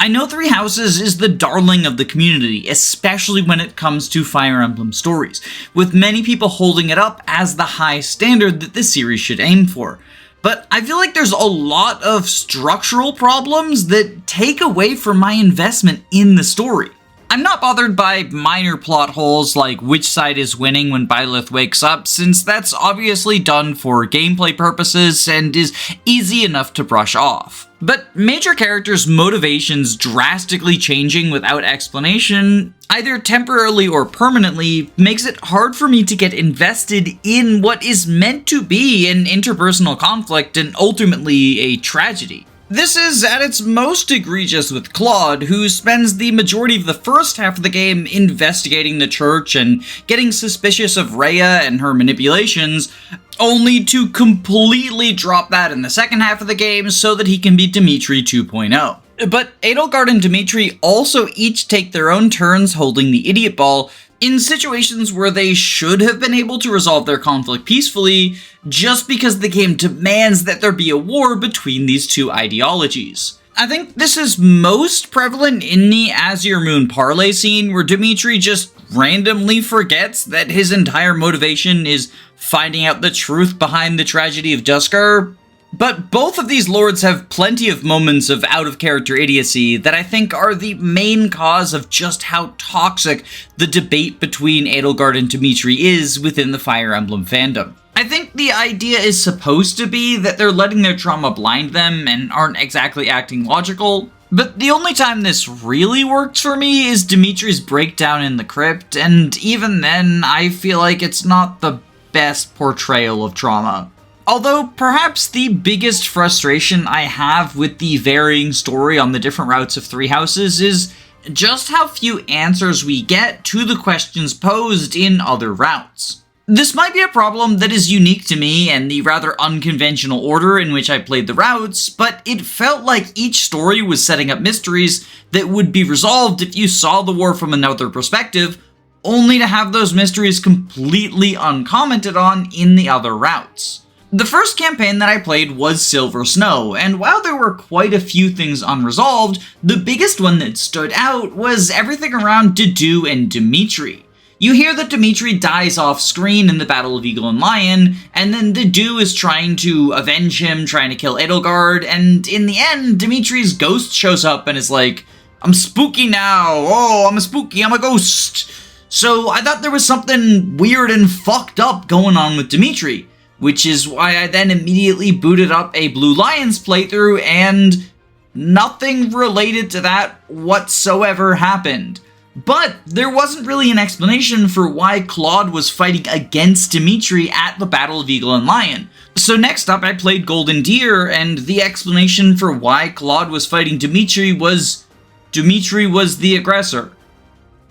Speaker 1: I know Three Houses is the darling of the community, especially when it comes to Fire Emblem stories, with many people holding it up as the high standard that the series should aim for. But I feel like there's a lot of structural problems that take away from my investment in the story. I'm not bothered by minor plot holes like which side is winning when Byleth wakes up, since that's obviously done for gameplay purposes and is easy enough to brush off. But major characters' motivations drastically changing without explanation, either temporarily or permanently, makes it hard for me to get invested in what is meant to be an interpersonal conflict and ultimately a tragedy. This is at its most egregious with Claude, who spends the majority of the first half of the game investigating the church and getting suspicious of Rhea and her manipulations, only to completely drop that in the second half of the game so that he can be Dimitri 2.0. But Edelgard and Dimitri also each take their own turns holding the idiot ball in situations where they should have been able to resolve their conflict peacefully, just because the game demands that there be a war between these 2 ideologies. I think this is most prevalent in the Azure Moon parlay scene, where Dimitri just randomly forgets that his entire motivation is finding out the truth behind the tragedy of Duscar. But both of these lords have plenty of moments of out-of-character idiocy that I think are the main cause of just how toxic the debate between Edelgard and Dimitri is within the Fire Emblem fandom. I think the idea is supposed to be that they're letting their trauma blind them and aren't exactly acting logical, but the only time this really works for me is Dimitri's breakdown in the crypt, and even then, I feel like it's not the best portrayal of trauma. Although perhaps the biggest frustration I have with the varying story on the different routes of Three Houses is just how few answers we get to the questions posed in other routes. This might be a problem that is unique to me and the rather unconventional order in which I played the routes, but it felt like each story was setting up mysteries that would be resolved if you saw the war from another perspective, only to have those mysteries completely uncommented on in the other routes. The first campaign that I played was Silver Snow, and while there were quite a few things unresolved, the biggest one that stood out was everything around Dedue and Dimitri. You hear that Dimitri dies off screen in the Battle of Eagle and Lion, and then Dedue is trying to avenge him, trying to kill Edelgard, and in the end, Dimitri's ghost shows up and is like, "I'm spooky now, oh, I'm a ghost." So I thought there was something weird and fucked up going on with Dimitri, which is why I then immediately booted up a Blue Lions playthrough, and nothing related to that whatsoever happened. But there wasn't really an explanation for why Claude was fighting against Dimitri at the Battle of Eagle and Lion. So next up I played Golden Deer, and the explanation for why Claude was fighting Dimitri was the aggressor.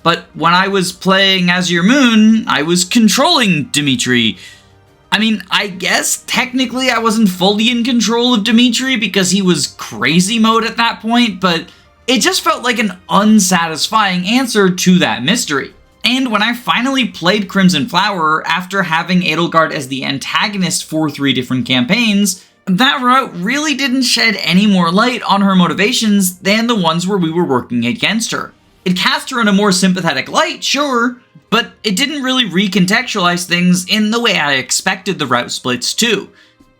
Speaker 1: But when I was playing Azure Moon, I was controlling Dimitri. I mean, I guess technically I wasn't fully in control of Dimitri because he was crazy mode at that point, but it just felt like an unsatisfying answer to that mystery. And when I finally played Crimson Flower after having Edelgard as the antagonist for 3 different campaigns, that route really didn't shed any more light on her motivations than the ones where we were working against her. It cast her in a more sympathetic light, sure, but it didn't really recontextualize things in the way I expected the route splits to.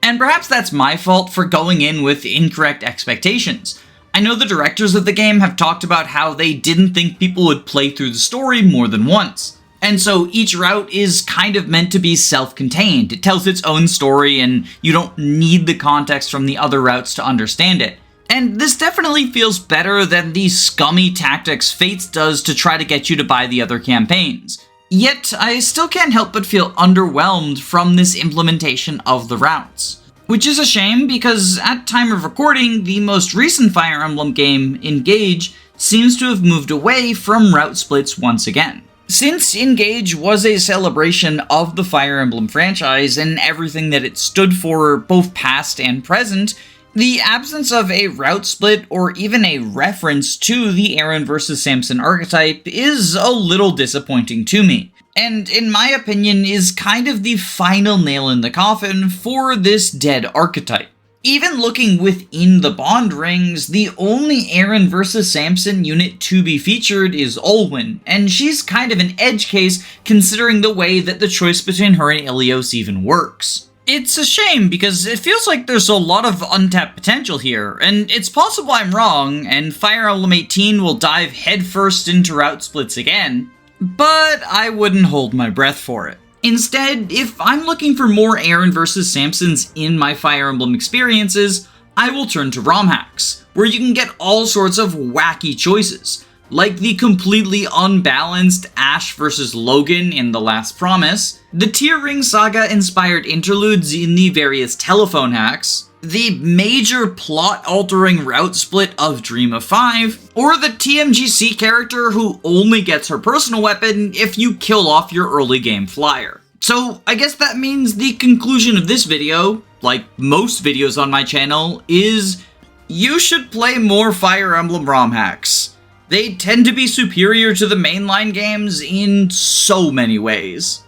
Speaker 1: And perhaps that's my fault for going in with incorrect expectations. I know the directors of the game have talked about how they didn't think people would play through the story more than once. And so each route is kind of meant to be self-contained. It tells its own story, and you don't need the context from the other routes to understand it. And this definitely feels better than the scummy tactics Fates does to try to get you to buy the other campaigns. Yet, I still can't help but feel underwhelmed from this implementation of the routes. Which is a shame, because at time of recording, the most recent Fire Emblem game, Engage, seems to have moved away from route splits once again. Since Engage was a celebration of the Fire Emblem franchise and everything that it stood for, both past and present, the absence of a route split or even a reference to the Aaran vs. Samson archetype is a little disappointing to me, and in my opinion is kind of the final nail in the coffin for this dead archetype. Even looking within the bond rings, the only Aaran vs. Samson unit to be featured is Olwen, and she's kind of an edge case considering the way that the choice between her and Illios even works. It's a shame because it feels like there's a lot of untapped potential here, and it's possible I'm wrong, and Fire Emblem 18 will dive headfirst into route splits again, but I wouldn't hold my breath for it. Instead, if I'm looking for more Aaran vs. Samsons in my Fire Emblem experiences, I will turn to ROM hacks, where you can get all sorts of wacky choices, like the completely unbalanced Ash vs. Logan in The Last Promise, the Tear Ring Saga inspired interludes in the various telephone hacks, the major plot-altering route split of Dream of 5, or the TMGC character who only gets her personal weapon if you kill off your early game flyer. So I guess that means the conclusion of this video, like most videos on my channel, is you should play more Fire Emblem ROM hacks. They tend to be superior to the mainline games in so many ways.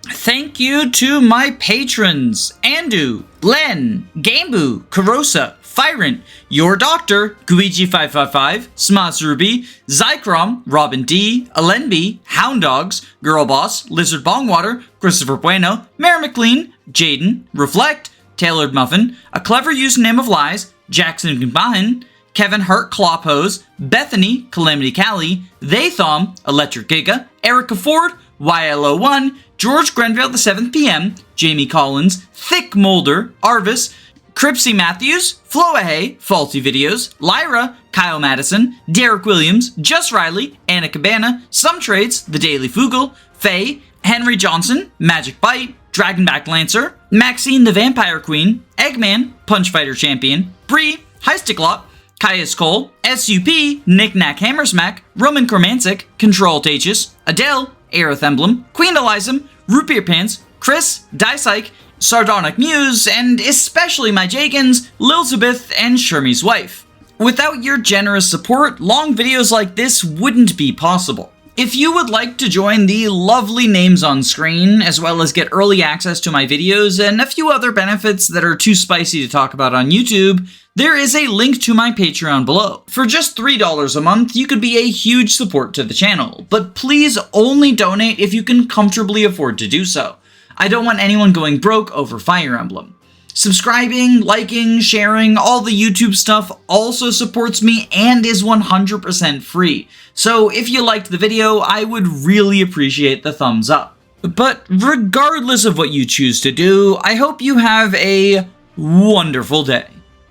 Speaker 1: Thank you to my patrons, Andu, Len, Gameboo, Karosa, Fyrant, Your Doctor, Guiji555, Smas Ruby, Zycrom, Robin D, Alenby, Hound Dogs, Girl Boss, Lizard Bongwater, Christopher Bueno, Mary McLean, Jaden, Reflect, Tailored Muffin, A Clever Username of Lies, Jackson Gimbahin, Kevin Hart Clawpose, Bethany, Calamity Callie, They Thom, Electric Giga, Erica Ford, YLO1, George Grenville the 7th PM, Jamie Collins, Thick Molder, Arvis, Cripsy Matthews, Floahay, Faulty Videos, Lyra, Kyle Madison, Derek Williams, Just Riley, Anna Cabana, Some Trades, The Daily Fugel, Faye, Henry Johnson, Magic Bite, Dragonback Lancer, Maxine the Vampire Queen, Eggman, Punchfighter Champion, Bree, Heistiklop, Caius Cole, SUP, Knick-Knack Hammersmack, Roman Cormancic, Control Tages, Adele, Aerith Emblem, Queen Elizam, Root Beer Pants, Chris, Dysike, Sardonic Muse, and especially my Jagans, Lilzabeth, and Shermie's wife. Without your generous support, long videos like this wouldn't be possible. If you would like to join the lovely names on screen, as well as get early access to my videos and a few other benefits that are too spicy to talk about on YouTube, there is a link to my Patreon below. For just $3 a month, you could be a huge support to the channel, but please only donate if you can comfortably afford to do so. I don't want anyone going broke over Fire Emblem. Subscribing, liking, sharing, all the YouTube stuff also supports me and is 100% free. So if you liked the video, I would really appreciate the thumbs up. But regardless of what you choose to do, I hope you have a wonderful day.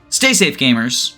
Speaker 1: Stay safe, gamers.